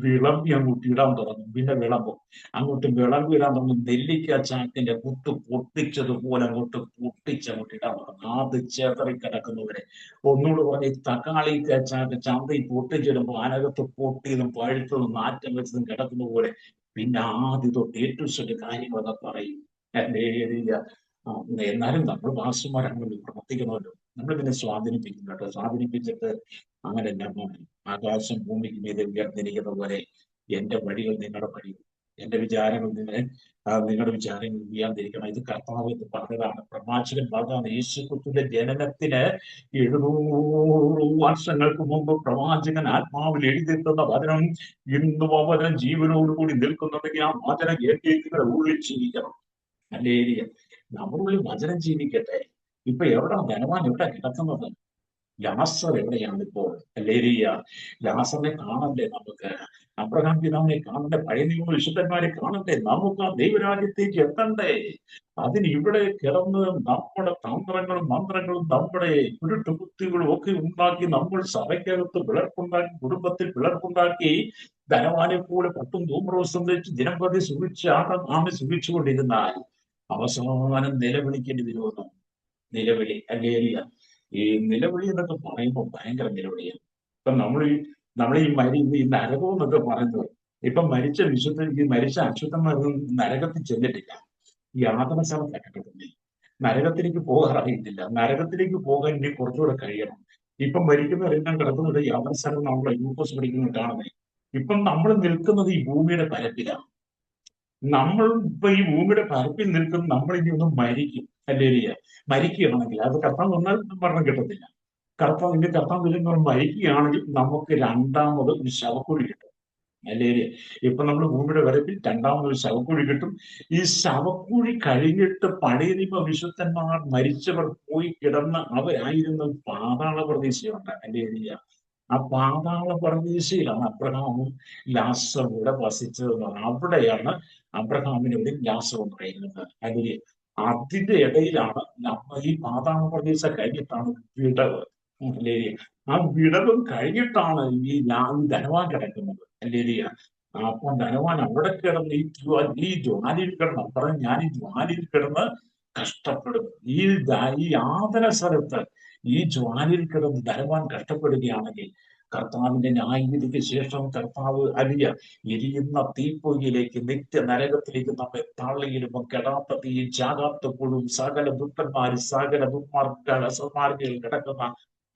വിളമ്പി അങ്ങോട്ട് ഇടാൻ തുടങ്ങും. പിന്നെ വിളമ്പും അങ്ങോട്ട് വിളമ്പി ഇടാൻ തുടങ്ങും. നെല്ലിക്ക ചാക്കിന്റെ കുത്ത് പൊട്ടിച്ചതുപോലെ അങ്ങോട്ട് പൊട്ടിച്ചങ്ങോട്ട് ഇടാൻ തുടങ്ങും. അത് ചേതറി കിടക്കുന്നവരെ ഒന്നുകൂടെ പറഞ്ഞ്, തക്കാളി ചാക്ക് ചന്തയിൽ പൊട്ടിച്ചിടുമ്പോൾ അതിനകത്ത് പൊട്ടിയതും പഴുത്തതും നാറ്റം വെച്ചതും കിടക്കുന്ന പോലെ പിന്നെ ആദ്യം തൊട്ട് ഏറ്റവും കാര്യങ്ങളൊക്കെ പറയും. എന്നാലും നമ്മൾ പാസ്റ്റർമാർ അങ്ങനെ പ്രവർത്തിക്കണമല്ലോ. നമ്മൾ പിന്നെ സ്വാധീനിപ്പിക്കും കേട്ടോ. സ്വാധീനിപ്പിച്ചിട്ട് അങ്ങനെ ആകാശം ഭൂമിക്ക് മീതെ ഉയർന്നിരിക്കുന്ന പോലെ എന്റെ വഴികൾ നിങ്ങളുടെ വഴികൾ, എന്റെ വിചാരങ്ങൾ നിങ്ങളുടെ വിചാരങ്ങൾ ഉയർന്നിരിക്കണം. ഇത് കർത്താവ് എന്ന് പറഞ്ഞതാണ്. പ്രവാചകൻ പറഞ്ഞതാണ്. യേശുക്രിസ്തുവിന്റെ ജനനത്തിന് 700 വർഷങ്ങൾക്ക് മുമ്പ് പ്രവാചകൻ ആത്മാവിൽ എഴുതിയിട്ടുള്ള വചനം ഇന്നും ആ വചനം ജീവനോടുകൂടി നിൽക്കുന്നുണ്ടെങ്കിൽ ആ വചനം കേൾക്കുന്ന ഉള്ളിൽ ജീവിക്കണം. അല്ലേ? നമ്മളുള്ളിൽ വചനം ജീവിക്കട്ടെ. ഇപ്പൊ എവിടെ ധനവാൻ എവിടെ കിടക്കുന്നത്? ലാസർ എവിടെയാണ് ഇപ്പോൾ? ലേരിയ ലാസറിനെ കാണണ്ടേ നമുക്ക്? അബ്രഹാം പിതാവിനെ കാണണ്ടേ? പഴയ നിയമ വിശുദ്ധന്മാരെ കാണണ്ടേ? നമുക്ക് ആ ദൈവരാജ്യത്തേക്ക് എത്തണ്ടേ? അതിന് ഇവിടെ കിടന്ന് നമ്മുടെ തന്ത്രങ്ങളും മന്ത്രങ്ങളും നമ്മുടെ കുരുട്ടുകുത്തികളും ഒക്കെ ഉണ്ടാക്കി നമ്മൾ സഭയ്ക്കകത്ത് പിളർപ്പുണ്ടാക്കി, കുടുംബത്തിൽ പിളർപ്പുണ്ടാക്കി, ധനവാനെ പോലെ പട്ടും ധൂമ്രവസം വെച്ച് ദിനംപ്രതി ആമെ സുഖിച്ചുകൊണ്ടിരുന്നാൽ അവസാനം നിലവിളിക്കേണ്ടി വരുമെന്ന്. നിലവിളി അല്ലേലിയ. ഈ നിലവിളി എന്നൊക്കെ പറയുമ്പോൾ ഭയങ്കര നിലവിളിയാണ്. ഇപ്പൊ ഈ നരകം എന്നൊക്കെ പറയുന്നത്, ഇപ്പൊ മരിച്ച അശുദ്ധന്മാരൊന്നും നരകത്തിൽ ചെന്നിട്ടില്ല. യാതന സ്ഥലത്താണ് കിടക്കുന്നത്. നരകത്തിലേക്ക് പോകാറായിട്ടില്ല. നരകത്തിലേക്ക് പോകാൻ ഇനി കുറച്ചുകൂടെ കഴിയണം. ഇപ്പം മരിക്കുന്നവരെല്ലാം കിടക്കുന്നത് യാതന സ്ഥലം. നമ്മളെ ഗ്ലൂക്കോസ് പഠിക്കുന്നത് കാണുന്നത്. ഇപ്പം നമ്മൾ നിൽക്കുന്നത് ഈ ഭൂമിയുടെ പരപ്പിലാണ്. നമ്മൾ ഇപ്പൊ ഈ ഭൂമിയുടെ പരപ്പിൽ നിൽക്കുന്ന നമ്മൾ ഇനി ഒന്നും മരിക്കും. അല്ലേരിയ മരിക്കുകയാണെങ്കിൽ അത് കർത്താവ് വന്നാൽ മരണം കിട്ടത്തില്ല. കർത്താവ് വരുമ്പോൾ മരിക്കുകയാണെങ്കിൽ നമുക്ക് രണ്ടാമത് ഒരു ശവക്കുഴി കിട്ടും. അല്ലേരിയ ഇപ്പൊ നമ്മൾ ഭൂമിയുടെ വരപ്പിൽ രണ്ടാമതൊരു ശവക്കുഴി കിട്ടും. ഈ ശവക്കുഴി കഴിഞ്ഞിട്ട് പഴയ നിയമ വിശുദ്ധന്മാർ മരിച്ചവർ പോയി കിടന്ന അവരായിരുന്നു പാതാള പ്രദേശമുണ്ട്. അല്ലേരിയ ആ പാതാള പ്രദേശയിലാണ് അബ്രഹാമും ലാസറും കൂടെ വസിച്ചതെന്നാണ്. അവിടെയാണ് അബ്രഹാമിനോട് ലാസർ എന്ന് പറയുന്നത്. അതില് അതിന്റെ ഇടയിലാണ് നമ്മൾ ഈ പാതാള പ്രദേശം കഴിഞ്ഞിട്ടാണ് വിടവ്. അല്ലേ? ആ വിടവും കഴിഞ്ഞിട്ടാണ് ഈ ധനവാൻ കിടക്കുന്നത്. അല്ലേ? അപ്പൊ ധനവാൻ അവിടെ കിടന്ന് ഈ ജ്വാലിയിൽ കിടന്ന് പറഞ്ഞു, ഞാൻ ഈ ജ്വാലിയിൽ കിടന്ന് കഷ്ടപ്പെടുന്നു. ഈ യാതന സ്ഥലത്ത് ഈ ജ്വാലിയിൽ കിടന്ന് ധനവാൻ കഷ്ടപ്പെടുകയാണെങ്കിൽ കർത്താവിന്റെ ന്യായവിധിക്ക് ശേഷം കർത്താവ് എരിയുന്ന തീപ്പൊയ്യിലേക്ക്, നിത്യ നരകത്തിലേക്ക് നമ്മെ തള്ളിയിടുമ്പോൾ കെടാത്ത തീ, ചാകാത്ത പുഴും, സകല ദുഷ്ടന്മാരും സകല സന്മാർഗികൾ കിടക്കുന്ന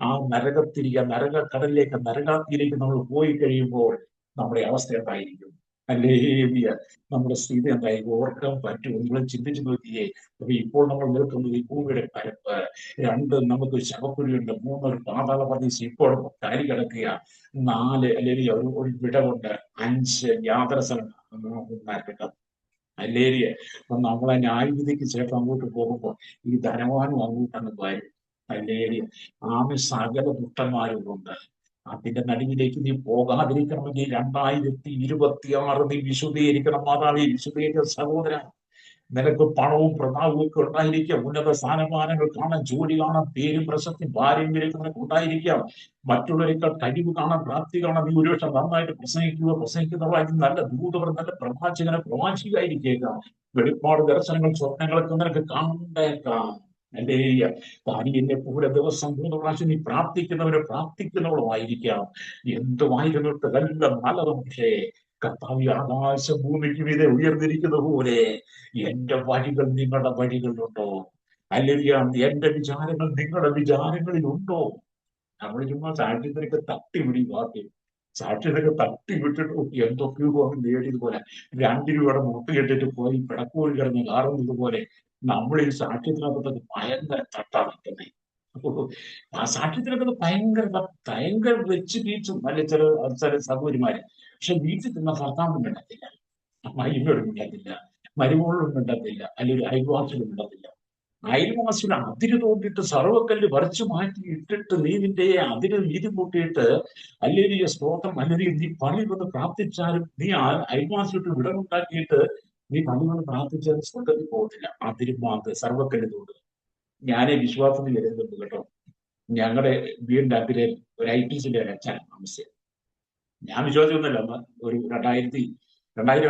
ആ നരകക്കടലിലേക്ക്, നരകാത്തിയിലേക്ക് നമ്മൾ പോയി കഴിയുമ്പോൾ നമ്മുടെ അവസ്ഥ എന്തായിരിക്കും? അല്ലേലിയ. നമ്മുടെ സ്ഥിതി എന്തായിരിക്കും? ഓർക്കാൻ പറ്റുമോ? നിങ്ങൾ ചിന്തിച്ചു നോക്കിയേ. അപ്പൊ ഇപ്പോൾ നമ്മൾ നിൽക്കുന്നത് ഈ ഭൂമിയുടെ പരപ്പ്. 2 നമുക്ക് ശവക്കുഴിയുണ്ട്. 3 ഒരു പാതാള പ്രദേശം ഇപ്പോൾ കാരി കിടക്കുക. 4 അല്ലെങ്കിൽ ഒരു വിടവുണ്ട്. 5 യാത്ര സ്ഥലം കിടക്കും. അല്ലേരിയ. അപ്പൊ നമ്മളെ ന്യായവിധിക്ക് ശേഷം അങ്ങോട്ട് പോകുമ്പോൾ ഈ ധനവാനും അങ്ങോട്ടങ്ങ് വരും. അല്ലേരിയ. സകല ദുഷ്ടന്മാരും ഉണ്ട്. അതിന്റെ നടുവിലേക്ക് നീ പോകാതിരിക്കണമെങ്കിൽ 2026 നീ വിശുദ്ധീകരിക്കണം. മാതാവേ, വിശുദ്ധീകരിച്ച സഹോദര, നിനക്ക് പണവും പ്രതാപവും ഒക്കെ ഉണ്ടായിരിക്കാം. ഉന്നത സ്ഥാനമാനങ്ങൾ കാണാൻ, ജോലി കാണാൻ, പേരും പ്രശസ്തി പാരമ്പര്യം നിനക്ക് ഉണ്ടായിരിക്കാം. മറ്റുള്ളവരെക്കാൾ കഴിവ് കാണാൻ, പ്രാപ്തി കാണാൻ. നീ ഒരുപക്ഷെ നന്നായിട്ട് പ്രസംഗിക്കുന്നവരായി, നല്ല ദൂതവർ, നല്ല പ്രവാചകനെ പ്രവാചികായിരിക്കാം. വെളിപ്പാട്, ദർശനങ്ങൾ, സ്വപ്നങ്ങളൊക്കെ നിനക്ക് കണ്ടേക്കാം. അല്ലേ? ദാനിയേലിനെ പോലെ ദിവസം 3 പ്രാവശ്യം നീ പ്രാർത്ഥിക്കുന്നവരുമായിരിക്കാം. എന്തുമായിരുന്നിട്ട് എല്ലാം നല്ലതും. പക്ഷേ കർത്താവ് ആകാശം ഭൂമിക്ക് മീതെ ഉയർന്നിരിക്കുന്ന പോലെ എന്റെ വഴികൾ നിങ്ങളുടെ വഴികളിലുണ്ടോ? അല്ലെങ്കിൽ എന്റെ വിചാരങ്ങൾ നിങ്ങളുടെ വിചാരങ്ങളിലുണ്ടോ? നമ്മൾ ചുമ്മാ സാക്ഷ്യത്തിനൊക്കെ തട്ടിവിടി വാക്കി സാക്ഷ്യത്തിനൊക്കെ തട്ടി വിട്ടിട്ട് എന്തൊക്കെയോ അങ്ങ് നേടിയതുപോലെ 2 രൂപയുടെ മുട്ട് കെട്ടിട്ട് പോയി പിടക്കോഴി കിടന്ന് കാറുന്നത് പോലെ നമ്മൾ ഈ സാക്ഷ്യത്തിനകത്തൊക്കെ ഭയങ്കര തട്ടാ നിൽക്കുന്നത്. അപ്പൊ ആ സാക്ഷ്യത്തിനകത്ത് ഭയങ്കര വെച്ച് വീച്ചും അല്ലെ ചില സഹോദരിമാര്. പക്ഷെ വീട്ടിൽ തിന്ന ഭർത്താവിനും മിണ്ടത്തില്ല, മരുമയോടും മിണ്ടത്തില്ല, മരുമോളോടും മിണ്ടത്തില്ല, അല്ലെങ്കിൽ അയൽവാസിയോടും മിണ്ടത്തില്ല. അയൽവാസിയുടെ അതിര് തോണ്ടിയിട്ട് സർവ്വക്കല്ല് പറിച്ചു മാറ്റി ഇട്ടിട്ട് നീ നിന്റെ അതിര് വീതി കൂട്ടിയിട്ട് അല്ലെങ്കിൽ സ്തോത്രം അല്ലെങ്കിൽ നീ പള്ളി വന്ന് പ്രാർത്ഥിച്ചാലും നീ അയൽവാസിയോട്ട് വിടവുണ്ടാക്കിയിട്ട് നീ പള്ളി വന്ന് പ്രാർത്ഥിച്ചാലും സ്വർഗത്തിൽ പോകത്തില്ല. അതിര് മാന്ത് സർവ്വക്കല്ല് തോണ്ടുക. ഞാനേ വിശ്വാസത്തിൽ വരുന്നുണ്ട് കേട്ടോ. ഞങ്ങളുടെ വീടിന്റെ അതിരെ ഒരു ഐറ്റീസിന്റെ ഒരു അച്ഛൻ താമസിച്ചത്. ഞാൻ വിശ്വാസിയൊന്നുമല്ല. അന്ന് ഒരു 2000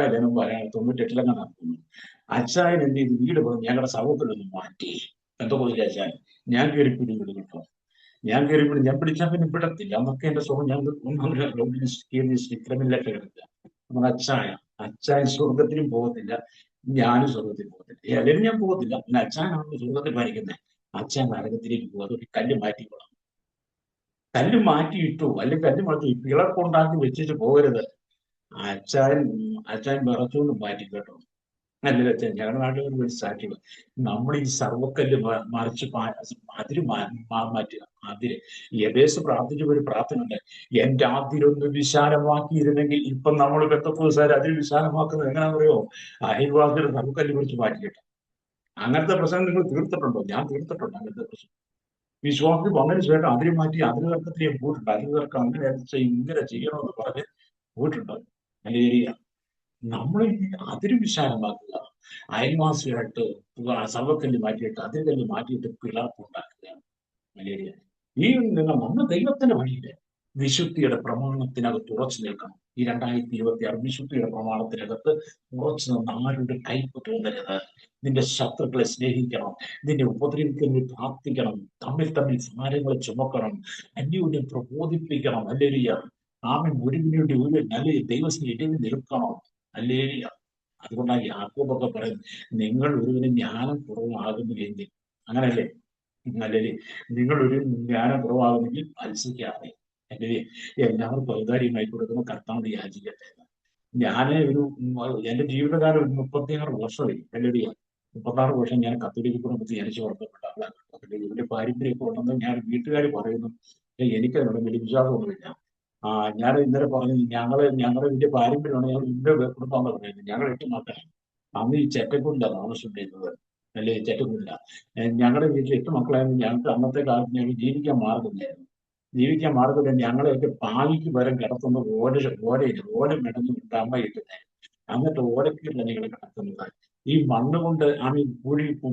ആയാലും മുമ്പ് 98 നടക്കുന്നു. അച്ചായൻ എന്ത് ചെയ്ത് വീട് പറഞ്ഞ് ഞങ്ങളുടെ സൗകര്യമൊന്നും മാറ്റി. എന്തോ പോയില്ല അച്ചായൻ. ഞാൻ കയറി പിടിവിടും കേട്ടോ. ഞാൻ പിടിച്ചാൽ പിന്നെ വിടത്തില്ല. അന്നൊക്കെ എന്റെ സ്വഭാവം ഞാൻ ചിത്രമില്ലൊക്കെ കിടക്കുക. നമ്മുടെ അച്ചായൻ സ്വർഗത്തിലും പോകത്തില്ല, ഞാനും സ്വർഗത്തിൽ പോകത്തില്ല. അല്ലെങ്കിൽ ഞാൻ പോകത്തില്ല. പിന്നെ അച്ചായനാണ് സ്വർഗത്തിൽ ഭരിക്കുന്നത്. അച്ചായൻ നരകത്തിലേക്ക് പോകും. അതൊരു കല്ല് മാറ്റിക്കോളാം. കല്ല് മാറ്റിയിട്ടു അല്ലെങ്കിൽ കല്ല് മാറ്റി പിളർപ്പുണ്ടാക്കി വെച്ചിട്ട് പോകരുത്. അച്ചായൻ അച്ചായൻ വിറച്ചുകൊണ്ട് മാറ്റി കേട്ടോ. അല്ല അച്ഛൻ, ഞങ്ങളുടെ നാട്ടിൽ ഒരു വലിയ സാക്ഷ്യം. നമ്മൾ ഈ സർവക്കല്ല് മറിച്ച് അതിര് മാറ്റുക. അതിര് യഥേശ് പ്രാർത്ഥിച്ച ഒരു പ്രാർത്ഥന ഉണ്ട്. എന്റെ അതിരൊന്ന് വിശാലമാക്കിയിരുന്നെങ്കിൽ. ഇപ്പം നമ്മൾ പെത്തപ്പൂസാർ അതിര് വിശാലമാക്കുന്നത് എങ്ങനെയാണെന്ന് അറിയോ? അയൽവാസിയുടെ സർവക്കല്ല് കുറിച്ച് മാറ്റിയിട്ട്. അങ്ങനത്തെ പ്രശ്നം നിങ്ങൾ തീർത്തിട്ടുണ്ടോ? ഞാൻ തീർത്തിട്ടുണ്ട് അങ്ങനത്തെ പ്രശ്നം. വിശ്വാസത്തിൽ വന്നതിന് ശേഷം അതിര് മാറ്റി അതിര് തർക്കത്തിൽ ഞാൻ പോയിട്ടുണ്ട്. അതിര് തർക്കം അങ്ങനെ ഇങ്ങനെ ചെയ്യണമെന്ന് പറഞ്ഞ് പോയിട്ടുണ്ട്. അല്ലെങ്കിൽ നമ്മൾ ഈ അതിര് വിശാലമാക്കുക, അയൽവാസിയായിട്ട് സർവക്കല്ല് മാറ്റിയിട്ട് അതിർകല്ല് മാറ്റിയിട്ട് പിളർപ്പുണ്ടാക്കുകയാണ് മലേറിയ. ഈ നമ്മൾ ദൈവത്തിന്റെ വഴിയില് വിശുദ്ധിയുടെ പ്രമാണത്തിനകത്ത് ഉറച്ചു നിൽക്കണം. ഈ 2026 വിശുദ്ധിയുടെ പ്രമാണത്തിനകത്ത് ഉറച്ചു നിന്ന് ആരുടെ കൈപ്പ് തോന്നരുത്. നിന്റെ ശത്രുക്കളെ സ്നേഹിക്കണം, നിന്നെ ഉപദ്രവിക്കുന്നതിൽ പ്രാർത്ഥിക്കണം, തമ്മിൽ ഭാരങ്ങൾ ചുമക്കണം, അന്യോന്യം പ്രബോധിപ്പിക്കണം. അല്ലേലിയ ആമൻ. ഒരുവിനുവേണ്ടി ഒരു നല്ല ദൈവത്തിന് ഇടയിൽ നിൽക്കണം. അല്ലേലിയ. അതുകൊണ്ടാണ് യാക്കോബൊക്കെ പറയുന്നത്, നിങ്ങൾ ഒരുവിന് ജ്ഞാനം കുറവാകുന്നില്ലെങ്കിൽ, അങ്ങനല്ലേ? അല്ലെങ്കിൽ നിങ്ങൾ ഒരു ജ്ഞാനം കുറവാകുന്നെങ്കിൽ മത്സരിക്കാതെ അല്ലെങ്കിൽ എല്ലാവർക്കും ഔദാര്യമായി കൊടുക്കുന്ന കർത്താവ് യാചിക്കട്ടെ. ഞാന് എന്റെ ജീവിതകാലം ഒരു 36 വർഷമായി. അല്ലെങ്കിൽ 36 വർഷം ഞാൻ കത്തോലിക്ക കുടുംബത്തിൽ ജനിച്ചു വളർത്തപ്പെട്ട ആളാണ്. ഇതിന്റെ പാരമ്പര്യമൊക്കെ ഉണ്ടെന്ന് ഞാൻ വീട്ടുകാർ പറയുന്നു. എനിക്കതിനോട് വലിയ വിശ്വാസമൊന്നുമില്ല. ഞാൻ ഇന്നലെ പറഞ്ഞു, ഞങ്ങളുടെ വലിയ പാരമ്പര്യമാണ്. ഞങ്ങൾ ഇന്ന കുടുംബമാണെന്ന് പറയുന്നത്. ഞങ്ങൾ 8 മക്കളാണ്. അന്ന് ഈ ചെറ്റക്കുണ്ടിലാണ് താമസിച്ചിരുന്നത്. അല്ലെ, ചെറ്റക്കുണ്ടില്ല. ഞങ്ങളുടെ വീട്ടിൽ 8 മക്കളായിരുന്നു. ഞങ്ങൾക്ക് അന്നത്തെ കാലത്ത് ഞങ്ങൾ ജീവിക്കാൻ മാർഗമില്ല. ഞങ്ങളെയൊക്കെ പാലിക്ക് പകരം കിടത്തുന്ന ഓല മെടഞ്ഞു വിട്ട് അമ്മ ഇട്ടുന്നത്. എന്നിട്ട് ഓലക്കീഴിലാണ് ഞങ്ങൾ കിടക്കുന്നത്. ഈ മണ്ണ് കൊണ്ട്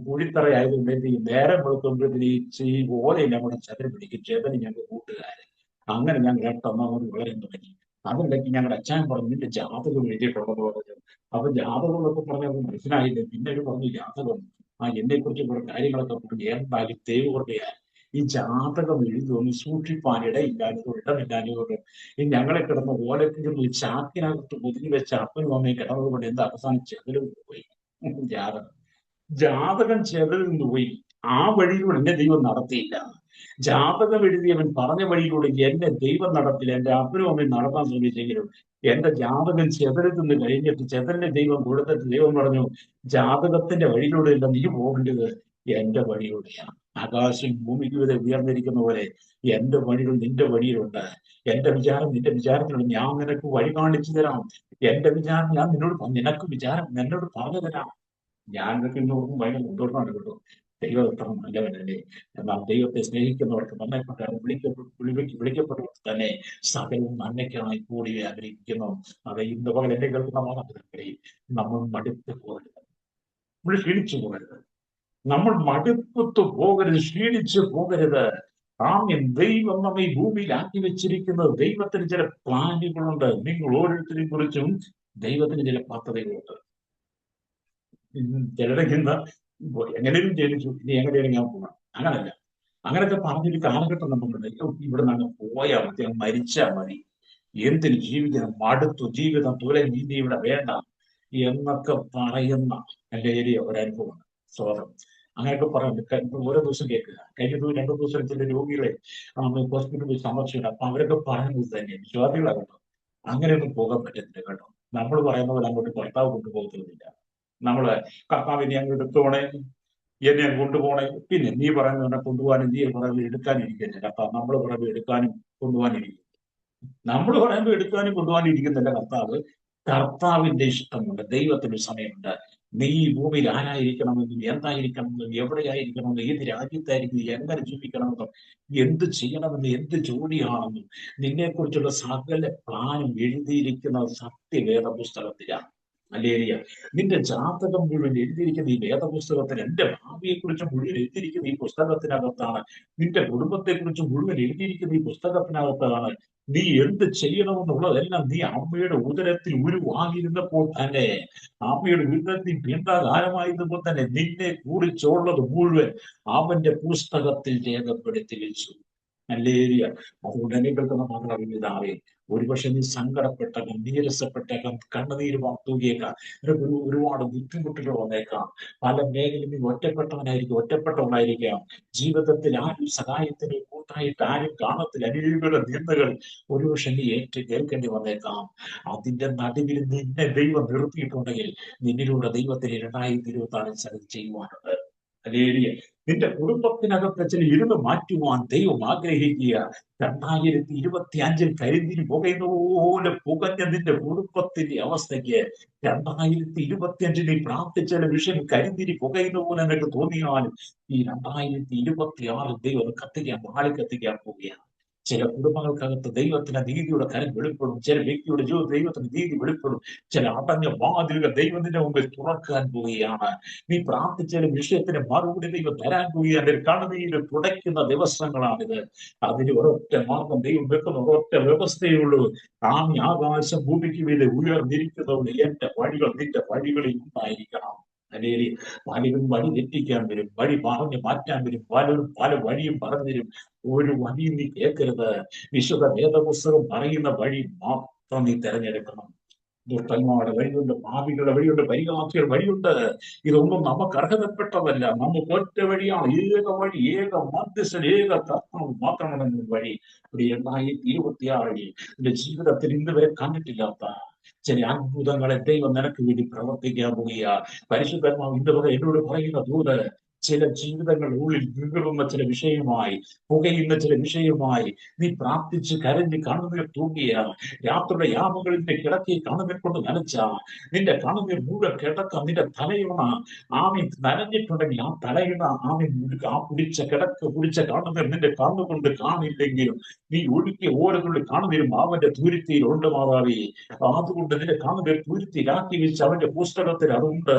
കുഴിത്തറ ആയതുകൊണ്ട് ഈ നേരം വെളുക്കുമ്പോഴത്തേന് ഈ ഓലയെല്ലാം കൂടെ ചെതറി പിടിക്കും. ചെതറി ഞങ്ങൾ കൂട്ടുകാര്. അങ്ങനെ ഞങ്ങൾ 8 വളരാൻ തുടങ്ങി. അതിനിടയ്ക്ക് ഞങ്ങളുടെ അച്ഛൻ പറഞ്ഞു, നിന്റെ ജാതകം എഴുതിയിട്ടുണ്ടെന്ന് പറഞ്ഞു. അപ്പൊ ജാതകങ്ങളൊക്കെ പറഞ്ഞത് മനസ്സിലായില്ല. പിന്നെ ഒരു പറഞ്ഞു ജാതകം. എന്നെ കുറിച്ച് കുറെ കാര്യങ്ങളൊക്കെ പറഞ്ഞു. എന്തായാലും ദൈവകൃപയാൽ ഈ ജാതകം എഴുതുമെന്ന് സൂക്ഷിപ്പാൻ ഇടമില്ലാഞ്ഞതുകൊണ്ട് ഈ ഞങ്ങളെ കിടന്ന ഓലക്കിടുന്ന ചാക്കിനകത്ത് ഒതുങ്ങി വെച്ച അപ്പനും അമ്മയും കിടന്നതുകൊണ്ട് എന്താ അവസാനം ചെതലും പോയി. ജാതകം ചെതലിൽ നിന്ന് പോയി. ആ വഴിയിലൂടെ എന്നെ ദൈവം നടത്തിയില്ല. ജാതകം എഴുതിയവൻ പറഞ്ഞ വഴിയിലൂടെ എന്റെ ദൈവം നടത്തില്ല. എന്റെ അപ്പനും അമ്മയും നടത്താൻ ശ്രമിച്ചെങ്കിലും എന്റെ ജാതകം ചെതലിൽ നിന്ന് കഴിഞ്ഞിട്ട് ചെതലിന്റെ ദൈവം കൊടുത്തിട്ട് ദൈവം പറഞ്ഞു, ജാതകത്തിന്റെ വഴിയിലൂടെ അല്ല നീ പോകേണ്ടത്, എന്റെ വഴിയിലൂടെയാണ്. ആകാശം ഭൂമിക്ക് വരെ ഉയർന്നിരിക്കുന്ന പോലെ എന്റെ വഴികൾ നിന്റെ വഴിയിലുണ്ട്. എന്റെ വിചാരം നിന്റെ വിചാരത്തിലുണ്ട്. ഞാൻ നിനക്ക് വഴി കാണിച്ചു തരാം. എന്റെ വിചാരം ഞാൻ നിനക്ക് വിചാരം എന്നോട് പറഞ്ഞു തരാം. ഞാൻ നിനക്ക് ഇന്നോർക്കും ഭയങ്കര സന്തോഷമാണ് കേട്ടോ. ദൈവം എത്ര നല്ലവനല്ലേ. എന്നാൽ ദൈവത്തെ സ്നേഹിക്കുന്നവർക്ക് നന്മപ്പെട്ടാണ് വിളിക്കപ്പെട്ടവർക്ക് തന്നെ സകലവും നന്മയ്ക്കായി കൂടി ആഗ്രഹിക്കുന്നു. അത് ഇന്ന് പകൽ എന്റെ കേൾക്കുന്ന മാതാപിതാക്കളെ, നമ്മൾ മടുത്തു പോകരുത്, നമ്മൾ ക്ഷീണിച്ചു പോകരുത്, നമ്മൾ മടുപ്പത്ത് പോകരുത്, ക്ഷീണിച്ചു പോകരുത്. ദൈവം നമ്മെ ഈ ഭൂമിയിൽ ആക്കി വെച്ചിരിക്കുന്നത് ദൈവത്തിന് ചില പ്ലാനുകളുണ്ട്. നിങ്ങൾ ഓരോരുത്തരെയും കുറിച്ചും ദൈവത്തിന് ചില പദ്ധതികളുണ്ട്. ചിലരൊക്കെ എങ്ങനെയും ജനിച്ചു, ഇനി എങ്ങനെയും ഞാൻ പോകണം. അങ്ങനല്ല. അങ്ങനത്തെ പറഞ്ഞൊരു കാലഘട്ടം നമുക്കുണ്ട്. ഇവിടെ നിന്ന് പോയാൽ മതി, അങ്ങ് മരിച്ചാൽ മതി, എന്തിന് ജീവിക്കണം, മടുത്തു, ജീവിതം തുലഞ്ഞ് ഇനി ഇവിടെ വേണ്ട എന്നൊക്കെ പറയുന്ന എൻ്റെ ഏരിയ ഒരനുഭവമാണ്. സ്വതം അങ്ങനെയൊക്കെ പറയുന്നത് ഓരോ ദിവസം കേൾക്കുക. കഴിഞ്ഞ 2 ദിവസം ചില രോഗികളെ ഹോസ്പിറ്റലിൽ പോയി സന്ദർശിക്കണം. അപ്പൊ അവരൊക്കെ പറയുന്നത് തന്നെ വിശ്വാസികളാണ് കേട്ടോ, അങ്ങനെയൊന്നും പോകാൻ പറ്റത്തില്ല കേട്ടോ. നമ്മൾ പറയുന്ന പോലെ അങ്ങോട്ട് ഭർത്താവ് കൊണ്ടുപോകത്തില്ല. നമ്മള് കർത്താവിനെ അങ്ങ് എടുത്തോണേ, എന്നെ അങ്ങ് കൊണ്ടുപോകണേ, പിന്നെ നീ പറയുന്നവനെ കൊണ്ടുപോകാനും നീ പറയുന്നത് എടുക്കാനിരിക്കുന്നില്ല. കർത്താവ് നമ്മൾ പറയുന്നത് എടുക്കാനും കൊണ്ടുപോകാനിരിക്കും. നമ്മൾ പറയുമ്പോൾ എടുക്കാനും കൊണ്ടുപോകാനും ഇരിക്കുന്നില്ല കർത്താവ്. കർത്താവിന്റെ ഇഷ്ടമുണ്ട്, ദൈവത്തിന് സമയമുണ്ട്. നീ ഈ ഭൂമിയിൽ ആരായിരിക്കണമെന്നും എന്തായിരിക്കണമെന്നും എവിടെയായിരിക്കണമെന്നും ഏത് രാജ്യത്തായിരിക്കും എങ്ങനെ ജീവിക്കണമെന്നും എന്ത് ചെയ്യണമെന്നും എന്ത് ജോലിയാണെന്നും നിന്നെക്കുറിച്ചുള്ള സകല പ്ലാനും എഴുതിയിരിക്കുന്ന സത്യവേദ പുസ്തകത്തിലാണ്. അല്ലേരിയ, നിന്റെ ജാതകം മുഴുവൻ എഴുതിയിരിക്കുന്ന ഈ വേദപുസ്തകത്തിൽ, എന്റെ ഭാവിയെക്കുറിച്ച് മുഴുവൻ എഴുതിയിരിക്കുന്ന ഈ പുസ്തകത്തിനകത്താണ്. നിന്റെ കുടുംബത്തെക്കുറിച്ച് മുഴുവൻ എഴുതിയിരിക്കുന്ന ഈ പുസ്തകത്തിനകത്താണ്. നീ എന്ത് ചെയ്യണമെന്നുള്ളതെല്ലാം നീ അമ്മയുടെ ഉദരത്തിൽ ഉരുവാകിയിരുന്നപ്പോൾ തന്നെ, അമ്മയുടെ ഉദരത്തിൽ പിണ്ടകാലമായിരുന്നപ്പോൾ തന്നെ നിന്നെ കുറിച്ചുള്ളത് മുഴുവൻ അവന്റെ പുസ്തകത്തിൽ രേഖപ്പെടുത്തി വെച്ചു. നല്ലേരിയ. അതുകൊണ്ട് എന്നെ കേൾക്കുന്ന മാത്രം അറിഞ്ഞതാവേ, ഒരുപക്ഷെ നീ സങ്കടപ്പെട്ടേക്കാം, നീരസപ്പെട്ടേക്കാം, കണ്ണുനീര് വാർത്തുകയേക്കാം, നിനക്ക് ഒരുപാട് ബുദ്ധിമുട്ടുകൾ വന്നേക്കാം. പല മേഖലയിൽ നീ ഒറ്റപ്പെട്ടവനായിരിക്കാം. ജീവിതത്തിൽ ആരും സഹായത്തിന് കൂട്ടായിട്ട് ആരും കാണത്തില്ല. അനേകരുടെ നിന്ദകൾ ഒരുപക്ഷെ നീ കേൾക്കേണ്ടി വന്നേക്കാം. അതിന്റെ നടുവിൽ നിന്നെ ദൈവം നിർത്തിയിട്ടുണ്ടെങ്കിൽ നിന്നിലൂടെ ദൈവത്തിന് 2026 ചെയ്യുവാനുണ്ട്. അല്ലേരിയ. നിന്റെ കുടുംബത്തിനകത്ത് ചില ഇരുന്ന് മാറ്റുവാൻ ദൈവം ആഗ്രഹിക്കുക. 2025 കരിന്തിരി പുകയുന്ന പോലെ പുകഞ്ഞ നിന്റെ കുടുംബത്തിന്റെ അവസ്ഥയ്ക്ക് 2025 നീ പ്രാർത്ഥിച്ച വിഷയം കരിന്തിരി പുകയുന്ന പോലെ നിനക്ക് തോന്നിയാലും ഈ 2026 ദൈവം കത്തിക്കാൻ, വാളി കത്തിക്കാൻ പോവുകയാണ്. ചില കുടുംബങ്ങൾക്കകത്ത് ദൈവത്തിന്റെ നീതിയുടെ കരം വെളിപ്പെടും. ചില വ്യക്തിയുടെ ജീവിതത്തിൽ ദൈവത്തിന്റെ നീതി വെളിപ്പെടും. ചില അടഞ്ഞ വാതിലുകൾ ദൈവത്തിന്റെ മുമ്പിൽ തുറക്കാൻ പോവുകയാണ്. നീ പ്രാർത്ഥിച്ച വിഷയത്തിന് മറുപടി ദൈവം തരാൻ പോവുകയാണ്. കണ്ണുനീര് തുടയ്ക്കുന്ന ദിവസങ്ങളാണിത്. അതിന് ഒരൊറ്റ മാർഗം ദൈവം വെക്കുന്ന ഒരൊറ്റ വ്യവസ്ഥയേ ഉള്ളൂ. ആകാശം ഭൂമിക്ക് മീതെ ഉയർന്നിരിക്കുന്നതുകൊണ്ട് എന്റെ വഴികൾ നിന്റെ വഴികളിൽ ഉണ്ടായിരിക്കണം. അല്ലെങ്കിൽ പലരും വഴി തെറ്റിക്കാൻ വരും, വഴി പറഞ്ഞ് മാറ്റാൻ വരും, പലരും പല വഴിയും പറഞ്ഞു തരും. ഒരു വഴിയും നീ കേൾക്കരുത്. വിശുദ്ധ വേദപുസ്തകം പറയുന്ന വഴി മാത്രം നീ തിരഞ്ഞെടുക്കണം. ദുഷ്ടന്മാരുടെ വഴിയുണ്ട്, പാപികളുടെ വഴിയുണ്ട്, പരിഹാസികളുടെ വഴിയുണ്ട്. ഇതൊന്നും നമുക്ക് അർഹതപ്പെട്ടതല്ല. നമുക്ക് ഒറ്റ വഴിയാണ്, ഏക വഴി, ഏക മധ്യസ്ഥൻ, ഏക കർത്താവ് മാത്രമാണ് വഴി. ഒരു 2026 എന്റെ ജീവിതത്തിൽ ഇന്ന് വരെ കണ്ടിട്ടില്ലാത്ത ചില അത്ഭുതങ്ങളെ ദൈവം നിനക്ക് വേണ്ടി പ്രവർത്തിക്കാൻ പോവുക. പരിശുദ്ധന്മാർ ഇന്ന് എന്നോട് പറയുന്ന ദൂത്, ചില ജീവിതങ്ങളുടെ ഉള്ളിൽ നീറുന്ന ചില വിഷയമായി, പുകയുന്ന ചില വിഷയമായി നീ പ്രാർത്ഥിച്ച് കരഞ്ഞ് കണ്ണുനീർ തൂങ്ങിയാണ്. രാത്രിയുടെ യാമങ്ങളിൽ നിന്റെ കിടക്കി കണ്ണുനീർ കൊണ്ട് നനച്ച നിന്റെ കണ്ണുനീർ മുഴുവൻ കിടക്ക, നിന്റെ തലയുണ ആമി നനഞ്ഞിട്ടുണ്ടെങ്കിൽ ആ തലയുണ ആമി കുടിച്ച കണ്ണുനീർ നിന്റെ കണ്ണുകൊണ്ട് കാണില്ലെങ്കിലും നീ ഒഴുക്കിയ ഓരോന്നുള്ളിൽ കണ്ണുനീരും അവന്റെ തുരുത്തിയിൽ ഉണ്ട് മാതാവേ. അതുകൊണ്ട് നിന്റെ കണ്ണുനീർ തുരുത്തിയിലാക്കി വെച്ച് അവന്റെ പുസ്തകത്തിൽ അതുണ്ട്.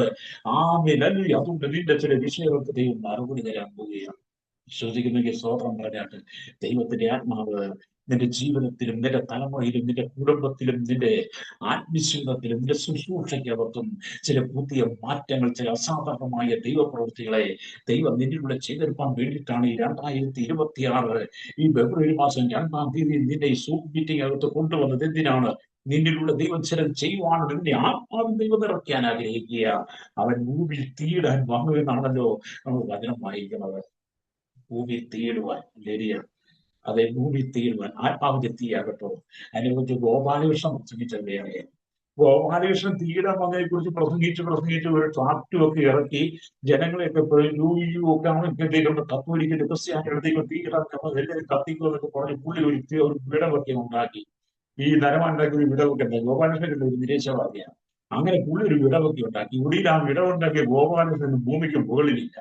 ആമിലല്ലി. അതുകൊണ്ട് നിന്റെ ചില വിഷയങ്ങൾക്ക് ദൈവം മറുപടി തരാൻ പോവുകയാണ്. വിശ്വസിക്കുന്നെങ്കിൽ സ്തോത്രം പറഞ്ഞാട്ട്. ദൈവത്തിന്റെ ആത്മാവ് നിന്റെ ജീവിതത്തിലും നിന്റെ തലമുറയിലും നിന്റെ കുടുംബത്തിലും നിന്റെ ആത്മീയത്തിലും നിന്റെ ശുശ്രൂഷയ്ക്കകത്തും ചില പുതിയ മാറ്റങ്ങൾ, ചില അസാധാരണമായ ദൈവപ്രവൃത്തികളെ ദൈവം നിന്നിലൂടെ ചെയ്തെടുക്കാൻ വേണ്ടിയിട്ടാണ് ഈ 2026 ഈ ഫെബ്രുവരി മാസം 2-ാം തീയതി നിന്നെ ഈ സൂം മീറ്റിംഗ് അകത്ത് കൊണ്ടുവന്നത് എന്തിനാണ്? നിന്നിലൂടെ ദൈവം ചിലത് ചെയ്യുവാണ്. നിന്റെ ആത്മാവിൻ ദൈവം നിറയ്ക്കാൻ ആഗ്രഹിക്കുക. അവൻ ഭൂമിയിൽ തീയിടാൻ വന്നു എന്നാണല്ലോ നമ്മൾ വചനം വായിക്കുന്നത്. ഭൂമിയിൽ തീയിടുവാൻ, ലേരിയ, അതെ, ഭൂമിയിൽ തീയിടുവാൻ ആത്മാവിന്റെ തീയാകട്ടോ. അതിനെക്കുറിച്ച് ഗോപാലകൃഷ്ണൻ പ്രസംഗിച്ചത് വേറെ. ഗോപാലകൃഷ്ണൻ തീയിടാൻ വന്നതിനെ കുറിച്ച് പ്രസംഗിച്ച് ഒരു ട്രാക്റ്റും ഒക്കെ ഇറക്കി ജനങ്ങളെയൊക്കെ ഒക്കെ അവനൊക്കെ കത്തോലിക്കൽ ക്രിസ്ത്യാനികളത്തേക്ക് തീയിടാൻ എല്ലാവരും കത്തിക്കുമെന്നൊക്കെ പറഞ്ഞ് പുള്ളി ഒരു വിടവൊക്കെ ഉണ്ടാക്കി. ഈ നരമാണ്ടാക്കി ഒരു വിടവൊക്കെ ഉണ്ടാക്കി. ഗോപാലകൃഷ്ണൻ ഒരു നിരീശ്വരവാദിയാണ്. അങ്ങനെ പുള്ളി ഒരു വിടവൊക്കെ ഉണ്ടാക്കി. ഇവിടെ ആ വിടവുണ്ടാക്കിയ ഗോപാലകൃഷ്ണൻ ഭൂമിക്ക് മുകളിലില്ല.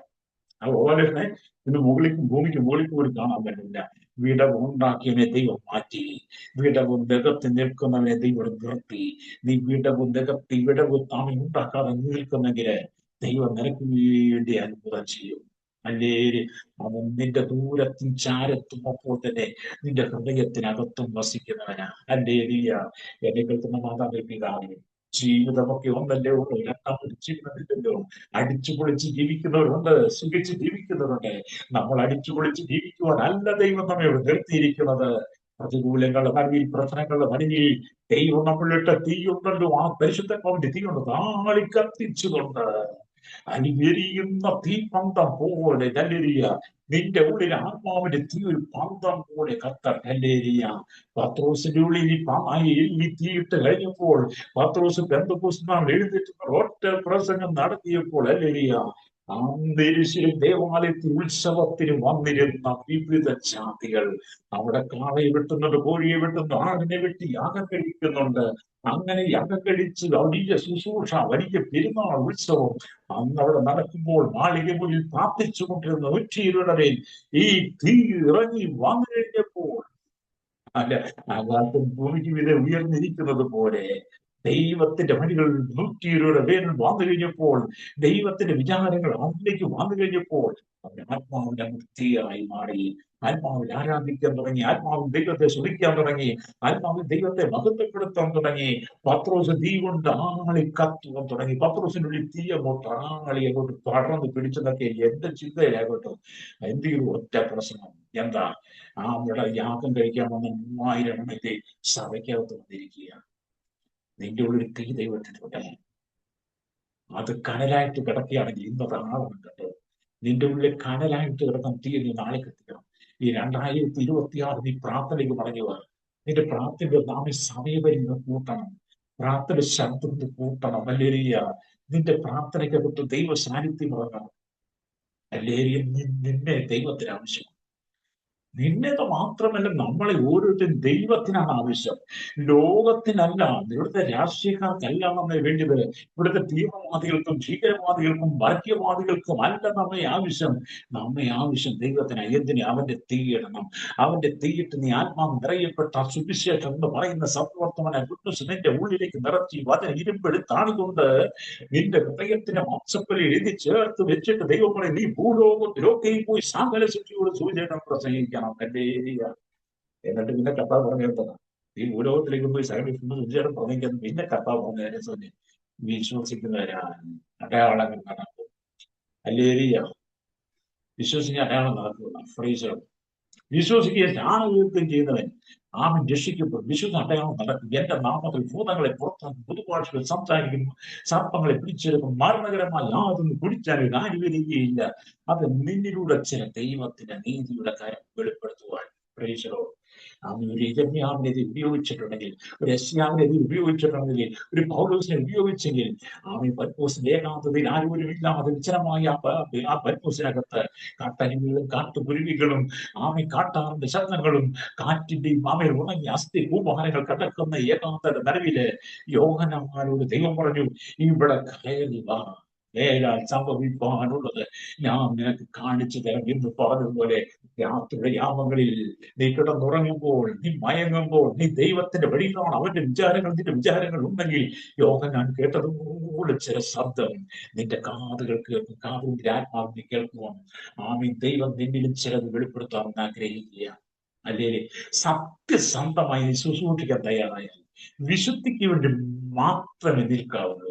ആ ഗോപാലകൃഷ്ണനെ ഇന്ന് ഭൂമിക്ക് മുകളിൽ പോലും കാണാൻ പറ്റില്ല. വിടവുണ്ടാക്കിയവനെ ദൈവം മാറ്റി, വിടവ് നികത്തി നിൽക്കുന്നവനെ ദൈവം നിർത്തി. നീ വിടവ് നികത്തി വിടവ് താമി ഉണ്ടാക്കാതെ നിൽക്കുന്നെങ്കിൽ ദൈവം നിനക്ക് വേണ്ടി അത്ഭുതം ചെയ്യും. അല്ലേ? അവൻ നിന്റെ ദൂരത്തും ചാരത്തും അപ്പോൾ തന്നെ നിന്റെ ഹൃദയത്തിനകത്തും വസിക്കുന്നവനാ. അല്ലേ? എന്നെ കേൾക്കുന്ന മാതാപിതാക്കളെ, ജീവിതമൊക്കെ ഒന്നല്ലേ ഉള്ളൂ, രണ്ടാമത് ജീവിതമില്ലല്ലോ. അടിച്ചു പൊളിച്ച് ജീവിക്കുന്നവരുണ്ട്, സുഖിച്ച് ജീവിക്കുന്നവരുണ്ട്. നമ്മൾ അടിച്ചു പൊളിച്ച് ജീവിക്കുവാനല്ല ദൈവം നമ്മെ ഇവിടെ നിർത്തിയിരിക്കുന്നത്. പ്രതികൂലങ്ങളുടെ നടുവിൽ, പ്രശ്നങ്ങളുടെ നടുവിൽ ദൈവം നമ്മളിട്ട തീയുണ്ടല്ലോ, ആ പരിശുദ്ധാത്മാവിന്റെ തീയുണ്ട്, നാളി കത്തിച്ചുകൊണ്ട് അനുകരിയുന്ന തീപന്തം പോലെ കല്ലേരിയ നിന്റെ ഉള്ളിൽ ആത്മാവിന്റെ തീ ഒരു പന്തം പോലെ കത്ത കല്ലേരിയ. പത്രോസിന്റെ ഉള്ളിൽ ഈ തീയിട്ട് കഴിഞ്ഞപ്പോൾ പത്രോസ് പെന്തക്കോസ്തിനാൾ എഴുന്നേറ്റ് ഒറ്റ പ്രസംഗം നടത്തിയപ്പോൾ അല്ലേരിയ അന്തരീശ്വരം ദേവാലയത്തിൽ ഉത്സവത്തിന് വന്നിരുന്ന വിവിധ ജാതികൾ അവിടെ കാളയെ വെട്ടുന്നുണ്ട്, കോഴിയെ വെട്ടുന്നു, ആടിനെ വെട്ടി യാഗം കഴിക്കുന്നുണ്ട്. അങ്ങനെ യാഗം കഴിച്ച് വലിയ ശുശ്രൂഷ, വലിയ പെരുന്നാൾ ഉത്സവം അന്ന് അവിടെ നടക്കുമ്പോൾ മാളിക മുന്നിൽ പ്രാർത്ഥിച്ചുകൊണ്ടിരുന്ന 120 മേൽ ഈ തീ ഇറങ്ങി വന്നു കഴിഞ്ഞപ്പോൾ അല്ല, ആകാശം ഭൂമിക്ക് മീതെ ഉയർന്നിരിക്കുന്നത് പോലെ ദൈവത്തിന്റെ വഴികൾ 120 പേരിൽ വന്നു കഴിഞ്ഞപ്പോൾ, ദൈവത്തിന്റെ വിചാരങ്ങൾ അവരിലേക്ക് വന്നു കഴിഞ്ഞപ്പോൾ ആത്മാവിന്റെ മുക്തിയായി മാറി. ആത്മാവിൽ ആരാധിക്കാൻ തുടങ്ങി, ആത്മാവിൽ ദൈവത്തെ സ്തുതിക്കാൻ തുടങ്ങി, ആത്മാവിൽ ദൈവത്തെ മഹത്വപ്പെടുത്താൻ തുടങ്ങി. പത്രോസ് തീ കൊണ്ട് ആളി കത്തുവാൻ തുടങ്ങി. പത്രോസിനുള്ളിൽ തീ അങ്ങോട്ട് അങ്ങോട്ട് പടർന്ന് പിടിച്ചതൊക്കെ എന്റെ ചിന്തയിലാകട്ടോ. എന്തെങ്കിലും ഒറ്റ പ്രശ്നം എന്താ? അവിടെ യാഗം കഴിക്കാൻ വന്ന 3000 എണ്ണത്തെ സഭയ്ക്കകത്ത് വന്നിരിക്കുക. നിന്റെ ഉള്ളിൽ തീ ദൈവത്തിനുണ്ട്, അത് കനലായിട്ട് കിടക്കുകയാണെങ്കിൽ ഇന്നത്തെ ആളാണ് കേട്ടോ. നിന്റെ ഉള്ളിൽ കനലായിട്ട് കിടക്കാൻ തീ നീ നാളെ കത്തിക്കണം. ഈ 2026 നീ പ്രാർത്ഥനയ്ക്ക് മടങ്ങുക. നിന്റെ പ്രാർത്ഥന നാമെ സമയപരിധി കൂട്ടണം, പ്രാർത്ഥന ശബ്ദം കൂട്ടണം. അല്ലേരിയ നിന്റെ പ്രാർത്ഥനയ്ക്കകത്ത് ദൈവ സാന്നിധ്യം ഇറങ്ങണം. അല്ലേരിയ നിന്നെ ദൈവത്തിന് ആവശ്യം. നിന്നത് മാത്രമല്ല, നമ്മളെ ഓരോരുത്തരും ദൈവത്തിനാണ് ആവശ്യം, ലോകത്തിനല്ല. ഇവിടുത്തെ രാഷ്ട്രീയക്കാർക്കല്ല നമ്മെ വേണ്ടത്, ഇവിടുത്തെ തീവ്രവാദികൾക്കും ഭീകരവാദികൾക്കും വർഗീയവാദികൾക്കും അല്ല നമ്മെ ആവശ്യം. നമ്മെ ആവശ്യം ദൈവത്തിന്. എന്തിന്? അവന്റെ തീയിടണം. അവന്റെ തീയിട്ട് നീ ആത്മാവ് നിറയപ്പെട്ട സുവിശേഷം എന്ന് പറയുന്ന സത്വർത്തമാന ഗുഡ്നസ് നിന്റെ ഉള്ളിലേക്ക് നിറച്ച് വചന ഇരുമ്പെടുത്താണിക്കൊണ്ട് നിന്റെ ഹൃദയത്തിന്റെ മാംസപ്പലി എഴുതി ചേർത്ത് വെച്ചിട്ട് ദൈവങ്ങളെ നീ ഭൂലോകത്തിലൊക്കെയും പോയി സകല ശക്തിയോട് സുവിശേഷം പ്രസംഗിക്കണം. എന്നിട്ട് പിന്നെ കർത്താവ് പറഞ്ഞിരുന്നത് ഈ ഭൂലോകത്തിലേക്ക് പോയി സകല സുവിശേഷം പ്രസംഗിക്കുന്നത്. പിന്നെ കർത്താവ് പറഞ്ഞ വിശ്വസിക്കുന്നവരാണ് അടയാളങ്ങൾ നടക്കും. അല്ലേരിയ വിശ്വസിക്കാൻ അടയാളം നടക്കുക. ഫ്രീസർ വിശ്വസിക്കുകയും ജ്ഞാനകീർത്തം ചെയ്യുന്നവൻ ആമൻ രക്ഷിക്കപ്പെടും. വിശുദ്ധ അടയാളം നടക്കും. എന്റെ നാമത്തിൽ ഭൂതങ്ങളെ പുറത്താക്കും, പുതുഭാഷകൾ സംസാരിക്കുന്നു, സർപ്പങ്ങളെ പിടിച്ചെടുക്കും, മരണകരമായ യാതൊന്നും കുടിച്ചാലും കാര്യം വരികയില്ല. അത് നിന്നിലൂടെ ചില ദൈവത്തിന്റെ നീതിയുടെ കാര്യം വെളിപ്പെടുത്തുവാൻ. പ്രേക്ഷകരോ, ഒരു ഇരമ്യാവിനെതിരെ ഉപയോഗിച്ചിട്ടുണ്ടെങ്കിൽ, ഒരു യശ്യാവിനെതിരെ ഉപയോഗിച്ചിട്ടുണ്ടെങ്കിൽ, ഒരു പൗലോസിനെ ഉപയോഗിച്ചെങ്കിൽ, പത്മോസിന്റെ ഏകാന്തതയിൽ ആരോരുമില്ലാതെ വിചനമായ ആ പത്മോസിനകത്ത് കാട്ടരുവികളും കാട്ടുകുരുവികളും കാട്ടാറിന്റെ ശബ്ദങ്ങളും കാറ്റിന്റെയും ഉണങ്ങിയ അസ്ഥി ഭൂഭാരങ്ങൾ കിടക്കുന്ന ഏകാന്തത നടുവില് യോഹന്നാനോട് ദൈവം പറഞ്ഞു, ഇവിടെ കയറി വാ, നേരാൽ സംഭവിക്കാനുള്ളത് ഞാൻ നിനക്ക് കാണിച്ചു തരാം എന്ന് പറഞ്ഞതുപോലെ രാത്രിയുടെ യാമങ്ങളിൽ നീ കിടന്നുറങ്ങുമ്പോൾ, നീ മയങ്ങുമ്പോൾ, നീ ദൈവത്തിന്റെ വഴിയിലാണ്. അവന്റെ വിചാരങ്ങൾ നിന്റെ വിചാരങ്ങൾ ഉണ്ടെങ്കിൽ യോഹന്നാൻ കേട്ടതുപോലെ ചില ശബ്ദം നിന്റെ കാതുകൾ കേൾക്കും, കാതുകൊണ്ട് ആത്മാവിനെ കേൾക്കുവാൻ ദൈവം നിന്നിലും ചിലത് വെളിപ്പെടുത്താമെന്ന് ആഗ്രഹിക്കുക. അല്ലേ? സത്യസന്ധമായി ശുശ്രൂഷിക്കാൻ തയ്യാറായാൽ വിശുദ്ധിക്ക് വേണ്ടി മാത്രമേ നിൽക്കാവുള്ളൂ.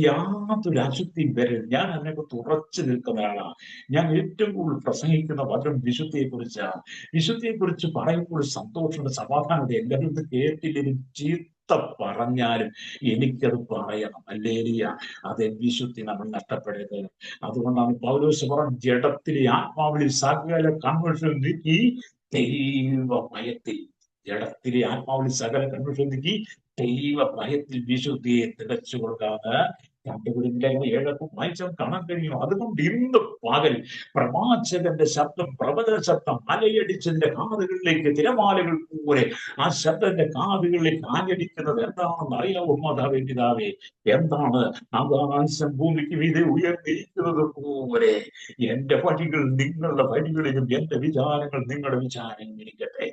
യാതൊരു അശുദ്ധിയും വരരുത്. ഞാൻ അതിനെക്കുറിച്ച് ഉറച്ചു നിൽക്കുന്ന ആളാണ്. ഞാൻ ഏറ്റവും കൂടുതൽ പ്രസംഗിക്കുന്ന വചനം വിശുദ്ധിയെ കുറിച്ചാണ്. വിശുദ്ധിയെ കുറിച്ച് പറയുമ്പോൾ സന്തോഷമുണ്ട്, സമാധാനമുണ്ട്. എല്ലാവരും ഇത് കേട്ടില്ലെങ്കിലും ചീത്ത പറഞ്ഞാലും എനിക്കത് പറയണം. അല്ലേലിയ, അത് വിശുദ്ധി നമ്മൾ നഷ്ടപ്പെടരുത്. അതുകൊണ്ടാണ് പൗലോസ് പറഞ്ഞ ജഡത്തിലെ ആത്മാവിൽ സകല കൺവെൻഷൻ നീക്കി ദൈവ ഭയത്തിൽ, ജഡത്തിലെ ആത്മാവിൽ സകല കൺവെൻഷൻ നീക്കി ദൈവ ഭയത്തിൽ വിശുദ്ധിയെ തികച്ചു കൊടുക്കാതെ 2 Corinthians 7 വായിച്ചാൽ കാണാൻ കഴിയും. അതുകൊണ്ട് ഇന്ന് പകൽ പ്രവാചകന്റെ ശബ്ദം, പ്രവചന ശബ്ദം അലയടിച്ചതിന്റെ കാതുകളിലേക്ക് തിരമാലകൾ പോലെ ആ ശബ്ദത്തിന്റെ കാതുകളിലേക്ക് ആഞ്ഞടിക്കുന്നത് എന്താണെന്ന് അറിയാവോ മാതാവേ, പിതാവേ? എന്താണ്? ആകാശം ഭൂമിക്ക് മീതെ ഉയർന്നിരിക്കുന്നത് പോലെ എന്റെ വഴികൾ നിങ്ങളുടെ വഴികളിലും എന്റെ വിചാരങ്ങൾ നിങ്ങളുടെ വിചാരങ്ങൾ ഇരിക്കട്ടെ.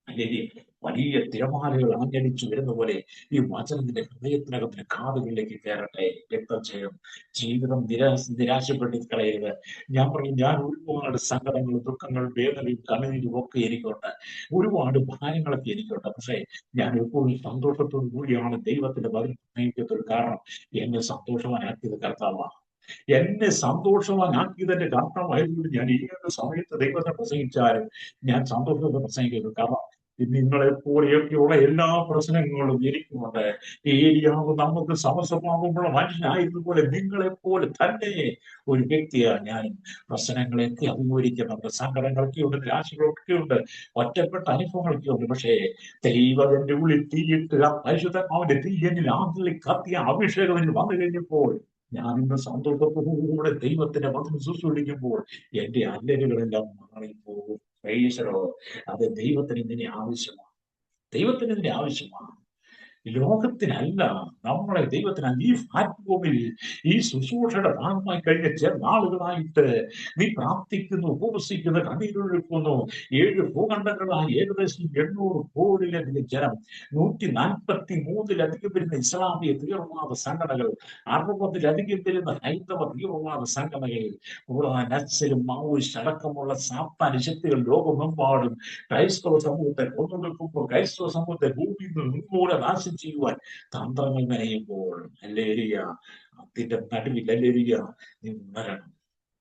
അല്ലെങ്കിൽ വലിയ തിരമാലകൾ ആഞ്ഞടിച്ചു വരുന്ന പോലെ ഈ വചനത്തിന്റെ ഹൃദയത്തിനകത്തിന് കാതുകളിലേക്ക് കയറട്ടെ. രക്തജയം. ജീവിതം നിരാശപ്പെട്ട് കളയരുത്. ഞാൻ പറയും, ഞാൻ ഒരുപാട് സങ്കടങ്ങളും ദുഃഖങ്ങളും വേദനയും കണ്ണീരും ഒക്കെ എനിക്കുണ്ട്, ഒരുപാട് ഭാരങ്ങളൊക്കെ എനിക്കുണ്ട്. പക്ഷേ ഞാൻ എപ്പോഴും സന്തോഷത്തോടു കൂടിയാണ് ദൈവത്തിന്റെ വചനം പ്രസംഗിക്കത്തുള്ളൂ. കാരണം എന്നെ സന്തോഷവാനാക്കിയത് കർത്താവാണ്. എന്നെ സന്തോഷവാനാക്കിയതിന്റെ കർത്താവായതുകൊണ്ട് ഞാൻ ഏത് സമയത്ത് ദൈവത്തെ പ്രസംഗിച്ചാലും ഞാൻ സന്തോഷത്തോടെ പ്രസംഗിക്കുന്നു. കാരണം നിങ്ങളെപ്പോലെയൊക്കെയുള്ള എല്ലാ പ്രശ്നങ്ങളും എനിക്കുമുണ്ട്. ഏരിയാവ് നമുക്ക് സമസ്വഭാവമുള്ള മനുഷ്യനായതുപോലെ നിങ്ങളെപ്പോലെ തന്നെ ഒരു വ്യക്തിയാണ് ഞാനും. പ്രശ്നങ്ങളെയൊക്കെ അഭിമുഖീകരിക്കുന്നുണ്ട്, സങ്കടങ്ങളൊക്കെ ഉണ്ട്, നിരാശകളൊക്കെ ഉണ്ട്, ഒറ്റപ്പെട്ട അനുഭവങ്ങളൊക്കെ ഉണ്ട്. പക്ഷേ ദൈവത്തിന്റെ ഉള്ളിൽ തീയിട്ട് ആ പരിശുദ്ധാത്മാവിന്റെ തീ എന്നിൽ ആദ്യം കത്തിയ അഭിഷേകം എന്നിൽ വന്നു കഴിഞ്ഞപ്പോൾ ഞാൻ ഇന്ന് സന്തോഷത്തോടെ ദൈവത്തിന്റെ വചനം ശുശ്രൂഷിക്കുമ്പോൾ എന്റെ അല്ലലുകളെല്ലാം മാറിപ്പോകും. പ്രൈസറോ. അത് ദൈവത്തിന് ഇതിനെ ആവശ്യമാണ്. ദൈവത്തിന് ഇതിന്റെ ആവശ്യമാണ്. ലോകത്തിനല്ല, നമ്മളെ ദൈവത്തിനല്ല. ഈ പ്ലാറ്റ്ഫോമിൽ ഈ ശുശ്രൂഷയുടെ ഭാഗമായി കഴിഞ്ഞ ചില നാളുകളായിട്ട് നീ പ്രാർത്ഥിക്കുന്നു, ഉപവസിക്കുന്നു, കണ്ണീരൊഴുക്കുന്നു. 7 ഭൂഖണ്ഡങ്ങളായി ഏകദേശം 800 കോടിയിലധികം ജനം, 143 വരുന്ന ഇസ്ലാമിക തീവ്രവാദ സംഘടനകൾ, 60 വരുന്ന ഹൈന്ദവ തീവ്രവാദ സംഘടനകൾ, കൂടാതെ നക്സലും മാവോയിസ്റ്റ് അടക്കമുള്ള സാത്താൻ ശക്തികൾ ലോകമെമ്പാടും ക്രൈസ്തവ സമൂഹത്തെ കൊന്നൊടുക്കുമ്പോൾ, ക്രൈസ്തവ സമൂഹത്തെ ഭൂമിയിൽ നിന്ന് മുൻകൂടെ നാശം ചെയ്യുവാൻ തന്ത്രങ്ങൾ മെനയുമ്പോൾ, ഹല്ലേലൂയ, അതിന്റെ നടുവിൽ ഹല്ലേലൂയ, നീ ഉണരണം.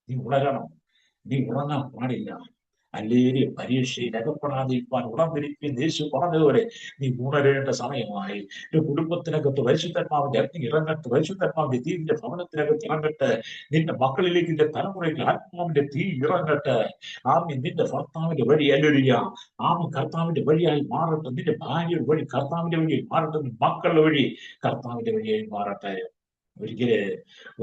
നീ ഉണരണം. നീ ഉറങ്ങാൻ പാടില്ല. ഹല്ലേലൂയ. പരീക്ഷയിൽ അകപ്പെടാതിരിക്കാൻ ഉണർന്നിരിക്കുന്ന യേശു പറഞ്ഞതുപോലെ നീ ഉണരേണ്ട സമയമായി. ഒരു കുടുംബത്തിനകത്ത് പരിശുദ്ധാത്മാവിന്റെ അഗ്നി ഇറങ്ങട്ടെ. പരിശുദ്ധാത്മാവിന്റെ തീ നിന്റെ ഭവനത്തിനകത്ത് ഇറങ്ങട്ടെ. നിന്റെ മക്കളിലേക്ക്, നിന്റെ തലമുറയ്ക്ക് ആത്മാവിന്റെ തീ ഇറങ്ങട്ടെ. ആമീൻ. നിന്റെ ഭർത്താവിന്റെ വഴി ഹല്ലേലൂയ, ആമീൻ, കർത്താവിന്റെ വഴിയായി മാറട്ടെ. നിന്റെ ഭാര്യയുടെ വഴി കർത്താവിന്റെ വഴിയായി മാറട്ടെ. മക്കളുടെ വഴി കർത്താവിന്റെ വഴിയായി മാറട്ടെ. ഒരിക്കല്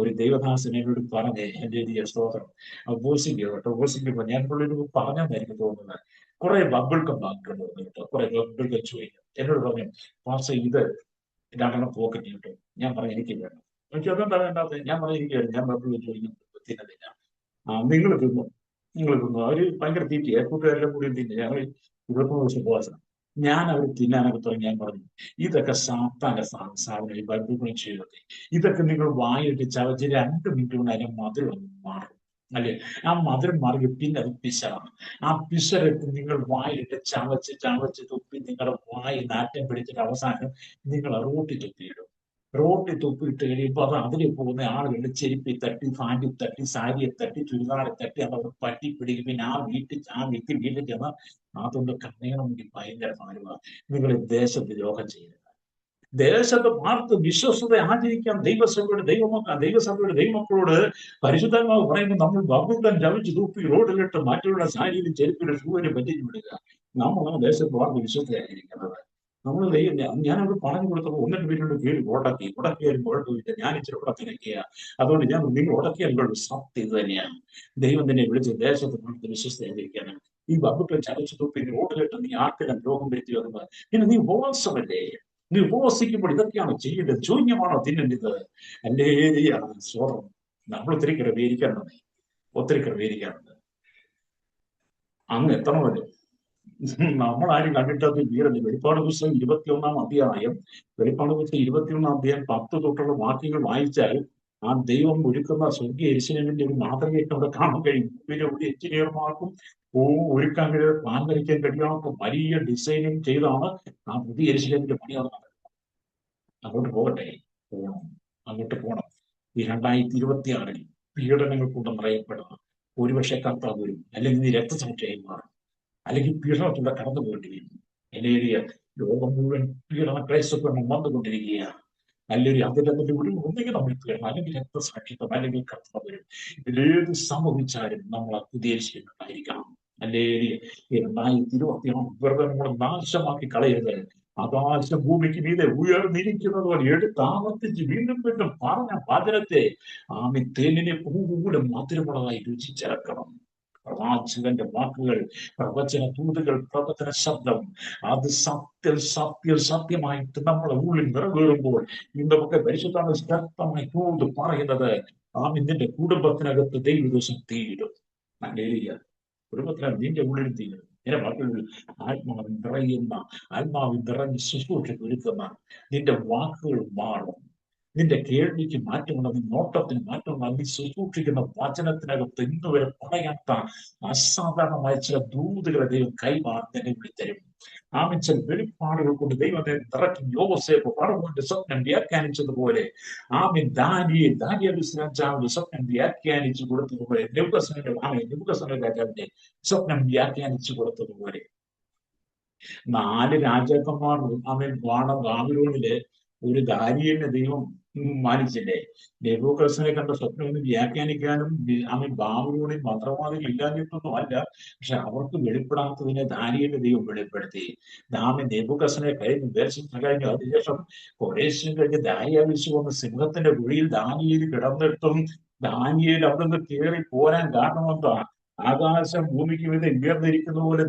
ഒരു ദൈവദാസൻ എന്നോട് പറഞ്ഞേ, എന്റെ സ്തോത്രം, ഉപസിക്കുമ്പോൾ ഞാൻ പുള്ളിയോട് പറഞ്ഞെന്ന് എനിക്ക് തോന്നുന്നത്, കുറെ ബബിൾക്കം വാങ്ങിക്കൊണ്ട് വന്നു കേട്ടോ. കുറെ ബബിൾക്കം ചോദിക്കും. എന്നോട് പറഞ്ഞു, പാസ്റ്റർ ഇത് 2 പോക്കറ്റ് കിട്ടും. ഞാൻ പറഞ്ഞു എനിക്ക് വേണം. എനിക്ക് അതെന്താ വേണ്ടാത്ത? ഞാൻ പറഞ്ഞു എനിക്ക് വേണം. ഞാൻ ബബിൾ ചോദിക്കുന്നു, തിന്നതില്ല. നിങ്ങൾ തിന്നു, നിങ്ങൾ തിന്നു. അവര് ഭയങ്കര തീറ്റിയെ കൂട്ടുകാരെല്ലാം കൂടി തിന്നു. ഞങ്ങൾ 23 ദിവസം ഉപവാസം. ഞാൻ അവർ തിന്നാനൊക്കെ തുടങ്ങി. ഞാൻ പറഞ്ഞു, ഇതൊക്കെ സാത്താന്റെ സാധനം, ഈ ബൈബിൾ ചെയ്തൊക്കെ ഇതൊക്കെ നിങ്ങൾ വായിട്ട് ചവച്ച് 2 മിനിറ്റ് കൊണ്ട് അതിന്റെ മധുരം മാറും, അല്ലെ? ആ മധുരം മാറി പിന്നെ അത് പിശറാണ്. ആ പിശരത്ത് നിങ്ങൾ വായിട്ട് ചവച്ച് ചവച്ച് തുപ്പി നിങ്ങളുടെ വായി നാറ്റം പിടിച്ചിട്ട് അവസാനം നിങ്ങൾ റോട്ടി തുപ്പിയിടും. റോട്ടി തുപ്പിയിട്ട് കഴിയുമ്പോൾ അത് അതിൽ പോകുന്ന ആളുകളുടെ ചെരുപ്പി തട്ടി, ഫാൻറ്റിൽ തട്ടി, സാരിയെ തട്ടി, ചുരിദാറെ തട്ടി, അതവിടെ പറ്റി പിടിക്കും. പിന്നെ ആ വ്യക്തി വീട്ടിൽ ചെന്നാൽ അതൊന്ന് കണ്ണയണമെങ്കിൽ ഭയങ്കര ഭാരമാണ്. നിങ്ങൾ ദേശത്ത് ദ്രോഹം ചെയ്യരുത്. ദേശത്ത് പാർത്ത് വിശ്വസ്തത ആചരിക്കാൻ ദൈവസഭയുടെ ദൈവമക്കളോട് പരിശുദ്ധാത്മാവ് പറയുമ്പോൾ നമ്മൾ ബബിൾഗം ചവച്ച് തൂപ്പി റോഡിലിട്ട് മറ്റുള്ള സാരിയിലും ചെരുപ്പിലും ഷൂവിലും പറ്റിച്ചു വിടുക. നമ്മളാണ് ദേശത്ത് പാർത്ത് വിശ്വസ്തയായിരിക്കുന്നത്. നമ്മൾ ഞാനത് പറഞ്ഞു കൊടുത്തപ്പോൾ 1-2 പേരോട് കീഴ് ഉടക്കിയാലും കുഴപ്പമില്ല, ഞാൻ ഇച്ചിരി ഉടക്കിനൊക്കെയ. അതുകൊണ്ട് ഞാൻ നിങ്ങൾ ഉടക്കിയാലും സത്യം ഇത് തന്നെയാണ്. ദൈവം തന്നെ വിളിച്ച് ദേശത്ത് പാർത്ത് വിശ്വസ്തയായിരിക്കാനാണ്. ഈ ബബിൾഗം ചവച്ച് തൂപ്പി റോഡിലിട്ട് നീ ആർക്കെല്ലാം രോഗം വരുത്തി വരുന്നത്? പിന്നെ നീ ഉപവാസമല്ലേ? നീ ഉപവസിക്കുമ്പോൾ ഇതൊക്കെയാണ് ചെയ്യേണ്ടത്. ശൂന്യമാണോ തിന്നേണ്ടത്? അല്ലേരിയാണ് സ്വതം. നമ്മൾ ഒത്തിരി ക്രമീകരിക്കാറുണ്ട്, ഒത്തിരി ക്രമീകരിക്കാറുണ്ട്. അങ്ങ് എത്തണമല്ലോ. നമ്മളാരും കണ്ടിട്ടത് വീരല്ല. വെളിപ്പാട് പുസ്തകം 21-ാം അധ്യായം, വെളിപ്പാട് പുസ്തകം 21-ാം അധ്യായം 10 തൊട്ടുള്ള വാക്യങ്ങൾ വായിച്ചാൽ ആ ദൈവം ഒരുക്കുന്ന സ്വർഗീയ യെരൂശലേമിന്റെ ഒരു മാതൃകയൊക്കെ അവിടെ കാണാൻ കഴിയും. പിന്നെ ഒരു എഞ്ചിനീയർമാർക്കും ഒരുക്കാൻ കഴിയാതെ, പ്ലാൻ വരയ്ക്കാൻ കഴിയാത്ത വലിയ ഡിസൈനിങ് ചെയ്താണ് ആ പുതിയ യെരൂശലേമിന്റെ പണി നടന്നത്. അങ്ങോട്ട് പോകട്ടെ, പോകണം, അങ്ങോട്ട് പോകണം. ഈ 2026-ൽ പീഡനങ്ങൾ കൊണ്ട് നിറയപ്പെടണം. ഒരുപക്ഷെ കർത്താവ് വരും, അല്ലെങ്കിൽ നീ രക്തസാക്ഷിയായി മാറും, അല്ലെങ്കിൽ പീഡനത്തിലൂടെ കടന്നു പോകേണ്ടി വരും. എന്നെ ലോകം മുഴുവൻ പീഡന ക്രൈസ്തവം വന്നുകൊണ്ടിരിക്കുകയാണ്. നല്ലൊരു അതിന്റെ ഒരു ഒന്നെങ്കിൽ നമ്മൾ എത്തുകയാണ്, അല്ലെങ്കിൽ രക്തസാക്ഷിത്വം, അല്ലെങ്കിൽ കർത്താവ് വരും. ഇതിലേത് സംഭവിച്ചാലും നമ്മൾ ആ പുതിയ ഉണ്ടായിരിക്കണം. അല്ലേ? 2026 വെറുതെ നമ്മൾ നാശമാക്കി കളയരുത്. ആകാശം ഭൂമിക്ക് മീതെ ഉയർന്നിരിക്കുന്നത് പോലെ എടുത്ത് ആവർത്തിച്ച് വീണ്ടും വീണ്ടും പറഞ്ഞ വചനത്തെ ആമി തേനിനെ കൂടെ മധുരമുള്ളതായി രുചിച്ചിറക്കണം. പ്രവാചകന്റെ വാക്കുകൾ, പ്രവചന തൂതുകൾ, പ്രവചന ശബ്ദം, അത് സത്യമായിട്ട് നമ്മളെ ഉള്ളിൽ നിറവേറുമ്പോൾ ഇന്നൊക്കെ പരിശുദ്ധ ശക്തമായി തൂത് പറയുന്നത് ആമി നിന്റെ കുടുംബത്തിനകത്ത് ദൈവദിവസം തീരും. ഹല്ലേലൂയ. കുടുംബത്തിനകത്ത് നിന്റെ ഉള്ളിൽ തീരും. നിന്റെ വാക്കുകളിൽ ആത്മാവിൽ നിറയുന്ന, ആത്മാവിൽ നിറഞ്ഞ് ശുശ്രൂഷയ്ക്ക് ഒരുക്കുന്ന നിന്റെ വാക്കുകൾ മാറും. നിന്റെ കേൾവിക്ക് മാറ്റമുണ്ട്, നിന്റെ നോട്ടത്തിന് മാറ്റമുണ്ട്. നീ ശുശ്രൂഷിക്കുന്ന വചനത്തിനകത്ത് ഇന്ന് വരെ പറയാത്ത അസാധാരണമായ ചില ദൂതുകളെ ദൈവം കൈമാറി തന്നെ വിളിത്തരും. ആമൻ. ചില വെളിപ്പാടുകൾ കൊണ്ട് ദൈവം നിറയ്ക്കും. യോസേഫ് ഫറവോന്റെ സ്വപ്നം വ്യാഖ്യാനിച്ചതുപോലെ, ആമൻ, ദാനിയേൽ രാജാവിന്റെ സ്വപ്നം വ്യാഖ്യാനിച്ചു കൊടുത്തതുപോലെ, നെബൂഖദ്നേസർ രാജാവിന്റെ സ്വപ്നം വ്യാഖ്യാനിച്ചു കൊടുത്തതുപോലെ, 4 രാജാക്കന്മാർ ആമൻ ബാബിലോണില് ഒരു ദാനിയേലിനെ ദൈവം മാനിച്ചില്ലേ? നെബൂഖദ്നേസറിനെ കണ്ട സ്വപ്നമൊന്നും വ്യാഖ്യാനിക്കാനും ആമൻ ബാബിലോണിൽ മന്ത്രവാദികൾ ഇല്ലാഞ്ഞിട്ടൊന്നും അല്ല. പക്ഷെ അവർക്ക് വെളിപ്പെടാത്തതിനെ ദാനിയേലിനെ ദൈവം വെളിപ്പെടുത്തി. ആമൻ. നെബൂഖദ്നേസറിനെ കഴിഞ്ഞു. അതിനുശേഷം കുറേശ്ശം കഴിഞ്ഞ് ദാരിയാവേശ് വന്ന് സിംഹത്തിന്റെ കുഴിയിൽ ദാനിയേൽ കിടന്നിട്ടും ദാനിയേൽ അവിടെ നിന്ന് കയറി പോരാൻ കാരണമെന്താ? ആകാശം ഭൂമിക്ക് മീതെ ഉയർന്നിരിക്കുന്ന പോലെ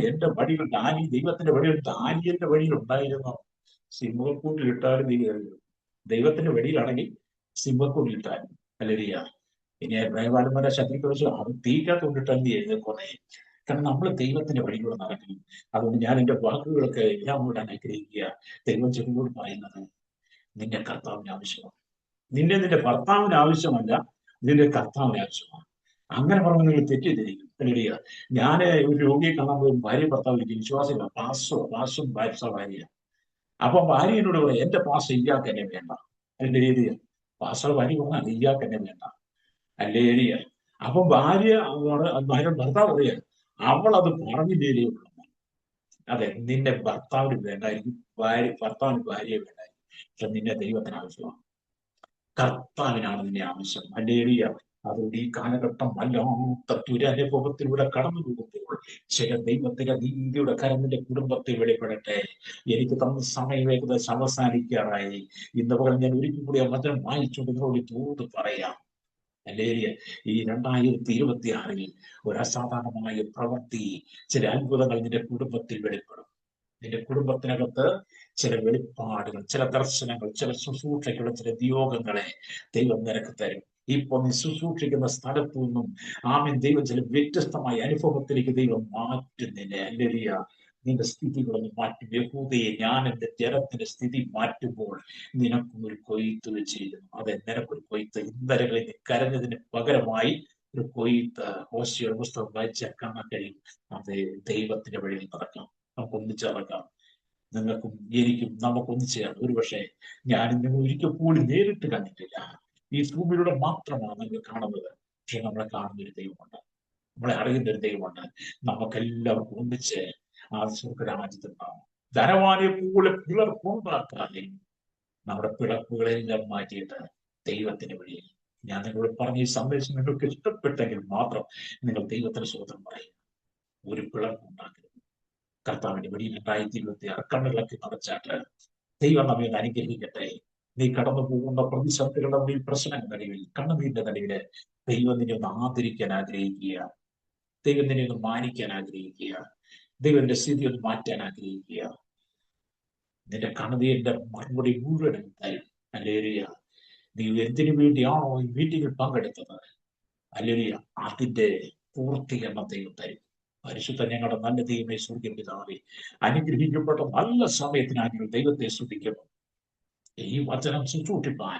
എന്റെ വഴികൾ ദൈവത്തിന്റെ വഴികൾ ദാനിയേലിന്റെ വഴിയിൽ ഉണ്ടായിരുന്നു. സിംഹക്കൂട്ടിലിട്ടാലും നീ കയറി. ദൈവത്തിന്റെ വഴിയിലാണെങ്കിൽ സിംഹക്കൂട്ടിലിട്ടാലും. ഹല്ലേലൂയ. ഇനി എബ്രായവാലന്മാരെ ശത്രുക്കൾ വെച്ച് അത് തീക്കാത്തോണ്ടിട്ടാൽ നീ എഴുന്നേൽക്കുന്നേ. കാരണം നമ്മൾ ദൈവത്തിന്റെ വഴിയിലൂടെ നടക്കണം. അതുകൊണ്ട് ഞാൻ എന്റെ വാക്കുകളൊക്കെ എല്ലാം കൂടെ അനുഗ്രഹിക്കുക. ദൈവം ചെറുപോട് പറയുന്നത്, നിന്റെ കർത്താവിന് ആവശ്യമാണ്. നിന്റെ ഭർത്താവിന് ആവശ്യമല്ല, നിന്റെ കർത്താവിന് ആവശ്യമാണ്. അങ്ങനെ പറഞ്ഞ് നിങ്ങൾ തെറ്റിദ്ധരിക്കും. ഹല്ലേലൂയ. ഞാൻ ഒരു രോഗിയെ കാണാൻ പോയി, ഭാര്യ ഭർത്താവ് വിശ്വാസികളാണ്, പാസും ഭാര്യ. അപ്പൊ ഭാര്യ എന്നോട് പറയാം, എന്റെ പാസ് ഇയാൾക്ക് എന്നെ വേണ്ട. അതിന്റെ രീതിയിൽ പാസ്റ്റർ ഭാര്യ പറഞ്ഞാൽ ഇയാൾക്ക് എന്നെ വേണ്ട. ഹല്ലേലൂയ. അപ്പൊ ഭർത്താവ് പറയാ, അവൾ അത് പറഞ്ഞില്ലേ ഉള്ളൂ. അതെ, നിന്റെ ഭർത്താവിന് വേണ്ടായിരിക്കും, ഭർത്താവിന് ഭാര്യയെ വേണ്ടായിരിക്കും. പക്ഷെ നിന്നെ ദൈവത്തിന് ആവശ്യമാണ്. കർത്താവിനാണ് നിന്നെ ആവശ്യം. ഹല്ലേലൂയ. അതുകൊണ്ട് ഈ കാലഘട്ടം വല്ലാത്ത ദുരനുഭവത്തിലൂടെ കടന്നു പോകുമ്പോൾ ചില ദൈവത്തിന്റെ നീതിയുടെ കരം നിന്റെ കുടുംബത്തെ വെളിപ്പെടട്ടെ. എനിക്ക് തന്ന സമയം ഏകദേശം അവസാനിക്കാറായി. ഇന്ന് പകരം ഞാൻ ഒരിക്കൽ കൂടി ആ വചനം വായിച്ചുകൊണ്ട് നിങ്ങളോട് തോത് പറയാം. ഹല്ലേലൂയ. ഈ 2026 ഒരു അസാധാരണമായ പ്രവൃത്തി, ചില അത്ഭുതങ്ങൾ നിന്റെ കുടുംബത്തിൽ വെളിപ്പെടും. നിന്റെ കുടുംബത്തിനകത്ത് ചില വെളിപ്പാടുകൾ, ചില ദർശനങ്ങൾ, ചില ശുശ്രൂഷയ്ക്കുള്ള ചില നിയോഗങ്ങളെ ദൈവം നിനക്ക് തരും. ഇപ്പൊ നീ ശുശ്രൂഷിക്കുന്ന സ്ഥലത്തു നിന്നും ദൈവം ചില വ്യത്യസ്തമായ അനുഭവത്തിലേക്ക് ദൈവം മാറ്റുന്നില്ലേ? ഹല്ലേലൂയ. നിന്റെ സ്ഥിതികളൊന്ന് മാറ്റും. യഹൂദയെ ഞാൻ എന്റെ ജനത്തിന്റെ സ്ഥിതി മാറ്റുമ്പോൾ നിനക്കും ഒരു കൊയ്ത്ത് വെച്ചിരിക്കുന്നു. അതെ, നിനക്കൊരു കൊയ്ത്ത്. ഇന്നലകളിൽ നീ കരഞ്ഞതിന് പകരമായി ഒരു കൊയ്ത്ത് ഹോശേയുടെ പുസ്തകം വായിച്ചാൽ കാണാൻ കഴിയും. അതെ, ദൈവത്തിന്റെ വഴിയിൽ നടക്കാം. നമുക്ക് ഒന്നിച്ചിറക്കാം. നിങ്ങൾക്കും എനിക്കും നമുക്കൊന്നിച്ചാണ്. ഒരുപക്ഷെ ഞാൻ നിങ്ങൾ ഒരിക്കൽ പോലും നേരിട്ട് കണ്ടിട്ടില്ല. ഈ ഭൂമിയിലൂടെ മാത്രമാണ് നിങ്ങൾ കാണുന്നത്. പക്ഷെ നമ്മളെ കാണുന്ന ഒരു ദൈവമുണ്ട്, നമ്മളെ അറിയുന്ന ഒരു ദൈവമുണ്ട്. നമുക്കെല്ലാവർക്കും ഒന്നിച്ച് ആ സ്വർഗരാജ്യത്തുണ്ടാവും. ധനവാനെ പോലെ പിളർപ്പുണ്ടാക്കാതെ നമ്മുടെ പിളർപ്പുകളെല്ലാം മാറ്റിയിട്ട് ദൈവത്തിന്റെ വഴിയിൽ. ഞാൻ നിങ്ങളോട് പറഞ്ഞ ഈ സന്ദേശം നിങ്ങൾക്ക് ഇഷ്ടപ്പെട്ടെങ്കിൽ മാത്രം നിങ്ങൾ ദൈവത്തിന് സ്വതന്ത്രം പറയും. ഒരു പിളർപ്പുണ്ടാക്കരുത്. കർത്താവിന്റെ വഴിയിൽ 2026 കണ്ണുകളൊക്കെ നടച്ചാട്ട് ദൈവം നമ്മെ അനുഗ്രഹിക്കട്ടെ. നീ കടന്നു പോകുന്ന പ്രതിസന്ധികളുടെ നടുവിൽ, പ്രശ്നങ്ങളുടെ നടുവിൽ, കണ്ണുനീരിന്റെ നടുവില് ദൈവം നിന്നെ ഒന്ന് ആദരിക്കാൻ ആഗ്രഹിക്കുക. ദൈവം നിന്നെ ഒന്ന് മാനിക്കാൻ ആഗ്രഹിക്കുക. ദൈവത്തിന്റെ സ്ഥിതി ഒന്ന് മാറ്റാൻ ആഗ്രഹിക്കുക. നിന്റെ കണ്ണുനീരിന്റെ മറുപടി മുഴുവനും തരും. ഹല്ലേലൂയ. നീ എന്തിനു വേണ്ടിയാണോ ഈ മീറ്റിംഗിൽ പങ്കെടുത്തത്, ഹല്ലേലൂയ, അതിന്റെ പൂർത്തീകരണം ദൈവം തരും. പരിശുദ്ധ ഞങ്ങളുടെ നല്ല ദൈവമേ, സ്വർഗ്ഗ പിതാവേ, അനുഗ്രഹിക്കപ്പെട്ട നല്ല സമയത്തിനായി ദൈവത്തെ സ്തുതിക്കുന്നു. ഈ വചനം ശുശ്രൂഷിപ്പാൻ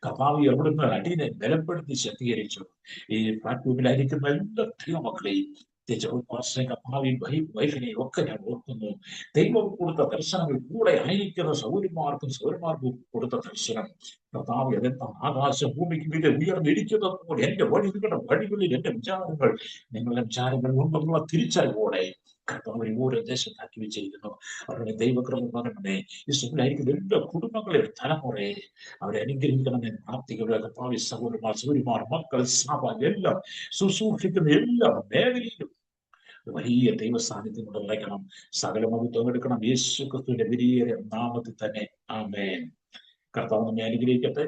കർത്താവ് എവിടുന്ന് അടിയനെ ബലപ്പെടുത്തി ശക്തീകരിച്ചു. ഈ പ്ലാറ്റ്ഫോമിലായിരിക്കുന്ന എല്ലാ ദൈവമക്കളെയും, കർത്താവിൻ വൈഫിനെയും ഒക്കെ ഞാൻ ഓർക്കുന്നു. ദൈവം കൊടുത്ത ദർശനങ്ങൾ, കൂടെ ആയിരിക്കുന്ന സൗരന്മാർക്കും കൊടുത്ത ദർശനം, കർത്താവ് അതെന്താ ആകാശ ഭൂമിക്ക് മീതെ ഉയർന്നിരിക്കുന്നത് പോലെ എന്റെ വഴികളുടെ വഴികളിൽ എന്റെ വിചാരങ്ങൾ, നിങ്ങളുടെ വിചാരങ്ങൾ ഉണ്ടെന്നുള്ള തിരിച്ചറിവോടെ കർത്താവ് ഓരോ ദേശത്താക്കി വെച്ചിരിക്കുന്നു. അവരുടെ ദൈവക്രമം പറഞ്ഞേ, ഇസ്രായേലിലായിരിക്കുന്ന എല്ലാ കുടുംബങ്ങളെയും തലമുറയെ അവരെ അനുഗ്രഹിക്കണമെന്ന് പ്രാർത്ഥിക്കുക. കർത്താവ് സഹോദരന്മാർ, സൗരിമാർ, മക്കൾ, സഭ എല്ലാം ശുശ്രൂഷിക്കുന്ന എല്ലാ മേഖലയിലും വലിയ ദൈവ സാന്നിധ്യം കൊണ്ട് നിറയ്ക്കണം. സകല മഹത്വം എടുക്കണം യേശു ക്രിസ്തുവിന്റെ വലിയ നാമത്തിൽ തന്നെ. ആമേൻ. കർത്താവ് നമ്മെ അനുഗ്രഹിക്കട്ടെ.